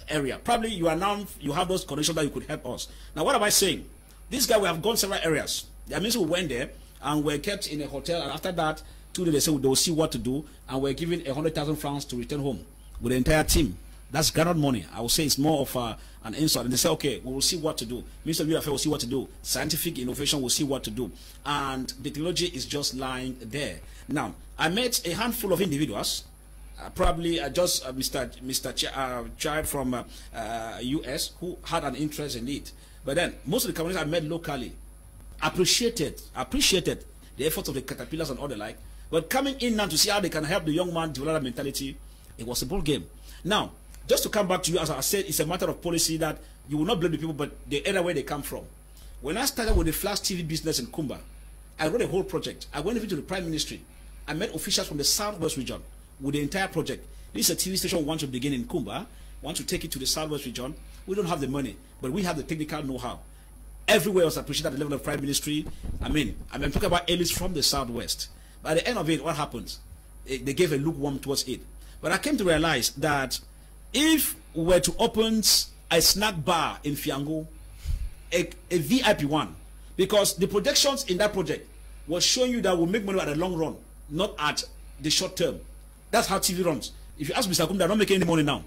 area. Probably you have those connections that you could help us. Now, what am I saying? This guy, we have gone several areas. That means we went there and were kept in a hotel, and after that, 2 days they said they will see what to do, and we're given 100,000 francs to return home with the entire team. That's grounded money. I would say it's more of an insult. And they say, okay, we will see what to do. Minister of Youth Affairs will see what to do. Scientific innovation will see what to do. And the technology is just lying there. Now, I met a handful of individuals, probably just Mr. Child from US, who had an interest in it. But then, most of the Cameroonians I met locally appreciated the efforts of the caterpillars and all the like. But coming in now to see how they can help the young man develop that mentality, it was a ball game. Now, just to come back to you, as I said, it's a matter of policy that you will not blame the people, but the area where they come from. When I started with the Flash TV business in Kumba, I wrote a whole project. I went even to the Prime Ministry. I met officials from the Southwest region with the entire project. This is a TV station we want to begin in Kumba, want to take it to the Southwest region. We don't have the money, but we have the technical know-how. Everywhere else appreciated at the level of Prime Ministry. I'm talking about elites from the Southwest. By the end of it, what happens? They gave a lukewarm towards it. But I came to realize that if we were to open a snack bar in Fiango, a VIP one, because the projections in that project was showing you that we'll make money at the long run, not at the short term. That's how TV runs. If you ask Mr. Kum, they're not making any money now.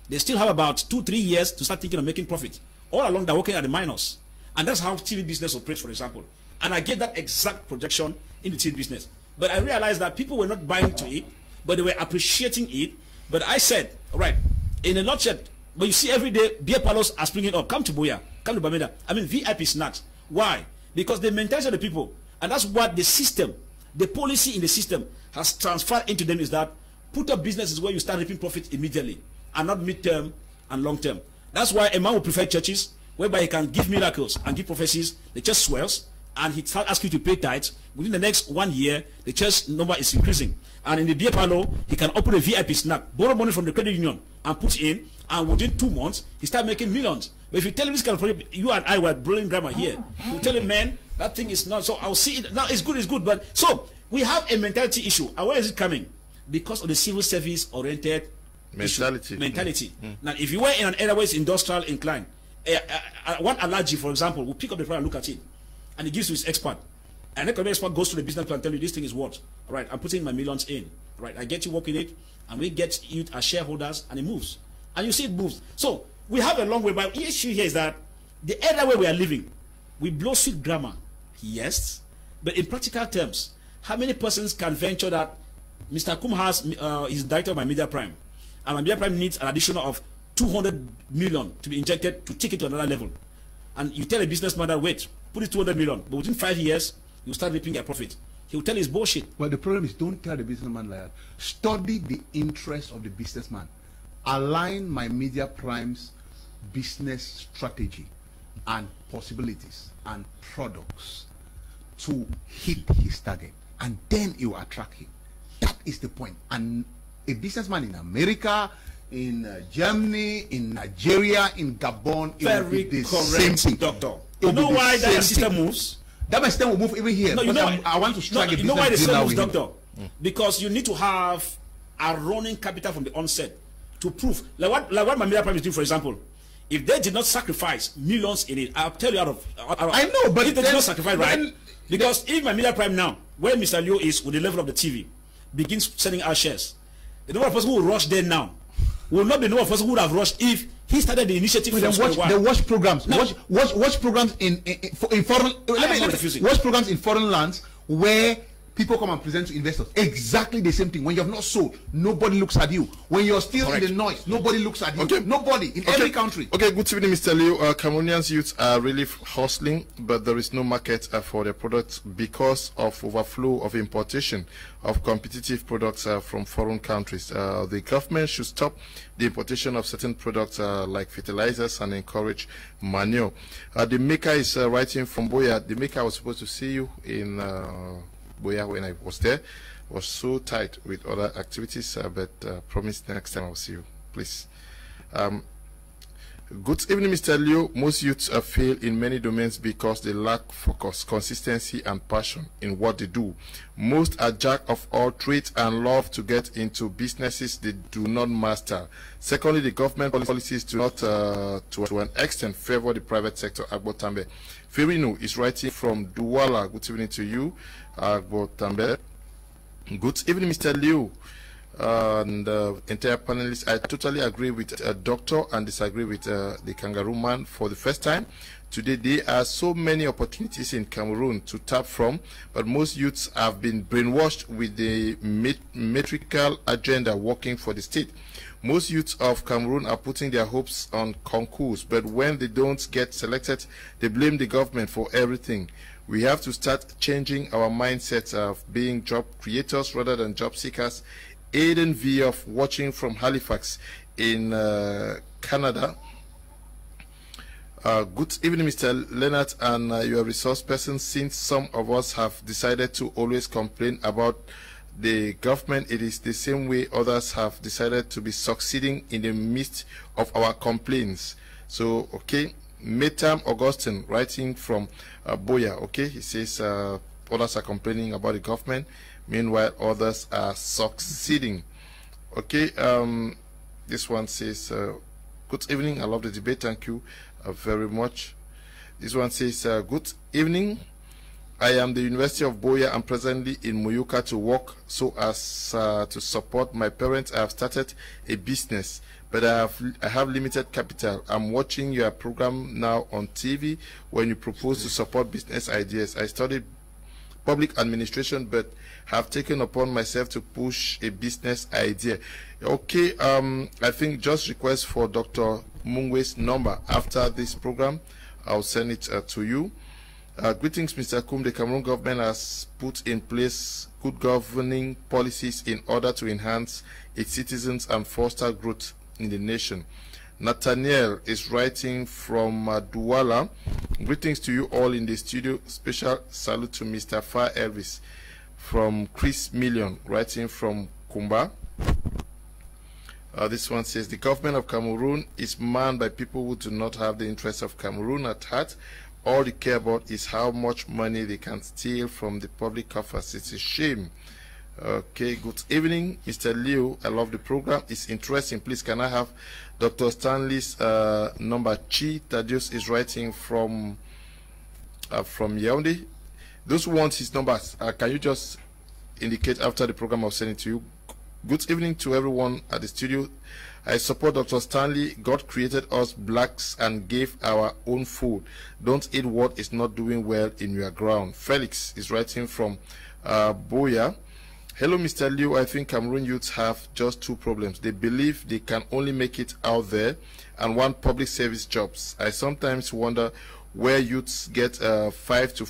They still have about 2-3 years to start thinking of making profit. All along, they're working at the minus. And that's how TV business operates, for example. And I get that exact projection in the TV business. But I realized that people were not buying to it, but they were appreciating it. But I said, all right, in a nutshell, but you see every day, beer parlors are springing up. Come to Boya, come to Bamenda. VIP snacks. Why? Because they mentality the people. And that's what the system, the policy in the system has transferred into them is that put up businesses where you start reaping profit immediately and not mid-term and long-term. That's why a man will prefer churches whereby he can give miracles and give prophecies. The church swells and he starts asking you to pay tithes. Within the next 1 year, the church number is increasing. And in the beer parlor, he can open a VIP snack, borrow money from the credit union and put in, and within 2 months, he starts making millions. But if you tell him this kind of project, you and I were brilliant grammar here. You tell him, man, that thing is not, so I'll see it. Now it's good, but so we have a mentality issue. And where is it coming? Because of the civil service oriented mentality. Now, if you were in an area where it's industrial inclined, one allergy, for example, will pick up the product and look at it, and he gives to his expert. And the expert goes to the business plan and tell you this thing is what? All right, I'm putting my millions in. All right, I get you working it, and we get you as shareholders, and it moves. And you see it moves. So we have a long way, but the issue here is that the area where we are living, we blow sweet grammar, yes, but in practical terms, how many persons can venture that Mr. Kum has is director of my media prime, and my media prime needs an additional of 200 million to be injected to take it to another level, and you tell a businessman that wait, put it 200 million, but within 5 years you start reaping your profit. He will tell his bullshit. Well, the problem is, don't tell the businessman like that. Study the interest of the businessman. Align my media prime's business strategy and possibilities and products to hit his target. and then you attract him. That is the point. And a businessman in America, in Germany, in Nigeria, in Gabon, it will be the same thing. Doctor. You know why that system moves? That system will move even here. No, you know, I want to strike a business. You know why the system moves, doctor? Because you need to have a running capital from the onset to prove. Like what Mamila Prime is doing, for example. If they did not sacrifice millions in it, I'll tell you out of I know, but if they did not sacrifice, right? Because if Mamila Prime now, where Mr. Leo is with the level of the TV, begins selling our shares, the number of person who will rush there now will not be the number of person who would have rushed if he started the initiative. They watch programs. No. Watch programs in foreign. Watch programs in foreign lands where people come and present to investors. Exactly the same thing. When you have not sold, nobody looks at you. When you're still in the noise, nobody looks at you. Okay. Nobody in every country. Okay, good evening, Mr. Leo. Cameroonians youths are really hustling, but there is no market for their products because of overflow of importation of competitive products from foreign countries. The government should stop the importation of certain products like fertilizers and encourage manure. The maker is writing from Boya. The maker was supposed to see you in Boya when I was there. Was so tight with other activities, but promise next time I'll see you, please. Good evening, Mr. Leo. Most youths fail in many domains because they lack focus, consistency, and passion in what they do. Most are jack of all trades and love to get into businesses they do not master. Secondly, the government policies do not, to an extent, favor the private sector. Agbotambe Ferino is writing from Douala. Good evening to you, Agbotambe. Good evening, Mr. Liu and entire panelists. I totally agree with Doctor and disagree with the kangaroo man. For the first time today, there are so many opportunities in Cameroon to tap from, but most youths have been brainwashed with the metrical agenda working for the state. Most youths of Cameroon are putting their hopes on concours, but when they don't get selected, they blame the government for everything. We have to start changing our mindset of being job creators rather than job seekers. Aiden V of watching from Halifax in Canada. Good evening, Mr. Leonard and your resource person. Since some of us have decided to always complain about the government, it is the same way others have decided to be succeeding in the midst of our complaints. So, okay. Metam Augustine writing from Boya. Okay, he says others are complaining about the government, meanwhile others are succeeding. Okay, this one says good evening, I love the debate, thank you very much. This one says good evening, I am the University of Boya and presently in Muyuka to work so as to support my parents. I have started a business, but I have limited capital. I'm watching your program now on TV when you propose to support business ideas. I studied public administration, but have taken upon myself to push a business idea. Okay, I think just request for Dr. Mungwe's number after this program. I'll send it to you. Greetings, Mr. Kum. The Cameroon government has put in place good governing policies in order to enhance its citizens and foster growth in the nation. Nathaniel is writing from Douala. Greetings to you all in the studio. Special salute to Mr. Far Elvis from Chris Million, writing from Kumba. This one says the government of Cameroon is manned by people who do not have the interests of Cameroon at heart. All they care about is how much money they can steal from the public coffers. It's a shame. Okay, good evening, Mr. Leo. I love the program. It's interesting. Please, can I have Dr. Stanley's number? Chi Thaddeus is writing from Yaoundé. Those who want his numbers, can you just indicate after the program? I'll send it to you. Good evening to everyone at the studio. I support Dr. Stanley. God created us blacks and gave our own food. Don't eat what is not doing well in your ground. Felix is writing from Boya. Hello, Mr. Liu. I think Cameroon youths have just two problems. They believe they can only make it out there and want public service jobs. I sometimes wonder where youths get 5 to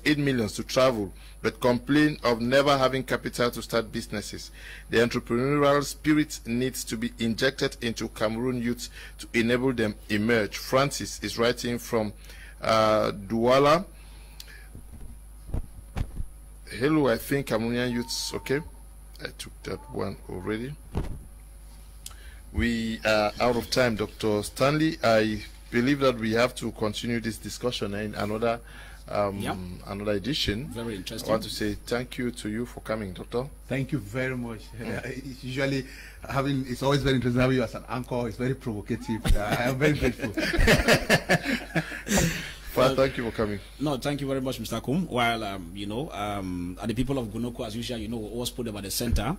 8 million to travel, but complain of never having capital to start businesses. The entrepreneurial spirit needs to be injected into Cameroon youths to enable them emerge. Francis is writing from Douala. hello, I think Cameroonian youths, okay. I took that one already. We are out of time, Dr. Stanley. I believe that we have to continue this discussion in another another edition. Very interesting. I want to say thank you to you for coming, Doctor. Thank you very much. It's usually it's always very interesting having you as an anchor. It's very provocative. I am very grateful. Thank you for coming. No, thank you very much, Mr. Kum. While, the people of Gunoko, as usual, always put them at the center.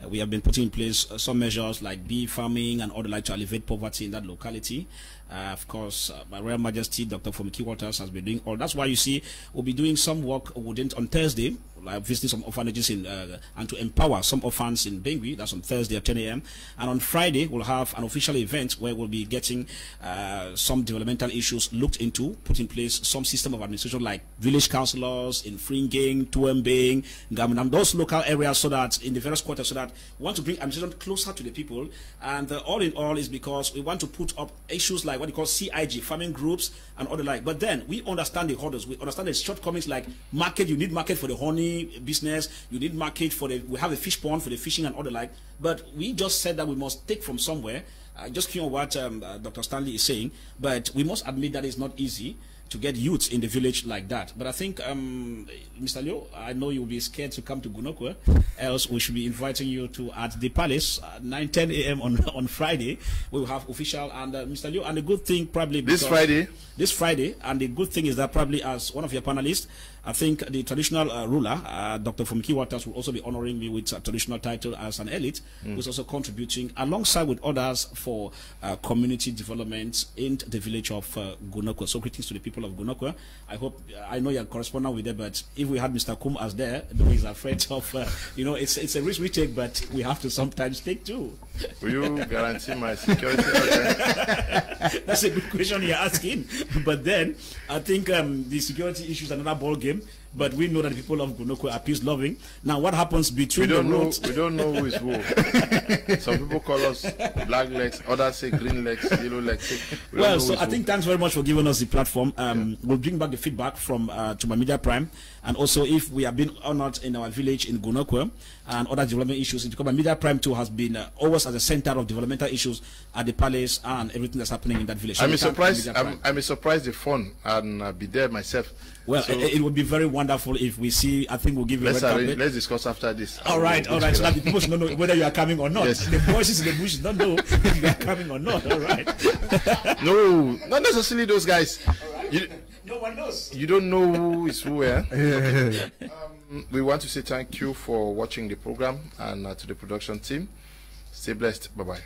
We have been putting in place some measures like bee farming and other like to alleviate poverty in that locality. Of course, my Royal Majesty, Dr. Fomiki Waters, has been doing all. That's why you see we'll be doing some work on Thursday, like visiting some orphanages and to empower some orphans in Bengui. That's on Thursday at 10 a.m. And on Friday, we'll have an official event where we'll be getting some developmental issues looked into, put in place some system of administration like village councillors in Fringing, Tuembeng, Gamunam, those local areas, so that in the various quarters, so that we want to bring administration closer to the people. And all in all is because we want to put up issues like what you call CIG, farming groups and other like. But then we understand the hurdles, we understand the shortcomings like market. You need market for the honey business, you need market for we have a fish pond for the fishing and other like. But we just said that we must take from somewhere. Just hear what Dr. Stanley is saying, but we must admit that it's not easy to get youths in the village like that. But I think, Mr. Leo, I know you'll be scared to come to Gunokwe, else we should be inviting you to at the palace 9:10 a.m. on Friday. We will have official, and Mr. Leo, and the good thing probably this Friday, and the good thing is that probably as one of your panelists, I think the traditional ruler, Dr. Fomiki Waters, will also be honoring me with a traditional title as an elite, who's also contributing alongside with others for community development in the village of Gunokwe. So greetings to the people of Gunokwe. I know you're correspondent with them, but if we had Mr. Kum as there, though he's afraid of, it's a risk we take, but we have to sometimes take too. Will you guarantee my security? That's a good question you're asking. But then I think the security issue is another ball game. But we know that the people of Gunokwe are peace loving. Now, what happens between we don't know who is who. Some people call us black legs, others say green legs, yellow legs. Well, so I think thanks very much for giving us the platform. We'll bring back the feedback from to my Media Prime, and also if we have been honored in our village in Gunokwe and other development issues, because my Media Prime too has been always at the center of developmental issues at the palace and everything that's happening in that village. So I'm surprised the fun and be there myself. Well, so it would be very wonderful if we see. I think we'll give you a red carpet. Let's discuss after this. All right. So that the people should not know whether you are coming or not. Yes. The voices in the bush don't know if you are coming or not. All right. No, not necessarily those guys. Right. No one knows. You don't know who is who. We want to say thank you for watching the program and to the production team. Stay blessed. Bye-bye.